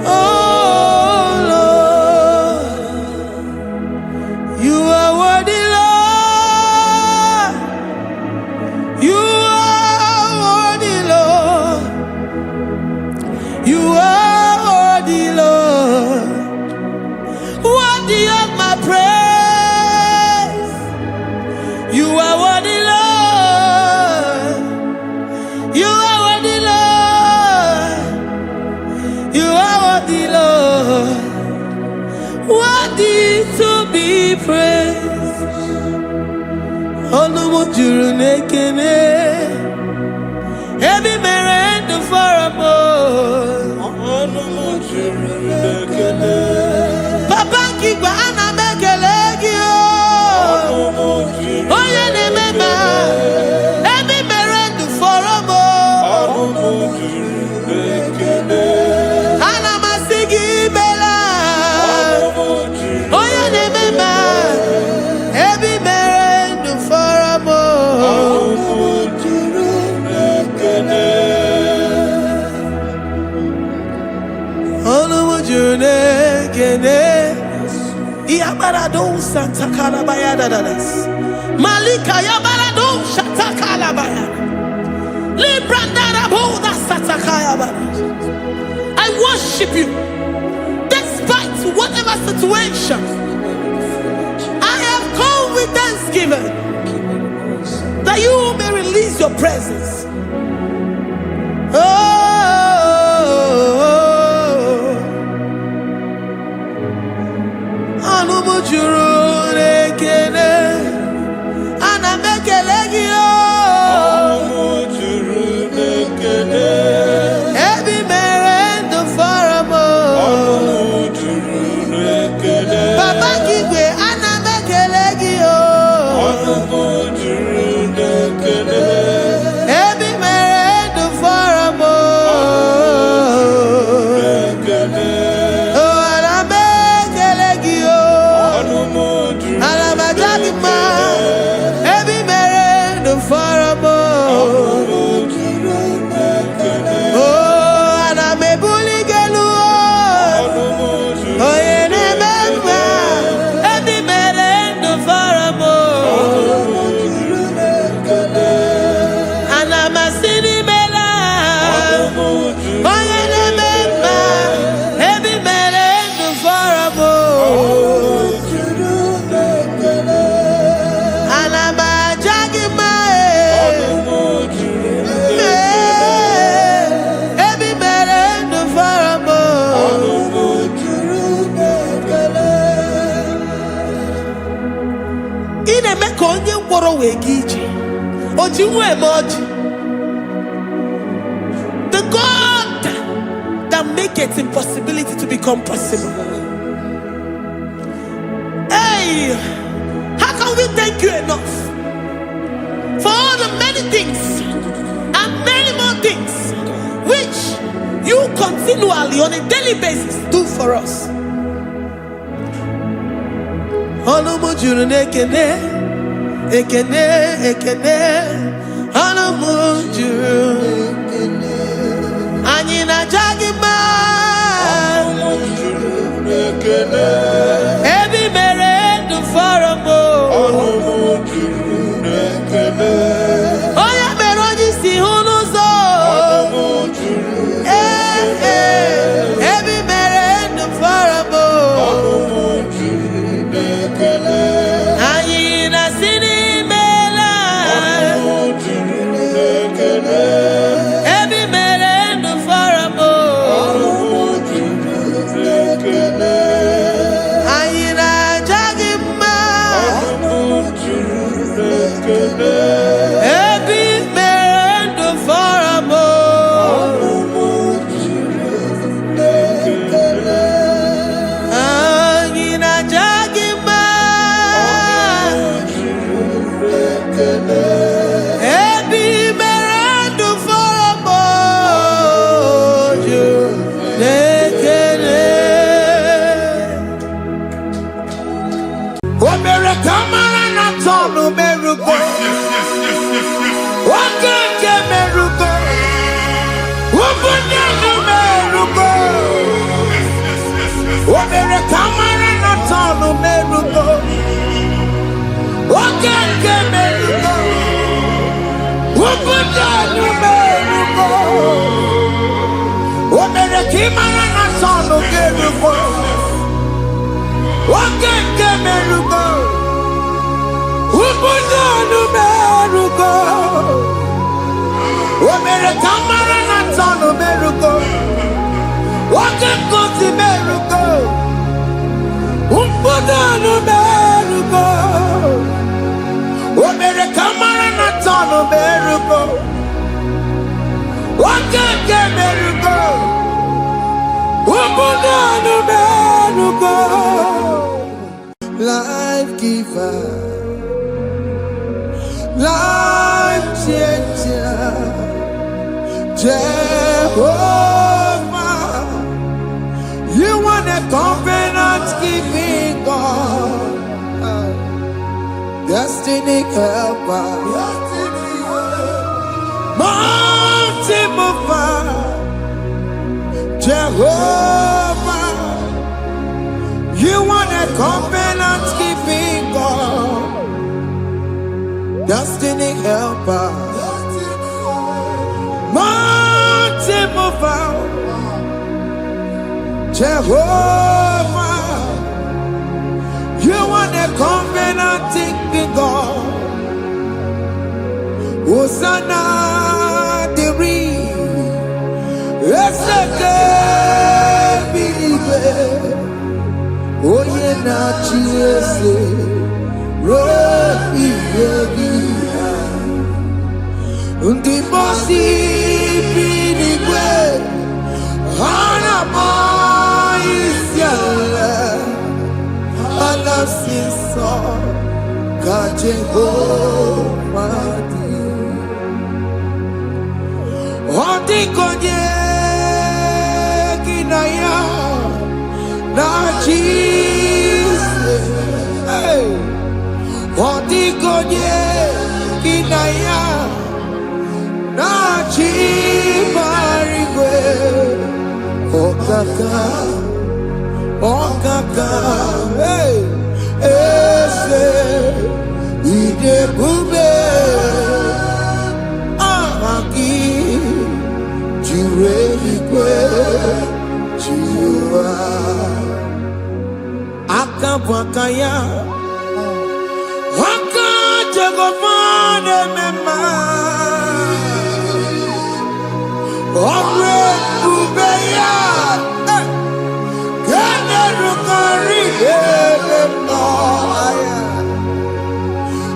[SPEAKER 6] oh Lord. You are worthy, Lord. You are worthy, Lord. You are worthy, Lord. Worthy of my praise. You are worthy, Lord. You are worthy, Lord. You are worthy, Lord. Worthy to be praised. Onumujuru nekene. Every merend for a more. Onumujuru nekene. Papa kigba ana mekelegi o. Onumujuru. Oye ne mema. Every merend for a more. Onumujuru nekene. Ana masigi bela. Onumujuru. Oye ne mema. Every merend for a more. Onumujuru nekene. Onumujuru nekene. Iabarado Santa Calabayada. Malika Yabarado Shata Calabaya. Librandara Boda Satakaya. I worship you. Despite whatever situation, I have come with thanksgiving that you may release your presence. The God that maketh impossibility to become possible. Hey, how can we thank you enough for all the many things and many more things which you continually on a daily basis do for us? Ekene, ekene, anamujuru. Anyina jagima, ebi mere du faramo. Oya meroji si hunuzo. Ebi mere du faramo. Anyina sini. Life giver, life changer, Jehovah, you want a covenant keeping God, destiny helper, mountain mover, Jehovah, you want a covenant keeping God, destiny helper, mountain mover,
[SPEAKER 5] Jehovah, you are the covenant-keeping God. Hosanna, the oh yeah, na Jesus, Robi Yevia, undi bosi pinigwe, hana moisiala, alasiso, Jehovah di, odi konye kinaya. Na Jesus, hey, Odigonye kinaya, na Chimarigwe, Okaka, hey, Ese, Idebube, Amaki, Jirehikwe, Jiwa. Akabwakaya Waka Jagomane Mema Omre Kubeya Gane Rukari Mema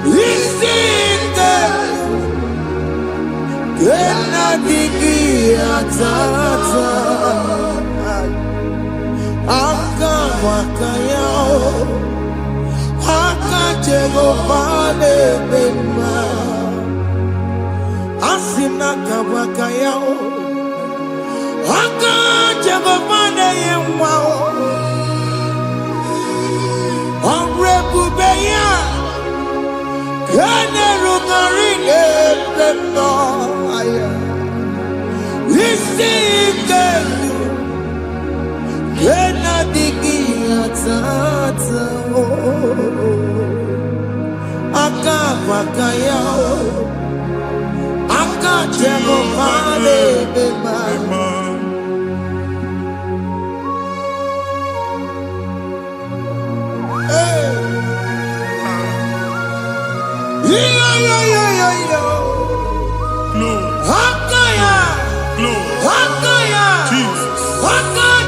[SPEAKER 5] Isite Gena Digi Atata Akabwakaya Akajegofane Mema Asina kabwakaya Akajegofane Yemwa Omrebubeya Kene Rugarine Mema Isike Kena digi atata Akabwakaya Akajegofane Mema Hakaya Hakaya Jesus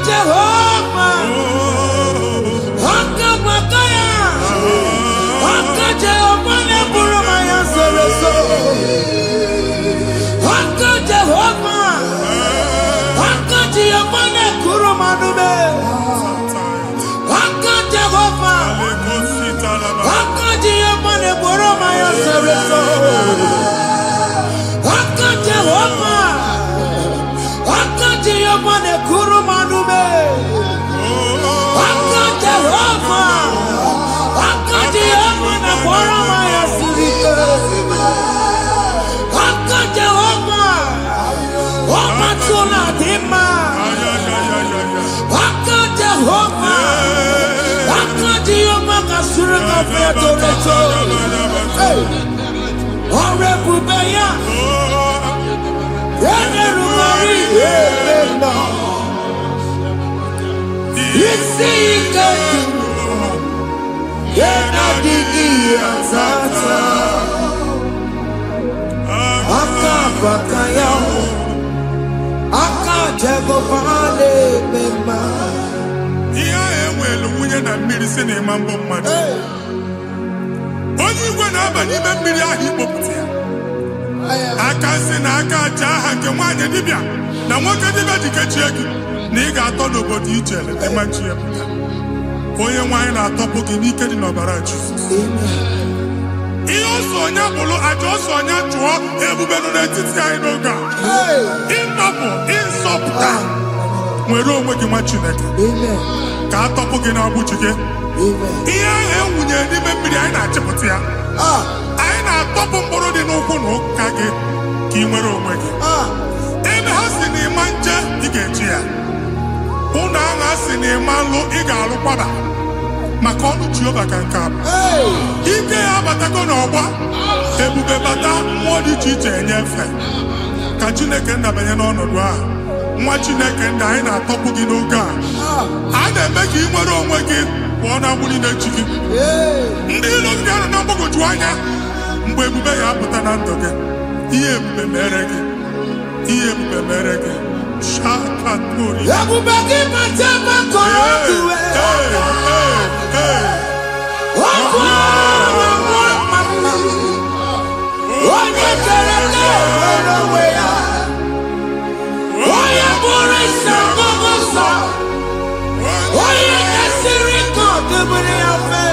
[SPEAKER 5] Jehovah Hakabwakaya Jehovah Neburumaya Sereso Jehovah Jehovah Nekurumanume Jehovah Jehovah Neburumaya Sereso Jehovah Jehovah Nekurumanume Jehovah Jehovah Neburumaya Sereso Jehovah Omatula Dima Jehovah Jehovah Kasurika Featoreto Orebubeya Yenerumari Yemena Isike Yenadigi Atata Akabwakaya Akajegofane Mema
[SPEAKER 2] Iya enwelu nwunye na mmiri si na ịma mbọ mmadụ. Onye igwe na-aba n'ime mmiri ahụ ikpopụta ya. Aka si na aka aja aha nke nwaanyị dibịa na nwoke dibịa ji kechie gị na ị ga-atọ n'obodo ije eleta machi ya pụta. Onye nwaanyị na-atọpụ gị n'ike dị n'ọbara Jizọs. Ihe ọsọ onye bụrụ aja ọsọ onye chụọ ebube nọ n'etiti anyị n'oge a. Ịnọpụ ịzọpụta nwere onwe gị nwa Chineke ka a tọpụ gị n'agbụchi gị. Ihe ahụ enwunye n'ime mmiri anyị na-achịpụta ya. Anyị na-atọpụ mkpụrụ dị n'ụkwụ na ụka gị ka ị nwere onwe gị. Ebe ha si na ịma nje ị ga-eji ya. Ụlọ ahụ ha si na ịma nlụ ị ga-alụkwaba maka ọnụ Jehova ka nke a bụ. Ike ya abatago n'ọgba ebube bata mmụọ dị iche iche enyefe ka Chineke ndabanye n'ọnọdụ ahụ
[SPEAKER 7] nwa Chineke ndị anyị na-atọpụ gị n'oge a na-eme ka ị nwere onwe gị pụọ na agbụrụ na-echi gị. Ndị ilo gị anọ na mgbagwoju anya mgbe ebube ya apụta na ndụ gị. Ihe ebube mere gị, ihe ebube mere gị. Shakatori
[SPEAKER 6] Ebube gị mata maka otuwe. Onye kere na-enwere onwe ya, onye bụrụ isi ọgụgụ nsọ, onye kesịrị ka ọ dịbụrụ ya mfe.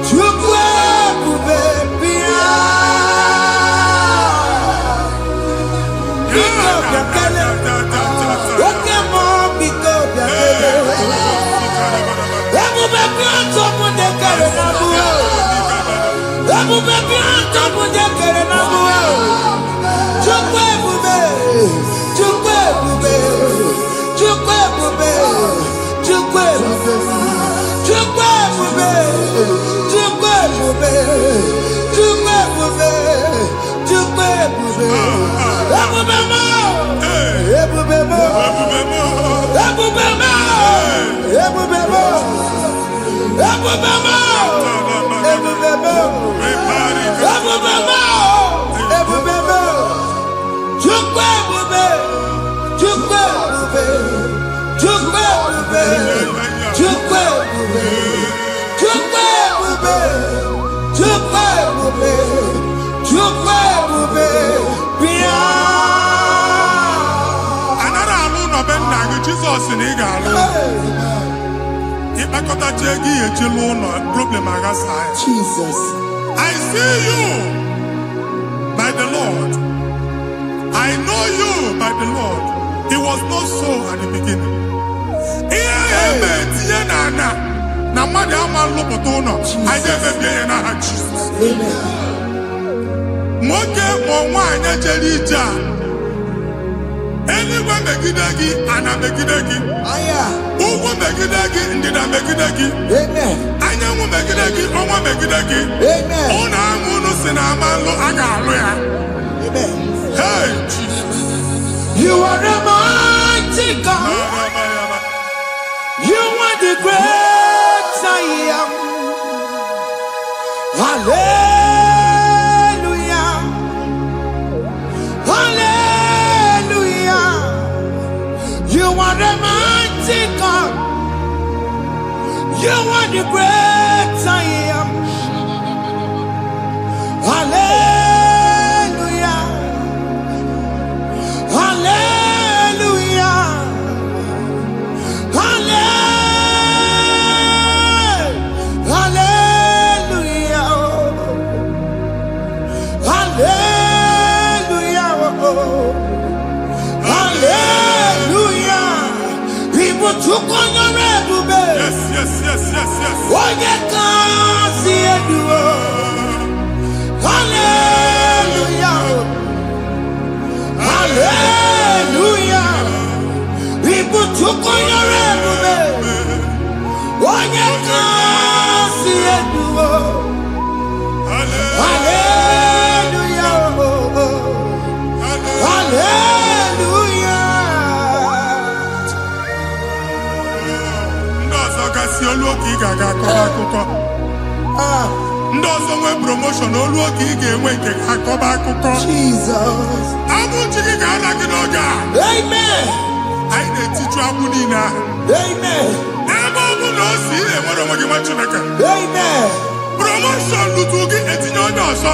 [SPEAKER 6] Chukwu ebube bịa. Biko bịa kele, oke mmụọ biko bịa kele. Ebube bịa ntọpụ na-ekere na mụọ. Ebube bịa ntọpụ na-ekere na mụọ. Chukwu ebube, Chukwu ebube, Chukwu ebube, Chukwu ebube, Chukwu ebube, Chukwu ebube, Chukwu ebube, Chukwu ebube. Ebube mo, ebube mo, ebube mo, ebube mo, ebube mo, ebube mo, ebube mo, ebube mo. Chukwu ebube, Chukwu ebube, Chukwu ebube, Chukwu ebube, Chukwu ebube, Chukwu ebube, Chukwu ebube, bịa.
[SPEAKER 7] Anara alụ nọ be nna gị Jizọs na ị ga-alụ. Ịkpakọtacha ego ihe chelu ụlọ problem aghasa ya.
[SPEAKER 6] Jesus.
[SPEAKER 7] I see you by the Lord. I know you by the Lord. It was not so at the beginning. Ihe eme tinye na mmadụ ama nlụpụta ụlọ. Anyị emebie ya n'aha Jizọs. Nwoke ma nwaanyị jere ije a, eluigwe megide gị, ana megide gị. Ugwu megide gị, ndịda megide gị. Anyanwụ megide gị, ọnwa megide gị. Ụnụ ahụ unu si na ama nlụ, a ga-alụ ya. Hey, Jesus.
[SPEAKER 6] You are the mighty God. You are the great I am. Hallelujah. Hallelujah. You are the mighty God. You are the great I am. Hallelujah. Hallelujah. Hallelujah. Hallelujah. Hallelujah. Hallelujah. People took on your ebube.
[SPEAKER 7] Yes, yes, yes, yes, yes.
[SPEAKER 6] Onye kasi eduo. Hallelujah. Hallelujah. People took on your ebube. Onye kasi eduo. Hallelujah. Hallelujah.
[SPEAKER 7] Ndị ọzọ gasị olu oge ị ga-aga akọba akụkọ. Ndị ọzọ nwee promotion olu oge ị ga-enwe nke akọba akụkọ.
[SPEAKER 6] Jesus.
[SPEAKER 7] Abụ chi gị ga-ala gị n'oge a.
[SPEAKER 6] Amen.
[SPEAKER 7] Anyị na-etiju abụ niile ahụ.
[SPEAKER 6] Amen.
[SPEAKER 7] Ebe ọ bụ na o si ị na-enwere onwe gị nwa Chineke.
[SPEAKER 6] Amen.
[SPEAKER 7] Promotion lutu gị etinye onye ọzọ.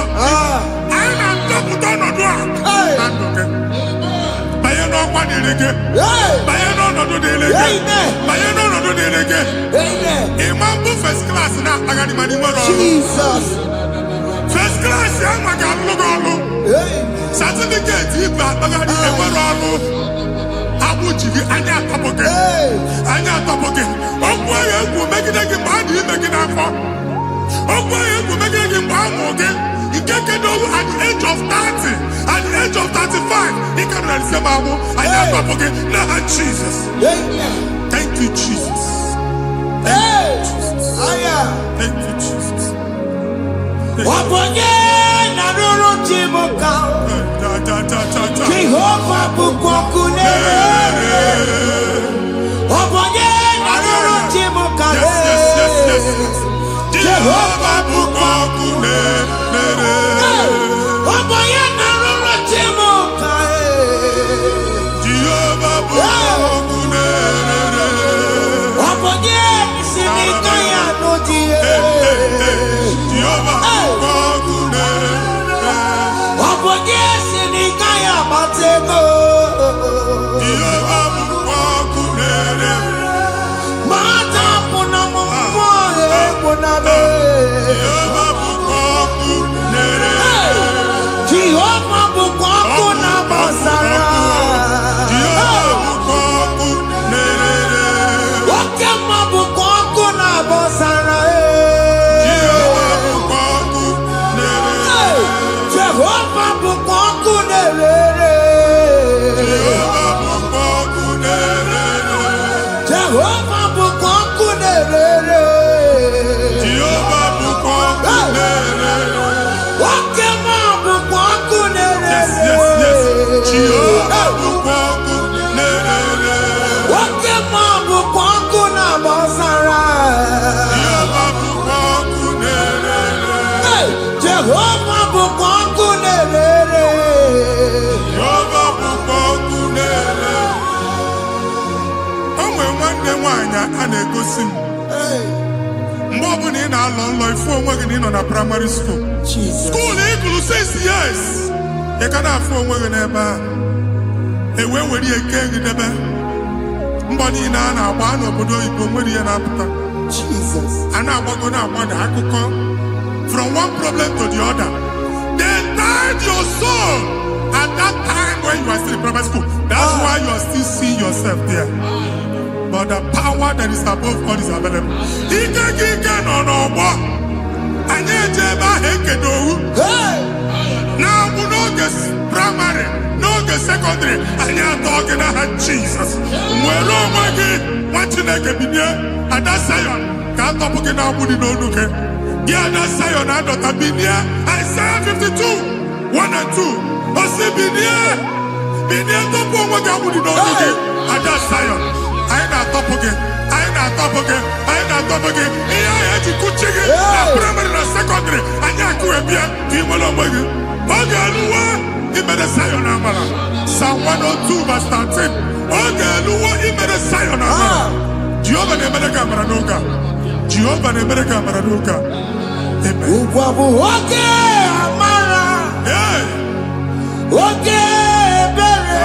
[SPEAKER 7] Anyị na-atọpụta ọnọdụ a na ndụ gị. Banye n'ọkwa dịrị gị. Banye n'ọnọdụ dịrị gị. Banye n'ọnọdụ dịrị gị. Ịma mbụ first class na-akpagharị ma n'ime ọrụ.
[SPEAKER 6] Jesus.
[SPEAKER 7] First class ya nwa ga-alụ gị ọrụ. Certificate ibu akpagharị enwere ọrụ. Abụ ji gị anya atọpụ gị. Anya atọpụ gị. Okwu ahụ egwu megide gị mgbe a dị ime gị n'afọ. Okwu ahụ egwu megide gị mgbe a mụrụ gị. Nke kedu at the age of 30, at the age of 35, ị ka nọ na nsem ahụ. Anya atọpụ gị n'aha Jesus. Thank you, Jesus. Thank you, Jesus.
[SPEAKER 6] Wabonye na ruru chimuka. Jehovah Bukokune. Obonye Nagoro Chimokale. Jehovah Bukokune. Obonye Nagoro Chimokale.
[SPEAKER 7] Jehovah Bukokune.
[SPEAKER 6] Obonye Sinikaya Nodie.
[SPEAKER 7] Jehovah Bukokune.
[SPEAKER 6] Obonye Sinikaya Batego.
[SPEAKER 7] Jehovah Bukokune.
[SPEAKER 6] Mata Punamu Punabe.
[SPEAKER 7] Jehovah Bukokune.
[SPEAKER 6] Jehovah Bukokuna Basara.
[SPEAKER 7] Jehovah Bukokune.
[SPEAKER 6] Wakema Bukokuna Basara.
[SPEAKER 7] Jehovah Bukokune.
[SPEAKER 6] Jehovah Bukokune.
[SPEAKER 7] Jehovah Bukokune.
[SPEAKER 6] Jehovah Bukokune.
[SPEAKER 7] Jehovah Bukokune.
[SPEAKER 6] Wakema Bukokune.
[SPEAKER 7] Yes. Jehovah Bukokune.
[SPEAKER 6] Wakema Bukokuna Basara.
[SPEAKER 7] Jehovah Bukokune.
[SPEAKER 6] Jehovah Bukokune.
[SPEAKER 7] Jehovah Bukokune. O nwere nwanne nwaanyị a na-egosi m mgbe ọbụla ị na-alọ nlọ ifu onwe gị na ị nọ na praịmarị skuul skuul ị gụrụ 6 years ị ka na-afụ onwe gị n'ebe ahụ ewee were ihe kee gị debe mbọ niile a na-agba n'obodo oyibo nwere ihe na-apụta a na-agbago na-agbada akụkọ from one problem to the other. They tied your soul at that time when you are still in primary school. That's why you are still seeing yourself there. But the power that is above all is available. Ike no n'ọgbọ anyị eje ebe ahụ ekedowu na-abụ n'oge praịmarị n'oge sekọndịrị anyị atọ gị n'aha Jizọs nwere onwe gị nwa Chineke binie Ada Sayọn ka atọpụ gị na-agbụ dị n'olu gị gị Ada Sayọn adọta binie Isaiah 52 1 and 2 osi binie tọpụ onwe gị agbụ dị n'olu gị Ada Sayọn anyị na-atọpụ gị ihe ahụ eji kụchi gị na praịmarị na sekọndịrị anyị akụwebie ka ị nwere onwe gị oge eluwe imere Sayọn amara Psalm 102 verse 13 oge eluwe imere Sayọn amara Jehova na-emere gị amara n'oge a Jehova na-emere gị amara n'oge a Amen.
[SPEAKER 6] Ugwa bụ oge amara, oge ebere,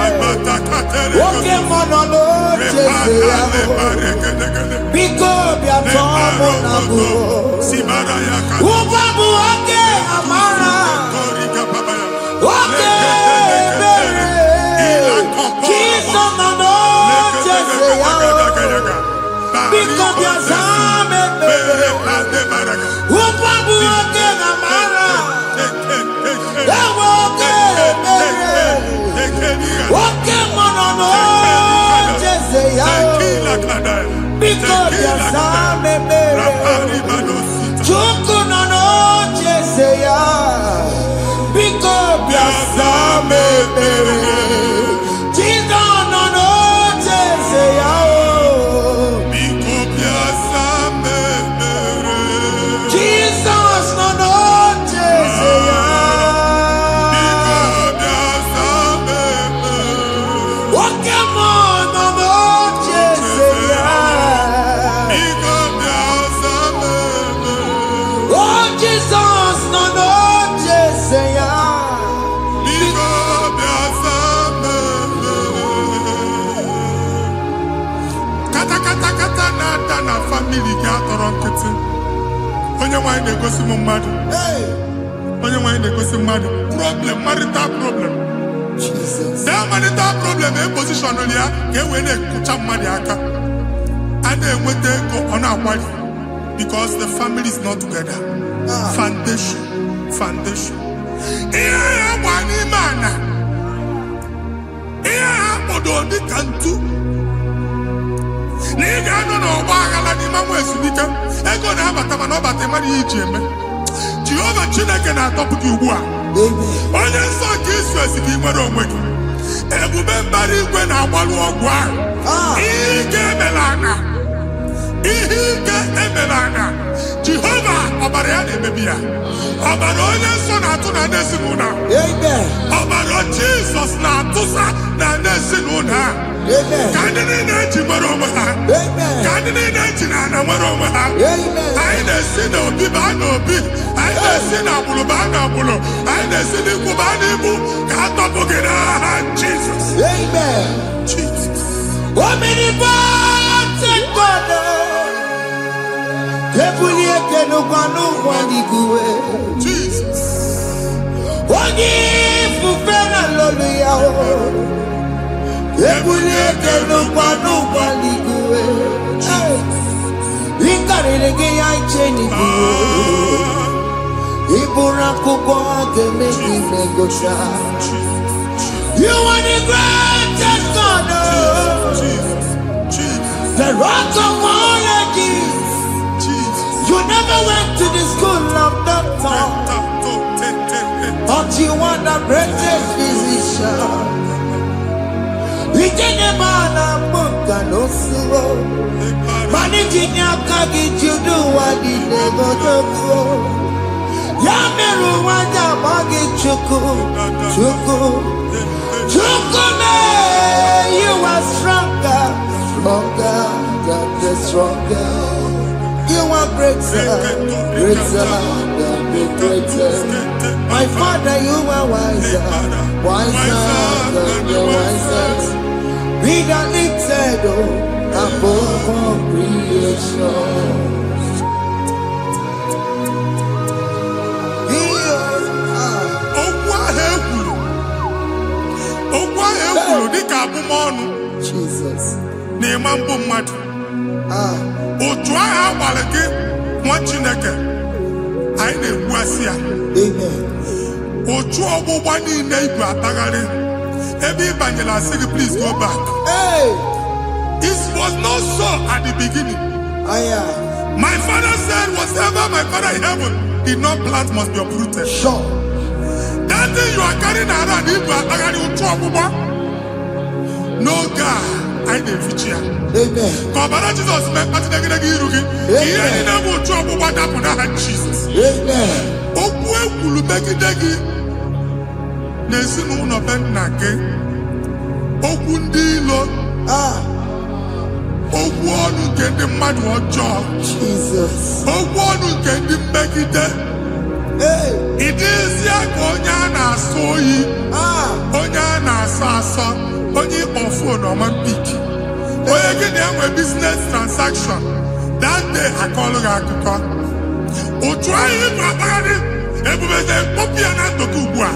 [SPEAKER 6] oge mmanụ n'oche ya. Biko bịa tọọ mụ na bụ. Ugwa bụ oge amara, oge ebere, Jizọs nọ n'oche ya. Biko bịa zaa m ekpere. Ugwa bụ oge amara, ewe oge ebere, oge mmanụ n'oche ya. Biko bịa zaa m ekpere. Chukwu nọ n'oche ya. Biko bịa zaa m ekpere. Jizọs nọ n'oche ya. Jesus nọ n'oche ya. Oke mmụọ nọ n'oche ya. Oh, Jesus nọ n'oche ya.
[SPEAKER 7] Kata na-ada na famili gị atọrọ nkịtị onye nwaanyị na-egosi m mmadụ problem marital problem that marital problem position ya ka e wee na-ekụcha mmadụ aka a na-enweta ego ọ na-akwali because the family is not together. Foundation ihe ya gba n'ime ana ihe ha kpọdo dịka ntu na ị ga-anọ n'ọgba aghara n'ime nwa ezumike ego na-abata mana ọ bata mmadụ ihe iji eme Jehova Chineke na-atọpụ gị ugbu a onye nsọ nke Israel si gị nwere onwe gị. Ebube mbara igwe na-agbalụ ọgwụ ahụ. Ihe ike emela anya. Ihe ike emela anya. Jehova ọbara ya na-emebi ya. Ọbara onye nsọ na-atụ na ndị ezinụlọ. Ọbara Jizọs na-atụsa na ndị ezinụlọ. Ka ndị niile eji nwere onwe ha. Ka ndị niile eji na ana nwere onwe ha. Anyị na-esi n'obi baa n'obi. Anyị na-esi n'agbụrụ baa n'agbụrụ. Anyị na-esi n'ikwu baa n'ikwu. Ka a tọpụ gị n'aha Jizọs. Jesus.
[SPEAKER 5] Omnipotent God, Kebulie Kenuganu Waniguwe,
[SPEAKER 7] Jesus.
[SPEAKER 5] Wagi Fufena Loluya, Kebulie Kenuganu Waniguwe, Inkarege Yancheni, Ibura Kuko Gemeki Megosha. You are the greatest God, the rock of all ages. You never went to the school of doctor, but you are the greatest physician. We didn't man a book and also managing your carriage. You do what you never do. Yameru wanja magi chuku. Chukume, you are stronger, stronger. You are greater than the greatest. My Father, you are wiser than the wisest. Be the lifted above all creation. Jesus.
[SPEAKER 7] N'emambo mmadụ. Otu agha agbara gị nwa Chineke. Anyị na-egbu asị ya. Otu ọgbụgba niile ibu atagharị. Ebe ị banyere asị gị, please go back. It was not so at the beginning. My father said, whatever my Father in heaven did not plant must be uprooted.
[SPEAKER 5] Sure.
[SPEAKER 7] That thing you are carrying around, ibu atagharị otu ọgbụgba. No God, I didn't feature.
[SPEAKER 5] Amen.
[SPEAKER 7] Kọbara Jesus mee kpatị negidegi iru gị. Ihe niile bụ otu ọgbụgba dapụ n'aha Jesus.
[SPEAKER 5] Amen.
[SPEAKER 7] Okwu ekwuru megide gị n'ezinụlọ be nna gị. Okwu ndị ilo. Okwu ọnụ nke ndị mmadụ ọjọọ.
[SPEAKER 5] Jesus.
[SPEAKER 7] Okwu ọnụ nke ndị mmegide. Ị dịzie ka onye a na-asọ oyi. Onye a na-asọ asọ. Onye ịkpọ phone ọma mpiki. Onye gị na-enwe business transaction. That day akọlụ gị akụkọ. Otu anyị bụ akpagharị ebubeze mkpọpụ ya na ndụ gị ugbu a.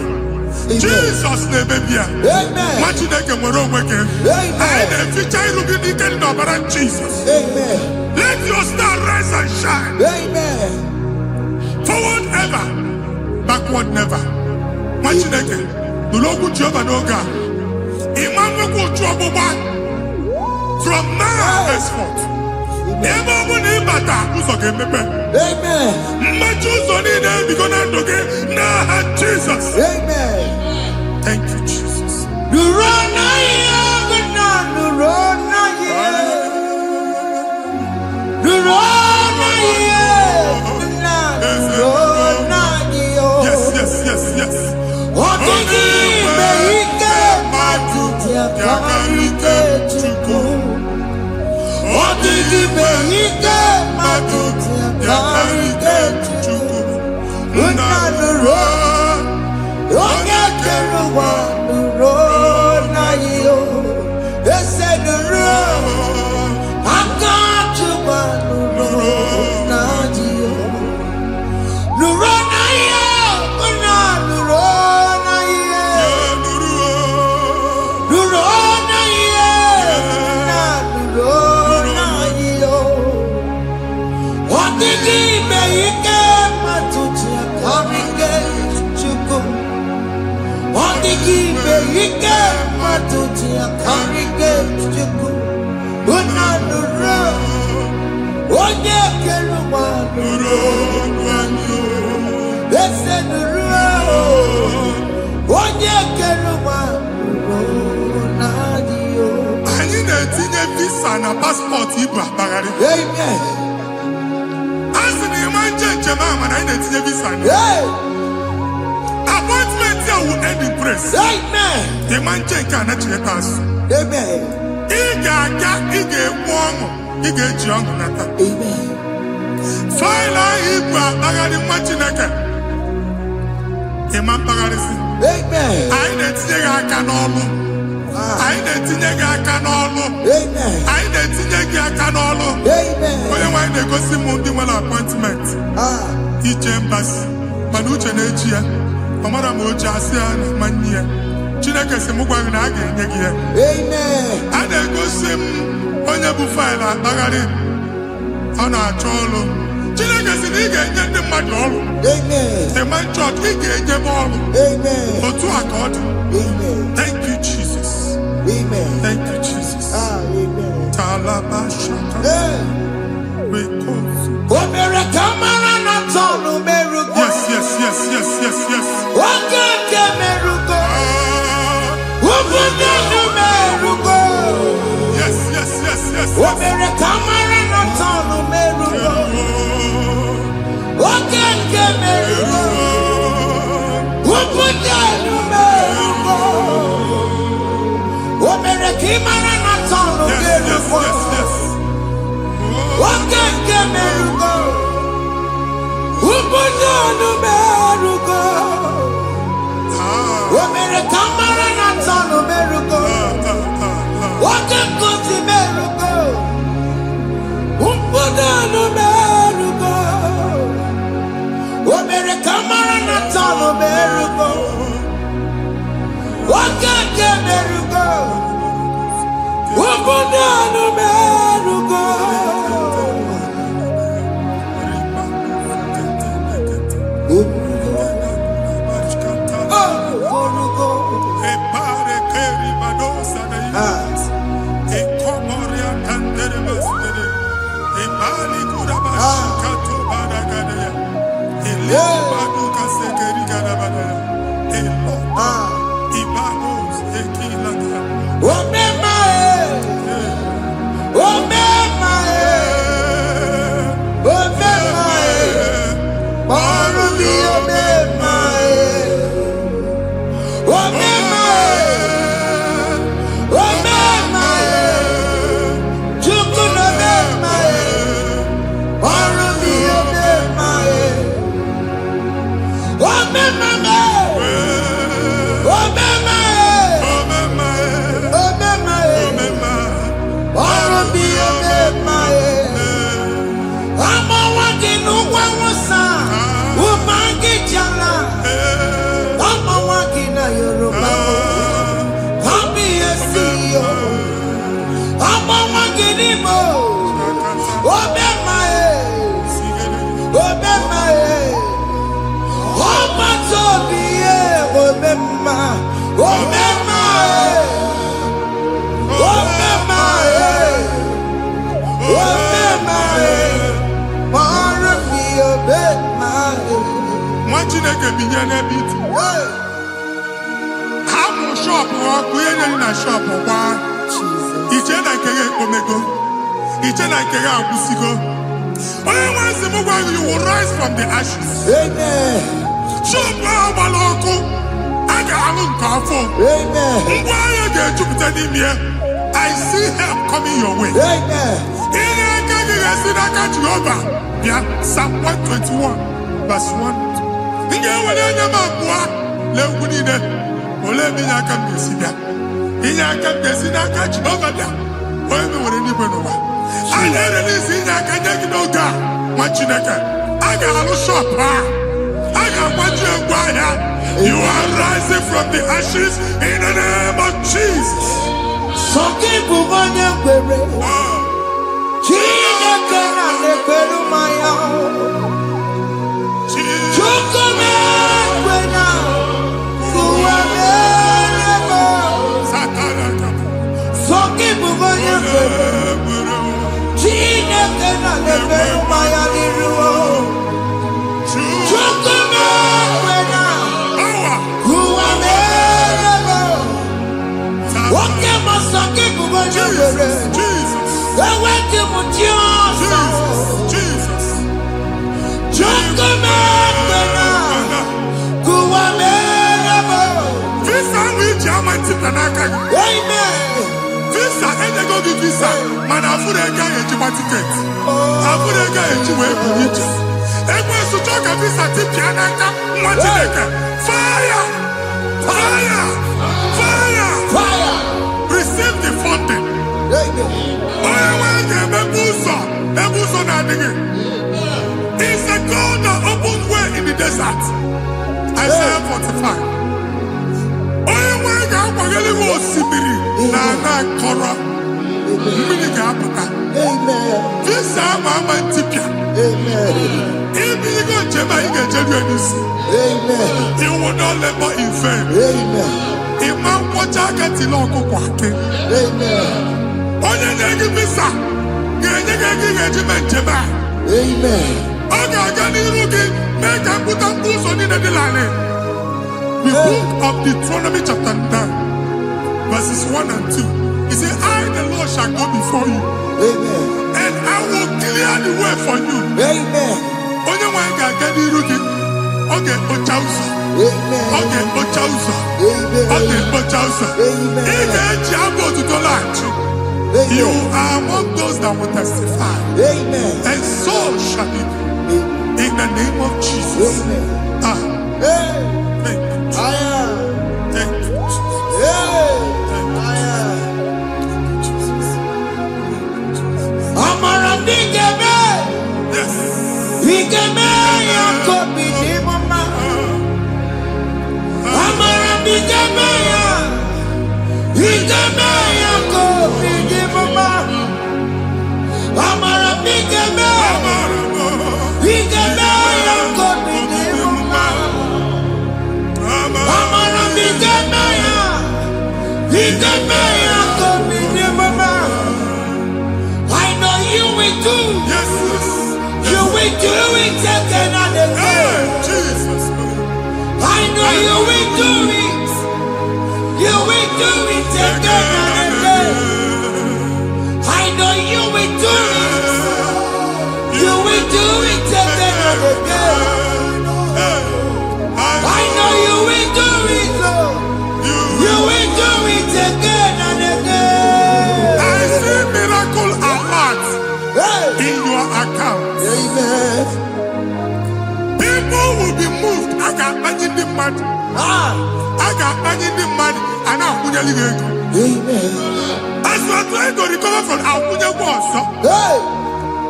[SPEAKER 7] Jizọs na-emebi ya. Nwa Chineke nwere onwe gị. Anyị na-eficha iru gị n'ike dị n'ọbara Jizọs. Let your star rise and shine. Forward ever, backward never. Nwa Chineke nụrụ okwu Jehova n'oge a. From now henceforth, ebe ọ bụ na ịbata ụzọ ga-emepe. Mmechi ụzọ niile ebigo na ndụ gị n'aha Jizọs. Thank you, Jesus. Yes.
[SPEAKER 5] Yakarike Chukwu, Odigi Beike Matuti Yakarike Chukwu, Unanuro, Onye Keruwa Nuro na yo, Ese Nuro, Akachuwa Nuro na yo, Nuro na yo, Unanuro. Ike matuti akarike chuku unanuro onye keluwa nuro ese nuro
[SPEAKER 6] Onye keruma
[SPEAKER 7] anyị na-etinye visa na paspọtụ Igbo akpagharị.
[SPEAKER 6] Amen.
[SPEAKER 7] A sị na ịma njem ahụ mana anyị na-etinye visa na appointment ya wụ end in praise.
[SPEAKER 6] Amen.
[SPEAKER 7] Ịma njem nke a na-echeta azụ.
[SPEAKER 6] Amen.
[SPEAKER 7] Ị ga-aga, ị ga-ekwu ọṅụ, ị ga-eji ọṅụ nata.
[SPEAKER 6] Amen.
[SPEAKER 7] Faịlụ ahụ Igbo akpagharị nwa Chineke. Ịma mkpagharịsị.
[SPEAKER 6] Amen.
[SPEAKER 7] Anyị na-etinye gị aka n'ọlụ. Anyị na-etinye gị aka n'ọlụ.
[SPEAKER 6] Amen.
[SPEAKER 7] Anyị na-etinye gị aka n'ọlụ.
[SPEAKER 6] Amen.
[SPEAKER 7] Onye nwaanyị na-egosi m ndị nwere appointment ije mbasi mana uche na-eji ya ọ mara ma oche asị ya na manye ya. Chineke sị m gwa gị na a ga-enye gị ya.
[SPEAKER 6] Amen.
[SPEAKER 7] A na-egosi m onye bụ faịlụ akpagharị ọ na-achọ ọrụ. Chineke sị na ị ga-enye ndị mmadụ ọrụ.
[SPEAKER 6] Amen.
[SPEAKER 7] Ịma chọọchị ị ga-enye m ọrụ.
[SPEAKER 6] Amen.
[SPEAKER 7] Otu a ka ọ dị.
[SPEAKER 6] Amen.
[SPEAKER 7] Thank you Jesus.
[SPEAKER 6] Amen.
[SPEAKER 7] Thank you Jesus.
[SPEAKER 6] Amen.
[SPEAKER 7] Talabashaka. Rekosu.
[SPEAKER 6] Omere kamara na tonu merugo.
[SPEAKER 7] Yes, yes, yes, yes, yes, yes.
[SPEAKER 6] Okeke merugo. Ubunenu merugo.
[SPEAKER 7] Yes, yes, yes, yes.
[SPEAKER 6] Omere kamara na tonu merugo. Okeke merugo. Ubunenu merugo. Omere kamara na tonu merugo. Okeke merugo. Ubunenu merugo. Omere kamara na tonu merugo. Okeke merugo. Ubunenu merugo. Omere kamara na tonu merugo. Okeke merugo. Ubunenu merugo.
[SPEAKER 7] Chineke binye n'ebe iti. Ha mụ shọpụ ọkụ ihe nyere na shọpụ kwa. Iche na nke ya ekpomego. Iche na nke ya agwụsigo. Onye nwe nsị m gwa you will rise from the ashes.
[SPEAKER 6] Amen.
[SPEAKER 7] Shọpụ ahụ gbara ọkụ. A ga-alụ nke afọ.
[SPEAKER 6] Amen.
[SPEAKER 7] Ngwa ahịa ga-ejupụta n'ime ya. I see help coming your way.
[SPEAKER 6] Amen.
[SPEAKER 7] Ihe aka gị ga-esi n'aka Jehova. Bịa Psalm 121 verse 1. Ị ga-ewere anya m abụọ n'egwu niile. Olee ebe inye aka m ga-esi bịa? Inye aka m ga-esi n'aka Jehova bịa. Onye m nwere n'igwe n'ụwa. A na-erelisi inye aka nye gị n'oge a nwa Chineke. A ga-alụ shọpụ a. A ga-agbaji egwu ahịa. You are rising from the ashes in the name of Jesus.
[SPEAKER 6] Sọkị bụ onye kwere. Chineke na-ekwere mmanya. Chukwu na-ekwe na ụwa na-erebe. Sọkị bụ onye kwere. Chineke na-ekwere mmanya n'iru. Chukwu na-ekwe na
[SPEAKER 7] Visa, and they go to visa. Man, I put a guy in your ticket. I put a guy in your way. And when you talk a visa, tip Yanaka, what you like? Fire! Fire! Fire! Fire! Receive the funding. It's a God that opens way in the desert. Isaiah 45. This Mama Tipia. If you go to you will not labor in vain. Imam Pochaka Tiloko Kwake. Onye negi visa. Amen. Make a put a boost on the line. The book of Deuteronomy chapter 9, verses 1 and 2. He said, I, the Lord, shall go before you. Amen. And I will clear the way for you. Amen. Onye wanga gani rugi. Okay, Ochausa. Amen. Okay, Ochausa. Amen. Okay, Ochausa. Amen. To the land. You are among those that will testify. Amen. And so shall it be. In the name of Jesus. Amen. Thank you. Thank you, Jesus.
[SPEAKER 2] Amara bigeme.
[SPEAKER 7] Yes.
[SPEAKER 2] Bigeme ya kobi ni mama. Amara bigeme ya. Bigeme ya kobi ni mama. Amara bigeme. Bigeme ya kobi ni mama. Amara bigeme ya. Bigeme ya kobi ni mama. I know you will do.
[SPEAKER 7] Yes.
[SPEAKER 2] You will do it again and again.
[SPEAKER 7] Jesus.
[SPEAKER 2] I know you will do it. You will do it again and again. I know you will do it. You will do it again and again. I know you will do it, Lord. You will do it again and again.
[SPEAKER 7] I see miracle alert in your account.
[SPEAKER 2] Amen.
[SPEAKER 7] People will be moved. I got money in the money. I got money in the money. And I'm going to leave.
[SPEAKER 2] Amen.
[SPEAKER 7] As you are trying to recover from Abuja Boss,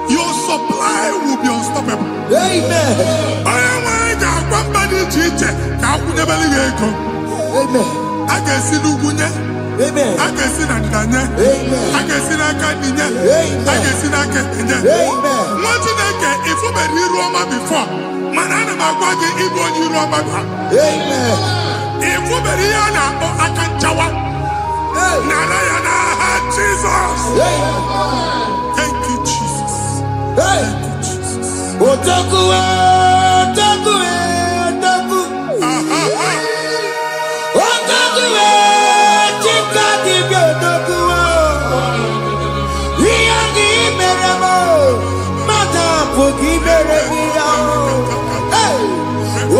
[SPEAKER 7] your supply will be unstoppable.
[SPEAKER 2] Amen.
[SPEAKER 7] I am one body teacher.
[SPEAKER 2] Amen.
[SPEAKER 7] I can see Lugunya.
[SPEAKER 2] Amen.
[SPEAKER 7] I can see Nandanya.
[SPEAKER 2] Amen.
[SPEAKER 7] I can see Nakaninya.
[SPEAKER 2] Amen.
[SPEAKER 7] I can see Nakaninya.
[SPEAKER 2] Amen.
[SPEAKER 7] What did I get if you were here Roma before? Manana Magwagi Igbo you Roma.
[SPEAKER 2] Amen.
[SPEAKER 7] If you were here now, I can Jawa. Narayana, Jesus. Thank you, Jesus. Thank you, Jesus.
[SPEAKER 2] Otaku, Otaku, Otaku. Otaku, Chika di Otaku. Iyagi meremo, mata pogi meremira.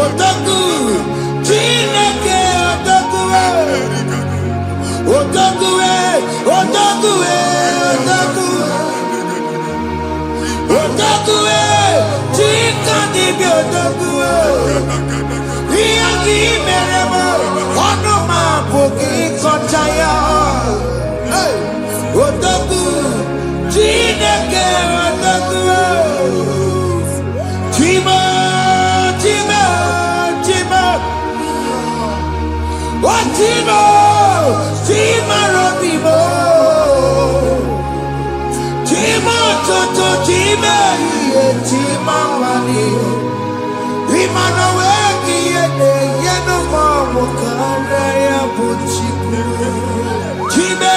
[SPEAKER 2] Otaku, Chineke Otaku. Otaku, Otaku, Otaku. Otaku, Chika di Otaku. Iyagi meremo, onoma pogi kochaya. Otaku, Chineke Otaku. Chima, Chima, Chima. Oh, Chima, Chima Robimo. Chima Toto, Chima, Chima Mani. Imano weki yene, yeno mamu kanda ya buchiku. Chima,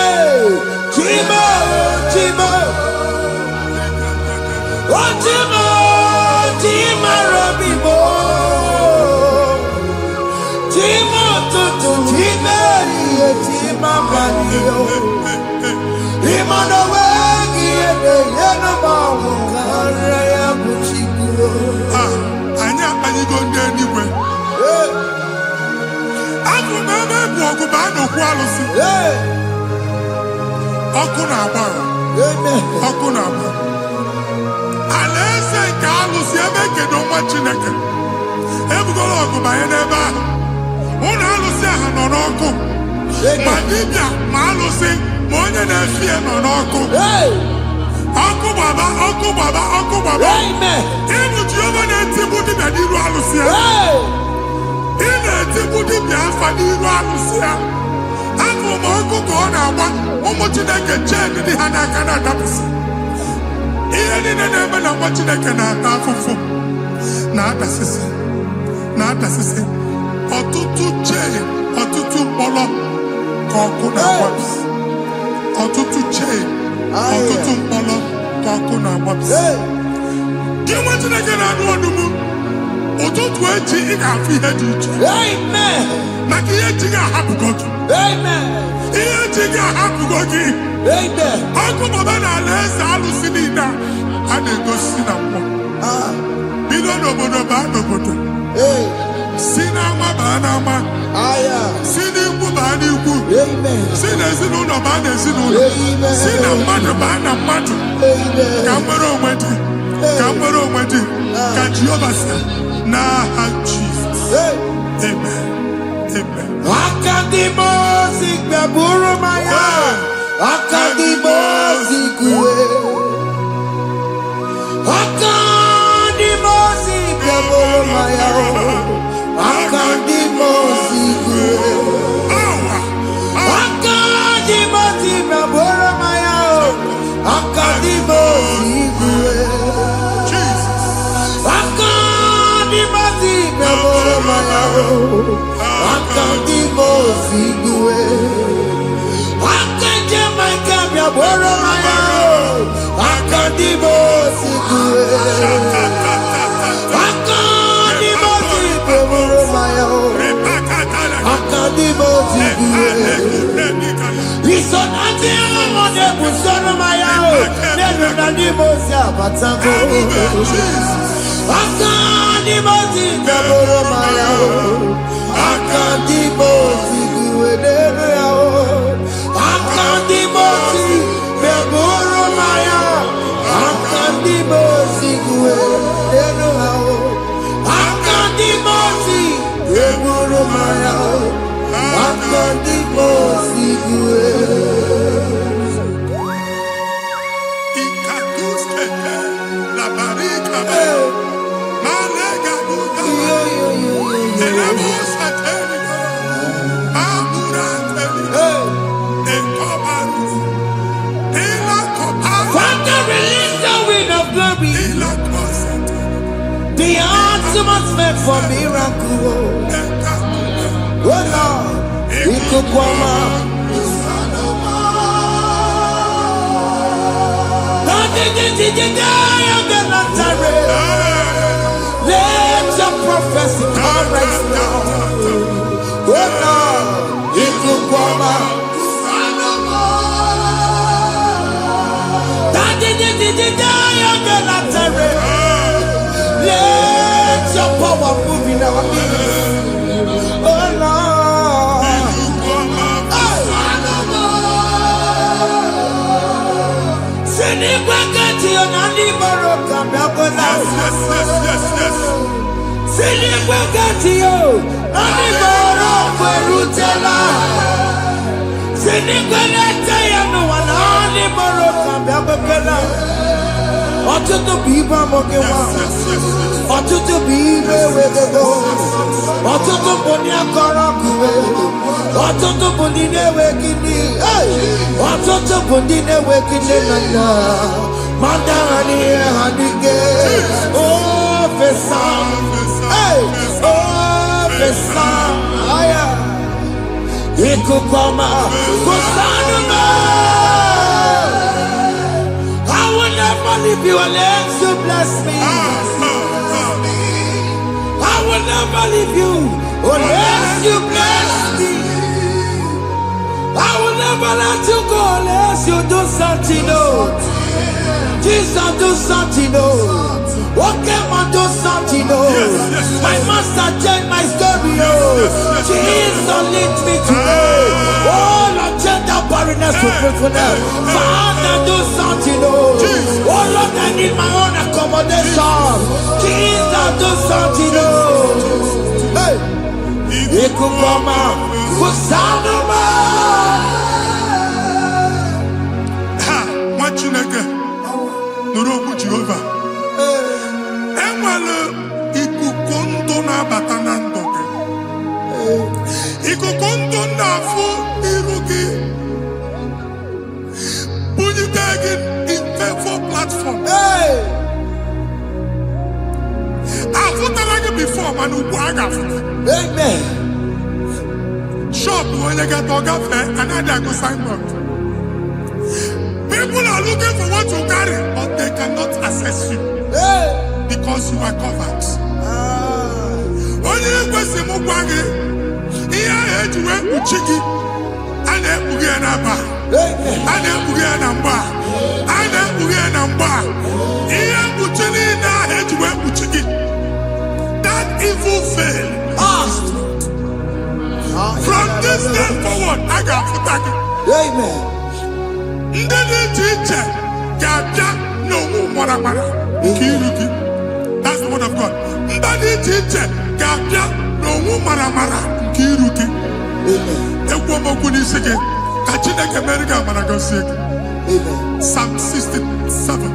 [SPEAKER 2] Chima, Chima. Oh, Chima, Chima Robimo. Chima Toto, Chima, Chima.
[SPEAKER 5] For miracle, oh Lord, it could come out. Let your prophecy come right now. Oh Lord, it could come out. Let your power move in our midst. Oh Lord. Send it back to your nanny Baroka. Send it back to you. Nanny Baroka Rutella. Send it back to you. No one nanny Baroka. Ọtụtụ bụ ibe amụghị nwa, ọtụtụ bụ ibe ewegego, ọtụtụ bụ ndị akọrọ ọkụwe, ọtụtụ bụ ndị na-enweghị nne, ọtụtụ bụ ndị na-enweghị nne na nna, ma ndị agha n'ihe ha dịke, ofesa, ofesa, ikuku ọma, kụsanụ m. Leave you unless you bless me. I will never leave you unless you bless me. I never let you go unless you do something, no. Jesus, do something, no. Okay, man, do something, no. My master changed my story, oh. Jesus, lead me today. Oh, Lord, change that barrenness to fruitfulness. Father, do something, oh. Oh, Lord, I need my own accommodation. Jesus, do something, oh. Hey. Ikukoma, kusanuma.
[SPEAKER 7] Ha, Machineke, Nuroku Jehovah. Enwale ikukondo na batana ndoke. Ikukondo na fu irugi. Bunyitegi in faithful platform.
[SPEAKER 5] Hey.
[SPEAKER 7] Afutalagi before manu waga.
[SPEAKER 5] Amen.
[SPEAKER 7] Shop when you get to cafe and I go sign up. People are looking for what you carry, but they cannot access you because you are covered. Only you go see Mugwagi. Here I had to work with Chiki and then Bugianaba and then Bugianamba and then Bugianamba. Here Buchini now had to work with Chiki. That evil failed. From this day forward, I got Futaki.
[SPEAKER 5] Amen.
[SPEAKER 7] Teacher, no Moramara. Kiruki. That's the word of God. Teacher, no Moramara. Kiruki. The woman could say, Kachina America Managosi. Psalm 67,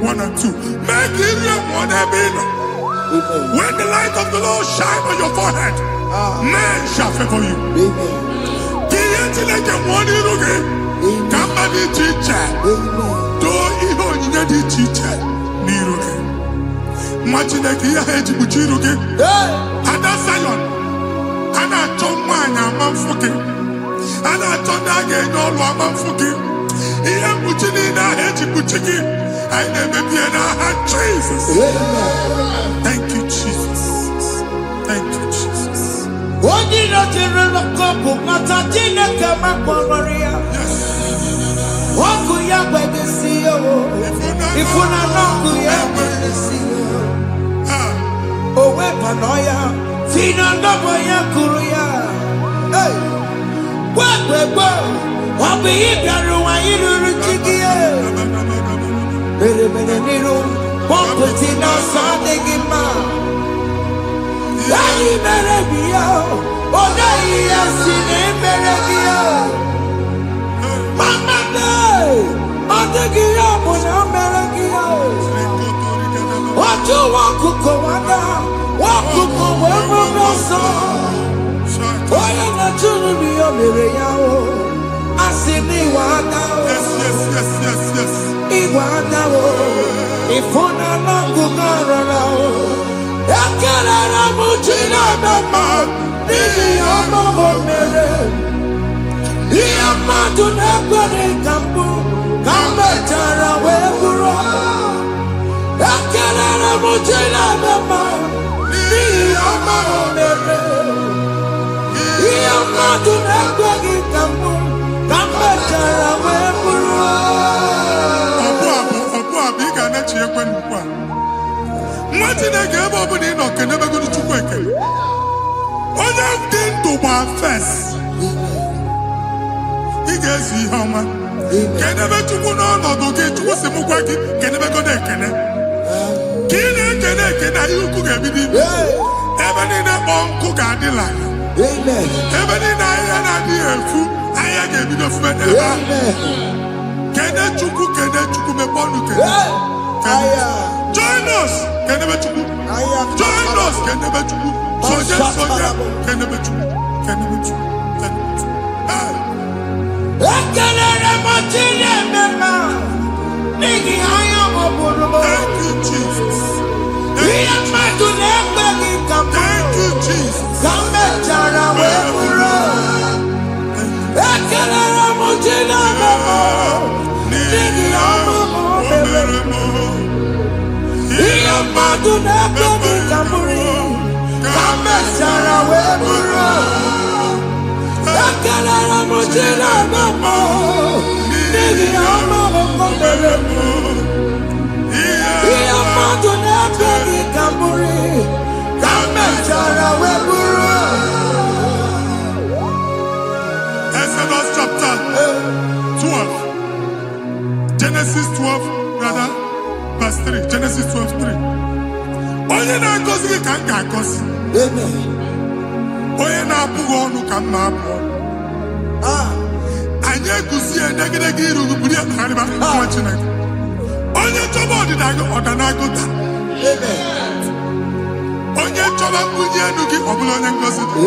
[SPEAKER 7] 1 and 2. Make it one habit. When the light of the Lord shine on your forehead, men shall favor you. Teacher, do even the teacher. Niruke. Machinaki Haji Buchiruke. Ada Zion. Ana Chomana Manfuke. Ana Tonage no Manfuke. Ia Buchina Haji Buchiki. I never be an Jesus. Thank you, Jesus. Thank you, Jesus.
[SPEAKER 5] What did I tell the couple? Matatina Kamakoria. What could you have to see? If you are not good, you have to see. Oh, Wepanoya, Fina Nobaya Kuria. Hey, what be it? You are Berebenero, Pompetina Sadegima. Dai Berebia, Odaya Sine Berebia. Mama Day, Odegia, Bona Beregia. What you want to go under? What to go where we so? Why not to be a Mireya? I see me water.
[SPEAKER 7] Yes.
[SPEAKER 5] Iwanawo, ifuna nangugaranawo. Yakarara muchina dama, nini omo mere. Iyamadu nekwere kambu, kambetara weburo. Yakarara muchina dama, nini omo mere. Iyamadu nekwere kambu, kambetara weburo.
[SPEAKER 7] Imagine I gave up in Enoch and never go to work. All I've done to my face. He gets you, how man. Can never to go on or get to what's the Mugwaki, can never go there, can you cook everything? Even in a bomb cook at the line. Even in a dear food, I gave you the friend. Can I chuku me bonuke? Join us, can never chuku. Join us, can never chuku. Soja, can never chuku. Can never chuku. Thank you, Jesus. Thank you, Jesus. Exodus chapter 12. Genesis 12, rather, verse 3. Genesis 12, 3. Onye na-agọzi gị ka m ga-agọzi. Onye na-abụghị ọnụ ka m na-abụ ọnụ. Anyị eguzie negedege iru buru ya karịba nwa Chineke. Onye chọba ọdịda gị ọdanagoda. Onye chọba mbunye elu gị ọ bụla onye ngọzi dị.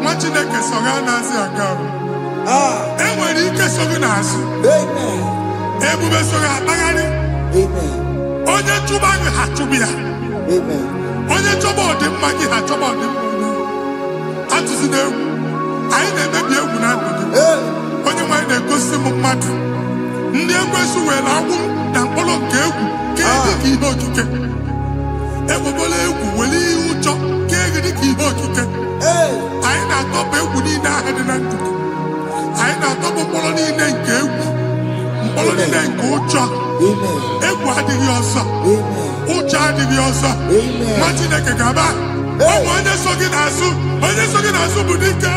[SPEAKER 7] Nwa Chineke so ga na-azị aga ahụ. E nwere ike so gị n'azụ. Ebube so ga akpagharị. Onye chụba gị ha chụbụ ya. Onye chọba ọdịmma gị ha chọba ọdịmma onye. Atụzina egwu. Anyị na-emebi egwu na ndụ gị. Onye nwanyị na-egosi m mmadụ. Ndị ekwensu were agbụ na mkpọrọ nke egwu kee dị ka ihe okike. Egbebola egwu were ihe ụjọ kee dị ka ihe okike. Anyị na-atọpụ egwu niile ahụ dị na ndụ gị. Anyị na-atọpụ mkpọrọ niile nke egwu. Mkpọrọ niile nke ụjọ. Egwu adịghị ọzọ. Ụjọ adịghị ọzọ. Nwa Chineke ga-aba. Ọ bụ onye so gị n'azụ. Onye so gị n'azụ bụ dike.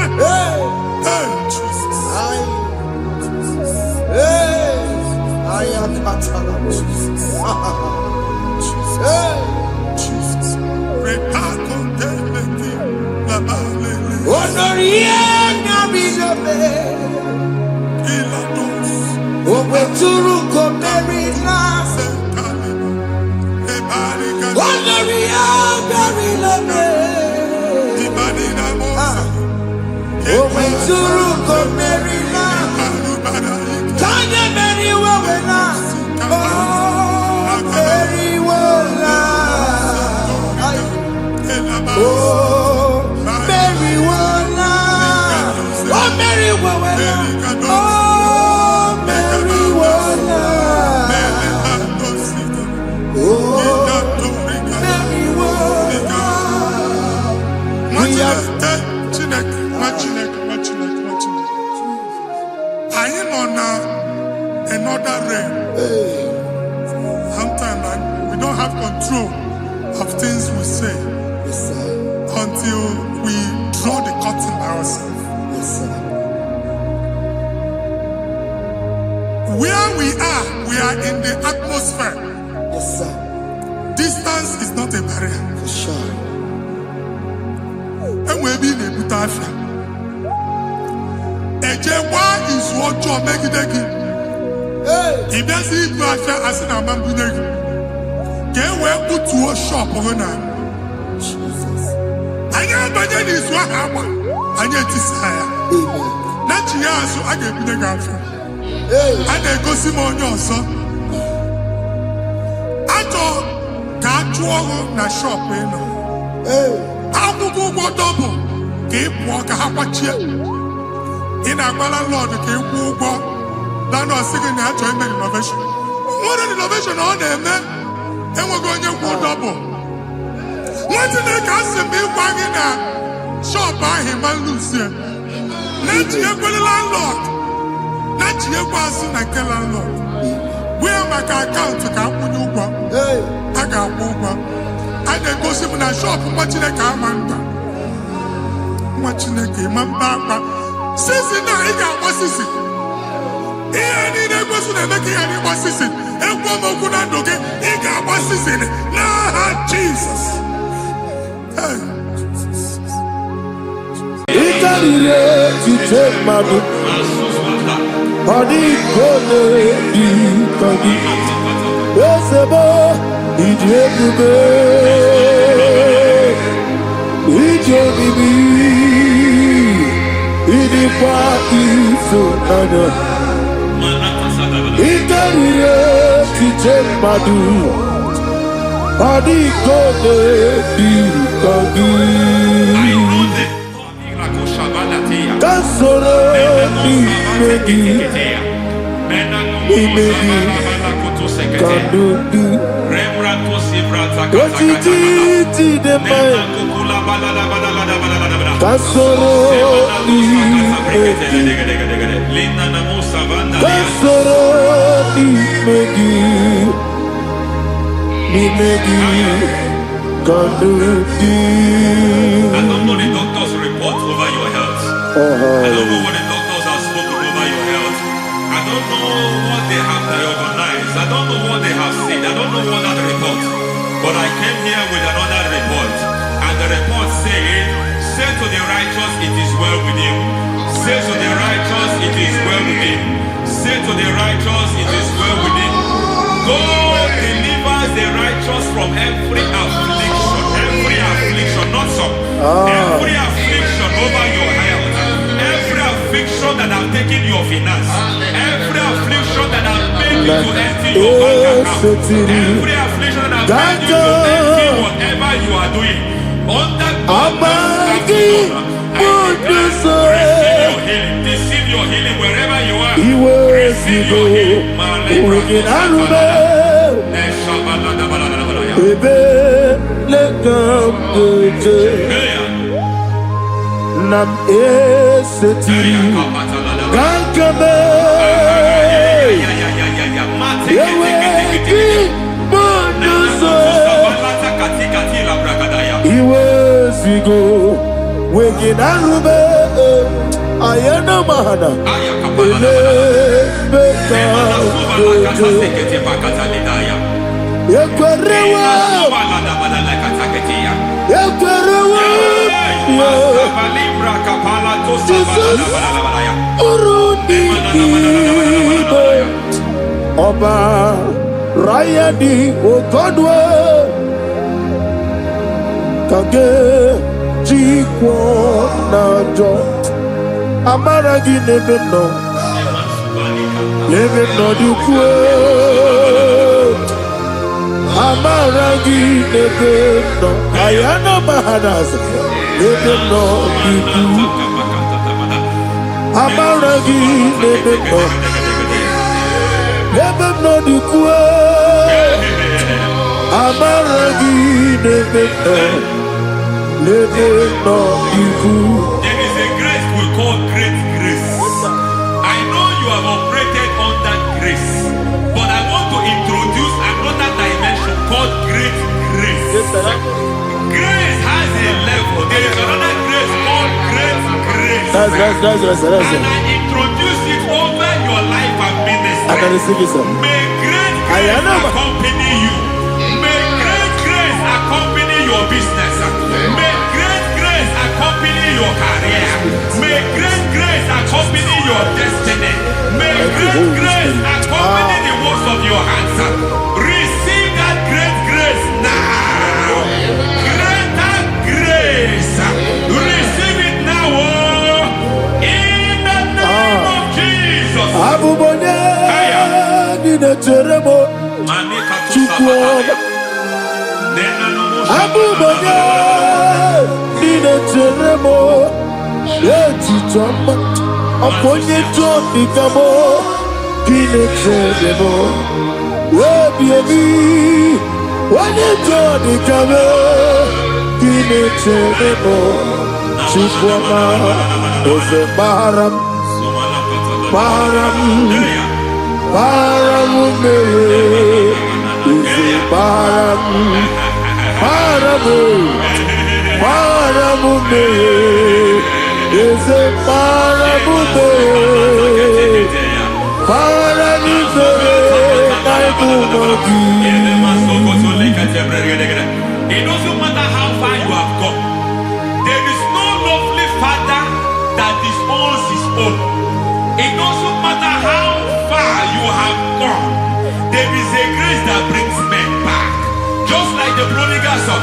[SPEAKER 7] Another realm. Sometimes we don't have control of things we say until we draw the curtain by ourselves. Where we are in the atmosphere. Distance is not a barrier. For sure. And we'll be in a butafia. Ejewa is what you make it. If there's a butafia, as in a man, get where put to a shop over now. I never did this one. I get this higher. Not you, so I get the girlfriend. And they go see more your son. I thought, can't you na shop, you know? I will go double. Keep walk a half a chair. In a landlord, keep walk. Landlord singing the enjoyment innovation. What an innovation on them, man. And we're going to go double. What did they cast me wagging at? Shop by him and Lucia. Let you go the landlord. Let you go soon and kill landlord. Where my account to come when you go? I got one. I then go see when I shop watching a car man. Watching a game and back. Since now, I got what is it? Here, I need a person and making any what is it? And one more good and okay, he got what is it? Nah, Jesus. Hey.
[SPEAKER 8] You take my book. Body gonna be funny. Where's the boy? He did the bed. He told me. He did party so other. He got it to take my book. Body gonna be funny. Kasoro imegi kandudu ojiji ti de mai Kasoro ni megi kanduti.
[SPEAKER 7] I don't know the doctor's report over your health. I don't know what the doctors have spoken over your health. I don't know what they have diagnosed. I don't know what they have said. I don't know what that report. But I came here with another report. And the report said, say to the righteous, it is well with him. Say to the righteous, it is well with him. Say to the righteous, it is well with him. God delivers the righteous from every affliction, not some. Every affliction over your health. Every affliction that have taken your finance. Every affliction that have made you to empty your bank account. Every affliction that have made you to empty whatever you are doing. Under receive your healing wherever you are. Receive your healing.
[SPEAKER 8] Nam eseti gankame Iwezigo weginarube ayana mahana Yekwerewa Jesus Urundi Oba Rayadi Okodwe Kage Jikwo Najo Amaragi Nebeno Nebeno Dukwe Amaragi Nebeno Ayana Mahanas Nebeno Dukwe Amaragi Nebeno Dukwe Amaragi Nebeno
[SPEAKER 7] There is a grace we call great grace. I know you have operated under grace, but I want to introduce another dimension called great grace. Grace has a level. There is another grace called great grace.
[SPEAKER 8] That's
[SPEAKER 7] and I introduce it over your life and ministry. May great grace accompany you. May great grace accompany your business. May great grace accompany your career. May great grace accompany your destiny. May great grace accompany the works of your hands. Receive that great grace now. Greater grace. Receive it now. In the name of Jesus.
[SPEAKER 8] Abubanya Nina Teremo Yeti Toma Aponye Toni Kamo Kine Teremo Webi Wanye Toni Kamo Kine Teremo Chikwama Ose Baram Baram Ose Baram Paramume is a paramume. Paramume,
[SPEAKER 7] it doesn't matter how far you have gone. There is no lovely father that disowns his own. It doesn't matter how far you have gone. There is a grace that brings men back. Just like the prodigal son,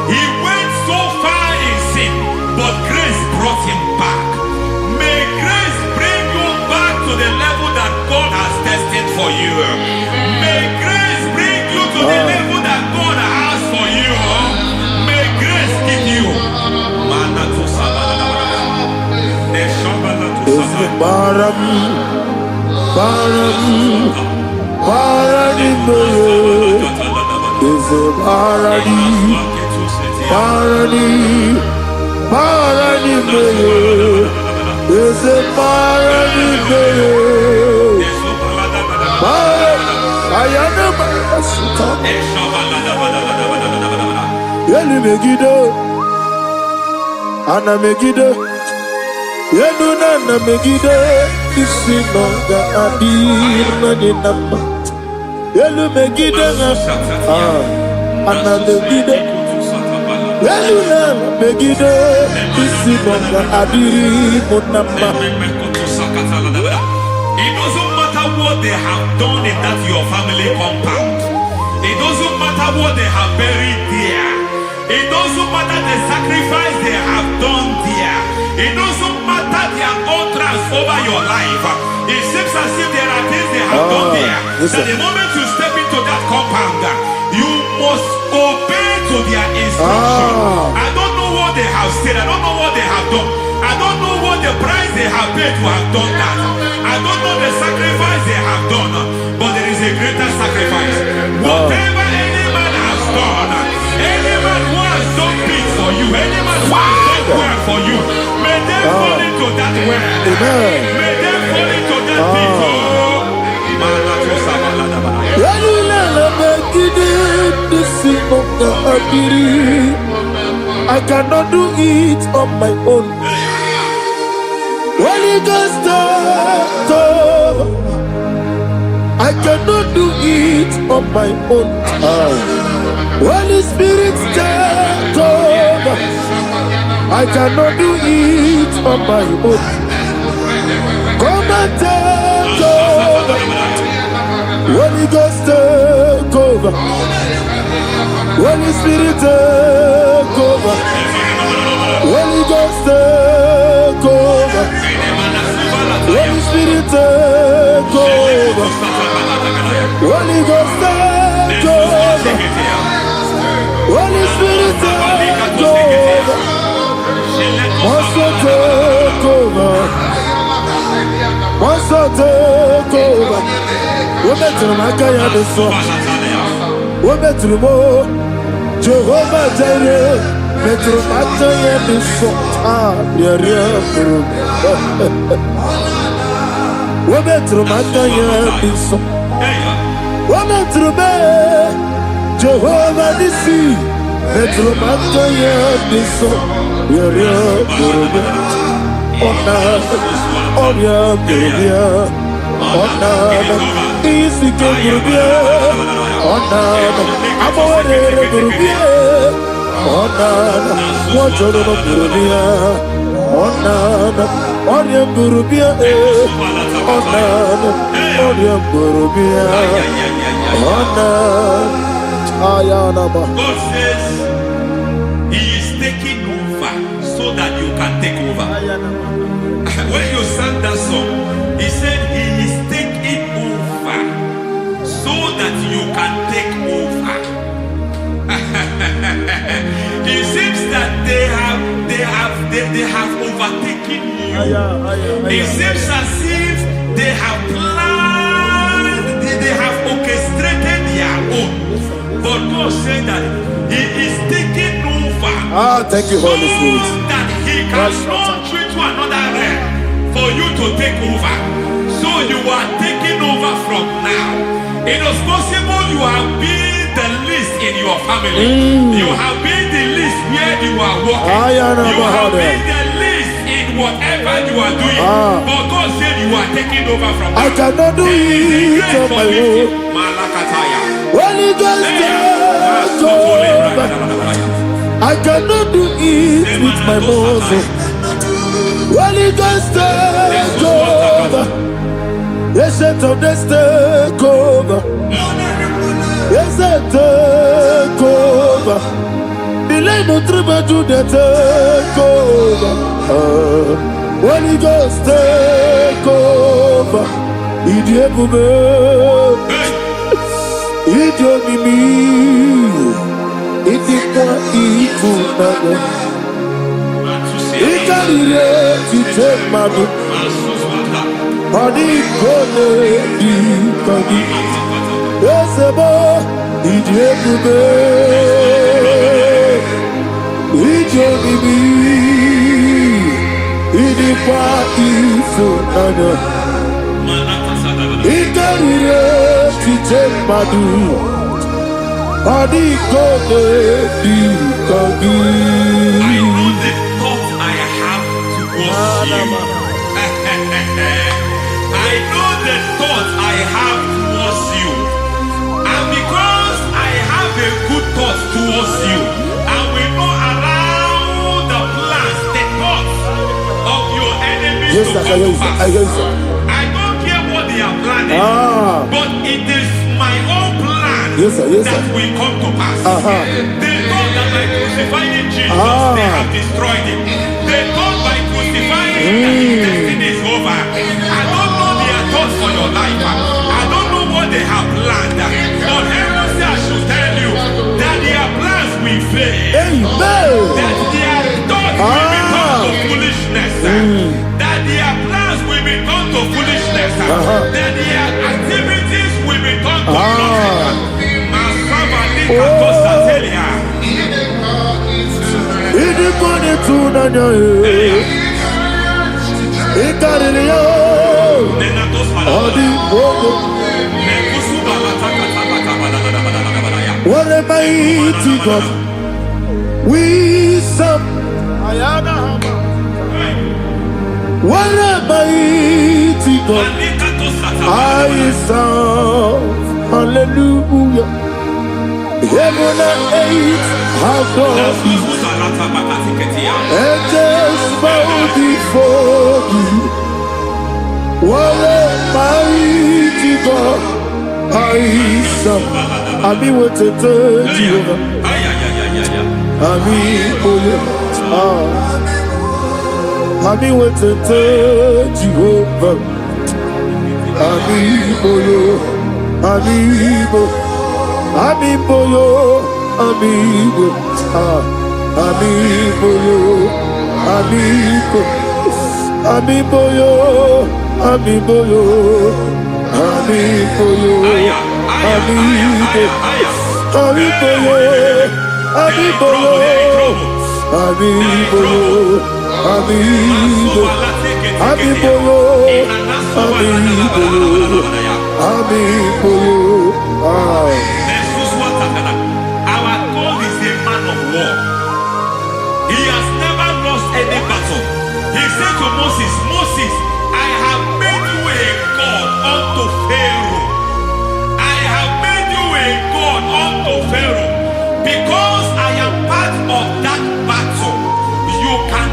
[SPEAKER 7] he went so far in sin, but grace brought him back. May grace bring you back to the level that God has destined for you. May grace bring you to the level that God has for you. May grace give you.
[SPEAKER 8] Paranime, is a paranime. I am a sultan. Yelu Megido, Anna Megido, Yeluna Megido, Isinonga Adi Nani. Yelu Megido, Anna Megido, Yeluna Megido, Isinonga Adi Munamba.
[SPEAKER 9] It doesn't matter what they have done in that your family compound. It doesn't matter what they have buried there. It doesn't matter the sacrifice they have done there. It doesn't matter their utterance over your life. It seems as if there are things they have done there. That the moment you step into that compound, you must obey to their instruction. I don't know what they have said. I don't know what they have done. I don't know what the price they have paid to have done that. I don't know the sacrifice they have done. But there is a greater sacrifice. Whatever any man has done, any man who has done big for you, any man who has done well for you, may they fall into that well. May they fall into that pit.
[SPEAKER 8] I cannot do it on my own. Holy Ghost, I cannot do it on my own. Holy Spirit, take over. I cannot do it on my own. Come and take over. Holy Ghost, take over. Holy Spirit, take over. Holy Ghost, take over. Holy Spirit, take over. Holy Ghost, take over. Holy Spirit, take over. Master, take over. Master, take over. We better make a the song. We better more. Jehovah Jireh. Better make the song. We better make the song. We better make Jehovah Nissi. Better make the song.
[SPEAKER 9] God says He is taking over so that you can take over. When you sang that song, He said He is taking over so that you can take over. It seems that they have overtaken you. It seems as if they have planned, they have orchestrated their own. But God said that He is taking over.
[SPEAKER 8] Thank you, Holy Spirit.
[SPEAKER 9] So that He can launch you to another realm for you to take over. So you are taking over from now. It is possible you have been the least in your family. You have been the least where you are working. You have been the least in whatever you are doing. But God said you are taking over from now.
[SPEAKER 8] I cannot do it on my own.
[SPEAKER 9] Malakataya.
[SPEAKER 8] Holy Ghost, take over. I cannot do it with my muscle. Holy Ghost, take over. Yes, of this take over. Yes, take over. Delay no trouble to the take over. Holy Ghost, take over. Idiot, Idiot, Idiot, Idiot, Idiot, take my book. Body gone, body. Yes, a boy, Idiot, Idiot, Idikwa ifunanya Ikarire chiche madu Adikode dikagi
[SPEAKER 9] I know the thoughts I have towards you. I know the thoughts I have towards you. And because I have a good thought towards you, I will not allow the plans, the thoughts of your enemies to come to pass. I don't care what they are planning, but it is my own plan that will come to pass. They thought that by crucifying Jesus, they have destroyed him. They thought by crucifying him that his destiny is over. I don't know their thoughts for your life. I don't know what they have planned. But heaven says I should tell you that their plans will fail. That their thoughts will become to foolishness. That their plans will become to foolishness. That their activities will become to nothing.
[SPEAKER 8] Idikone tunanya Ikaririyo Adikwogo What a mighty God we serve. What a mighty God I serve. Hallelujah. Heaven and earth have gone and just bow before you. What a mighty God I serve. I mean what to tell you. I mean what to tell you. Amigo,
[SPEAKER 9] our God is a man of war. He has never lost any battle. He said to Moses, Moses, I have made you a God unto Pharaoh. I have made you a God unto Pharaoh. Because I am part of that battle, you can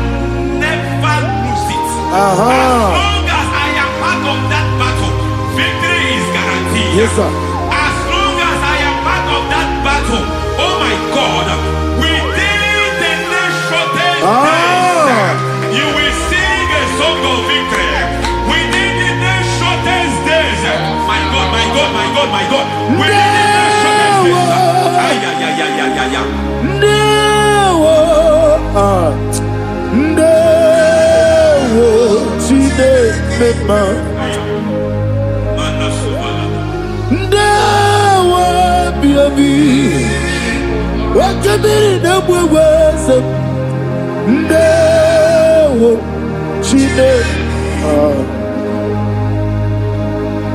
[SPEAKER 9] never lose it. As long as I am part of that battle, victory is guaranteed.
[SPEAKER 8] Yes, sir.
[SPEAKER 9] As long as I am part of that battle, oh my God, within the next shortest days, you will sing a song of victory. Within the next shortest days, my God, my God, my God, my God, within the next shortest days.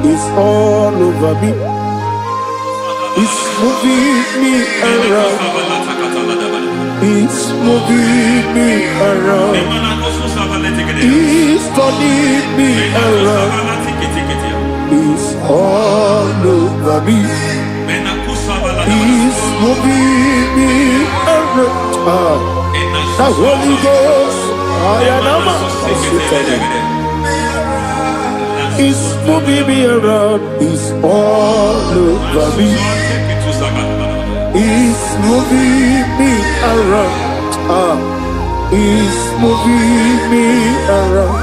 [SPEAKER 8] It's all over me. It's moving me around. It's moving me around. It's turning me around. It's all over me. It's moving me around. The Holy Ghost, it's moving me around. It's all over me. It's moving me around. It's moving me around.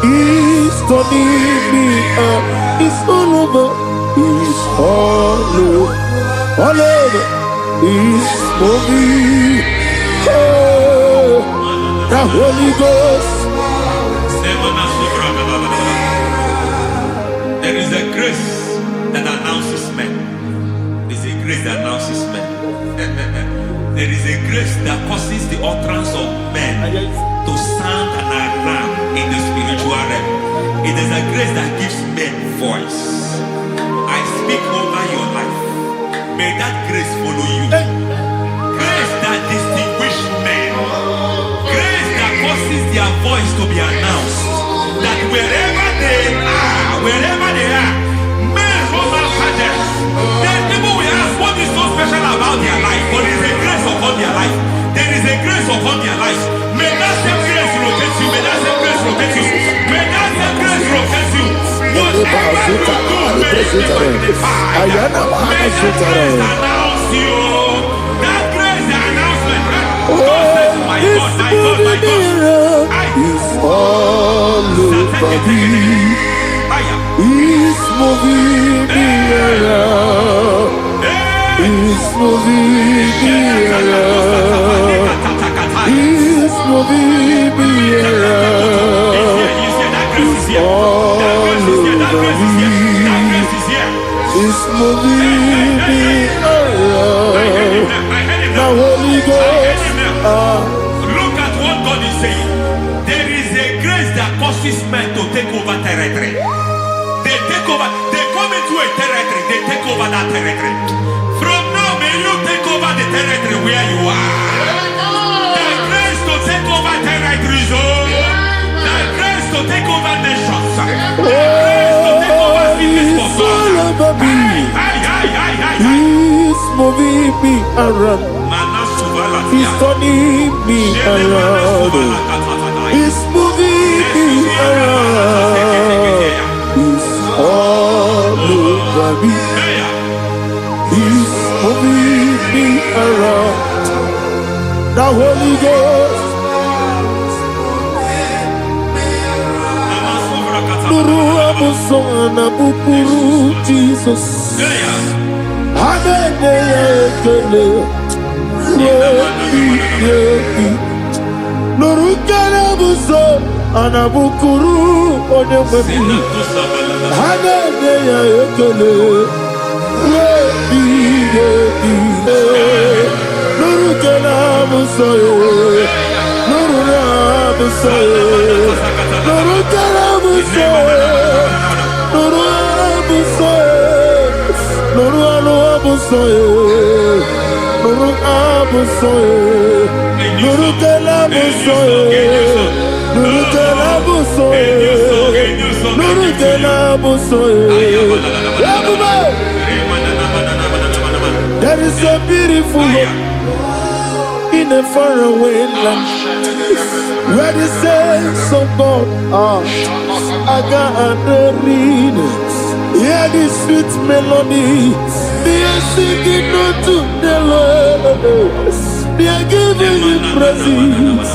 [SPEAKER 8] It's turning me up. It's all over. It's all over. All over. It's moving. Oh, the Holy Ghost.
[SPEAKER 9] There is a grace that announces men. There is a grace that announces men. There is a grace that causes the utterance of men to sound and grace that gives men voice. I speak over your life. May that grace follow you. Grace that distinguishes men. Grace that causes their voice to be announced. That wherever they are, men Roman fathers, then people will ask what is so special about their life. But there is a grace upon their life. There is a grace upon their life. May that same grace locate you. May that same grace locate you. May that same grace locate you. Whatever you do, may it be magnified. May that grace announce you. That grace, the announcement. God says, my God, my God, my God.
[SPEAKER 8] It's all over me. It's moving me around. It's moving me around. It's moving me around. It's all over me. It's moving me around. Now Holy Ghost.
[SPEAKER 9] Look at what God is saying. There is a grace that causes men to take over territory. They take over. They come into a territory. They take over that territory. From now, may you take over the territory where you are. The grace to take over territories. The grace to take over nations. The grace to take over cities for God.
[SPEAKER 8] He's moving me around. He's turning me around. He's moving me around. He's all over me. He's moving me around. The Holy Ghost. Nuru amusona bukuru Jesus. Amene ekele. Nuru kana buso anabukuru onememi. Amene ekele. Nuru kana buso. Nuru kana buso. Nuru kana buso. Nuru buso. Nuru buso. Nuru buso. Nuru kana buso. Nuru kana buso. Nuru kana buso. There is a beautiful hope in a faraway land where the saints of God are. I got the reading. Hear the sweet melody. They are singing unto the Lord. They are giving you praise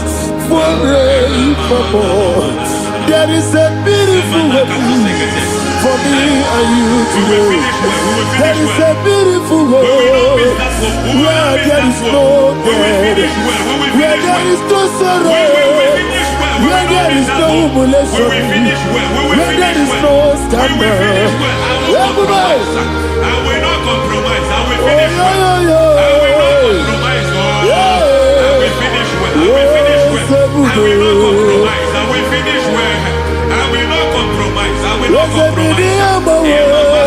[SPEAKER 8] forevermore. There is a beautiful hope for me and you today. There is a beautiful world where there is no death, where there is no sorrow, where there is no humiliation, where there is no scandal. Everybody,
[SPEAKER 9] I will not compromise. I will finish well. I will not compromise. I will finish well. I will finish well. I will not compromise. I will finish well. I will not compromise. I will not compromise.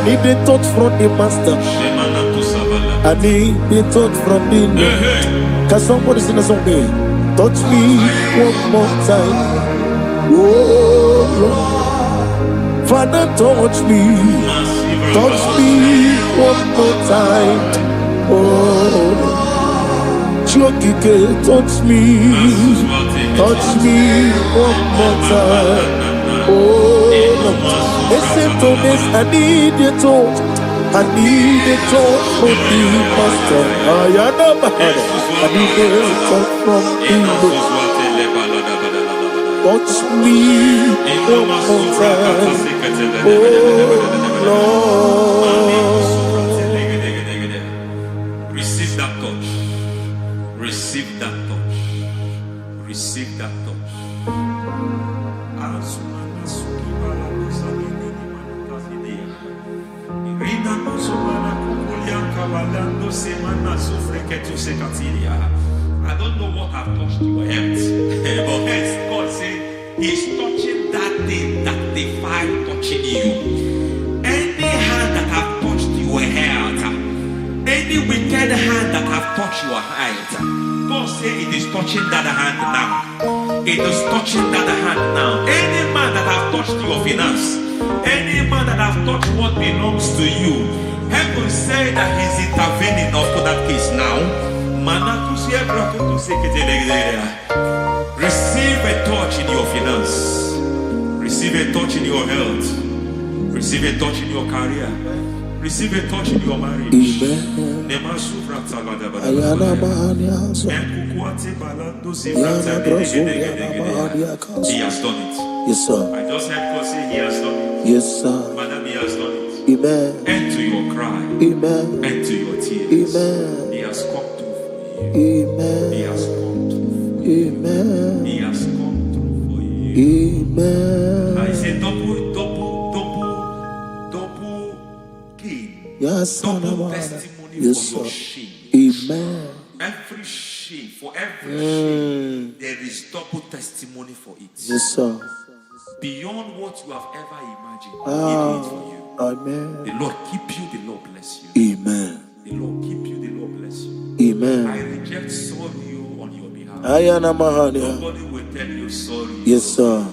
[SPEAKER 8] need the touch from the master. I need the touch from the Lord. Can somebody sing a song here? Touch me one more time. Oh Lord, Father, touch me. Touch me one more time. Oh, Chokike, touch me. Touch me one more time. Oh, listen to this. I need your touch. I need a touch from the master. I need a touch from the Lord. Touch me one more time. Oh, Lord.
[SPEAKER 9] Receive that touch. Receive that touch. Receive that touch. I don't know what I've touched your health, but hence God said He's touching that thing that defied touching you. Any hand that have touched your health, any wicked hand that have touched your health, God said it is touching that hand now. It is touching that hand now. Any man that have touched your finance, any man that have touched what belongs to you, heaven say that He's intervening for that case now. Receive a touch in your finance. Receive a touch in your health. Receive a touch in your career. Receive a touch in your marriage.
[SPEAKER 8] Amen.
[SPEAKER 9] He has done it.
[SPEAKER 8] Yes, sir.
[SPEAKER 9] I just heard God say He has done it.
[SPEAKER 8] Yes, sir.
[SPEAKER 9] Madam, He has done it.
[SPEAKER 8] Amen.
[SPEAKER 9] End to your cry.
[SPEAKER 8] Amen.
[SPEAKER 9] End to your tears.
[SPEAKER 8] Amen.
[SPEAKER 9] He has come through for you.
[SPEAKER 8] Amen.
[SPEAKER 9] He has come through for you.
[SPEAKER 8] Amen.
[SPEAKER 9] He has come through for you.
[SPEAKER 8] Amen.
[SPEAKER 9] I say double gain.
[SPEAKER 8] Yes,
[SPEAKER 9] Double testimony
[SPEAKER 8] yes,
[SPEAKER 9] for your
[SPEAKER 8] sir.
[SPEAKER 9] shame.
[SPEAKER 8] Amen.
[SPEAKER 9] Every shame, for every shame, there is double testimony for it.
[SPEAKER 8] Yes, sir.
[SPEAKER 9] Beyond what you have ever imagined, He did it for you.
[SPEAKER 8] Amen.
[SPEAKER 9] The Lord keep you, the Lord bless you.
[SPEAKER 8] Amen.
[SPEAKER 9] The Lord keep you, the Lord bless you.
[SPEAKER 8] Amen.
[SPEAKER 9] I reject sorrow on your behalf.
[SPEAKER 8] Nobody
[SPEAKER 9] will tell you sorry.
[SPEAKER 8] Yes, sir.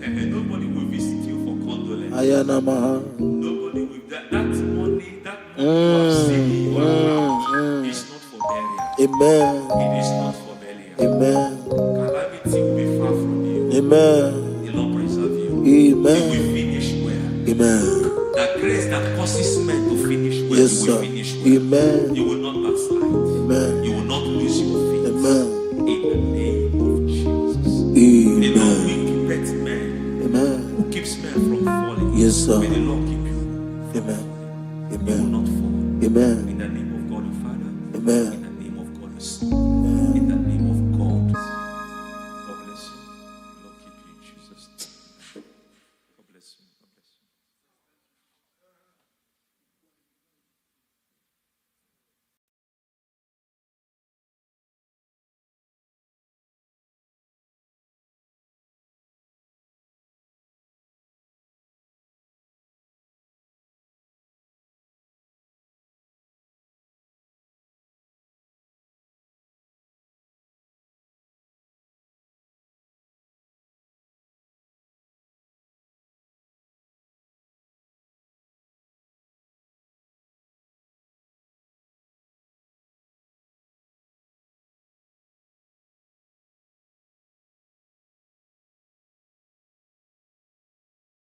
[SPEAKER 9] And nobody will visit you for condolence. Nobody will. That money you have seen in your account is not for burial.
[SPEAKER 8] Amen.
[SPEAKER 9] It is not for burial.
[SPEAKER 8] Amen.
[SPEAKER 9] Calamity will be far from you.
[SPEAKER 8] Amen.
[SPEAKER 9] The Lord preserve you.
[SPEAKER 8] Amen.
[SPEAKER 9] You will finish well.
[SPEAKER 8] Amen.
[SPEAKER 9] The grace that causes men to finish well,
[SPEAKER 8] Yes,
[SPEAKER 9] you
[SPEAKER 8] sir.
[SPEAKER 9] will finish well.
[SPEAKER 8] Amen.
[SPEAKER 9] You will not backslide.
[SPEAKER 8] Amen.
[SPEAKER 9] You will not lose your faith.
[SPEAKER 8] Amen.
[SPEAKER 9] In the name of Jesus.
[SPEAKER 8] Amen.
[SPEAKER 9] The Lord will keep men.
[SPEAKER 8] Amen.
[SPEAKER 9] Who keeps men from falling?
[SPEAKER 8] Yes, sir.
[SPEAKER 9] May the Lord keep you.
[SPEAKER 8] Amen.
[SPEAKER 9] You will
[SPEAKER 8] Amen.
[SPEAKER 9] not fall.
[SPEAKER 8] Amen.
[SPEAKER 9] In the name of God the Father.
[SPEAKER 8] Amen.
[SPEAKER 9] In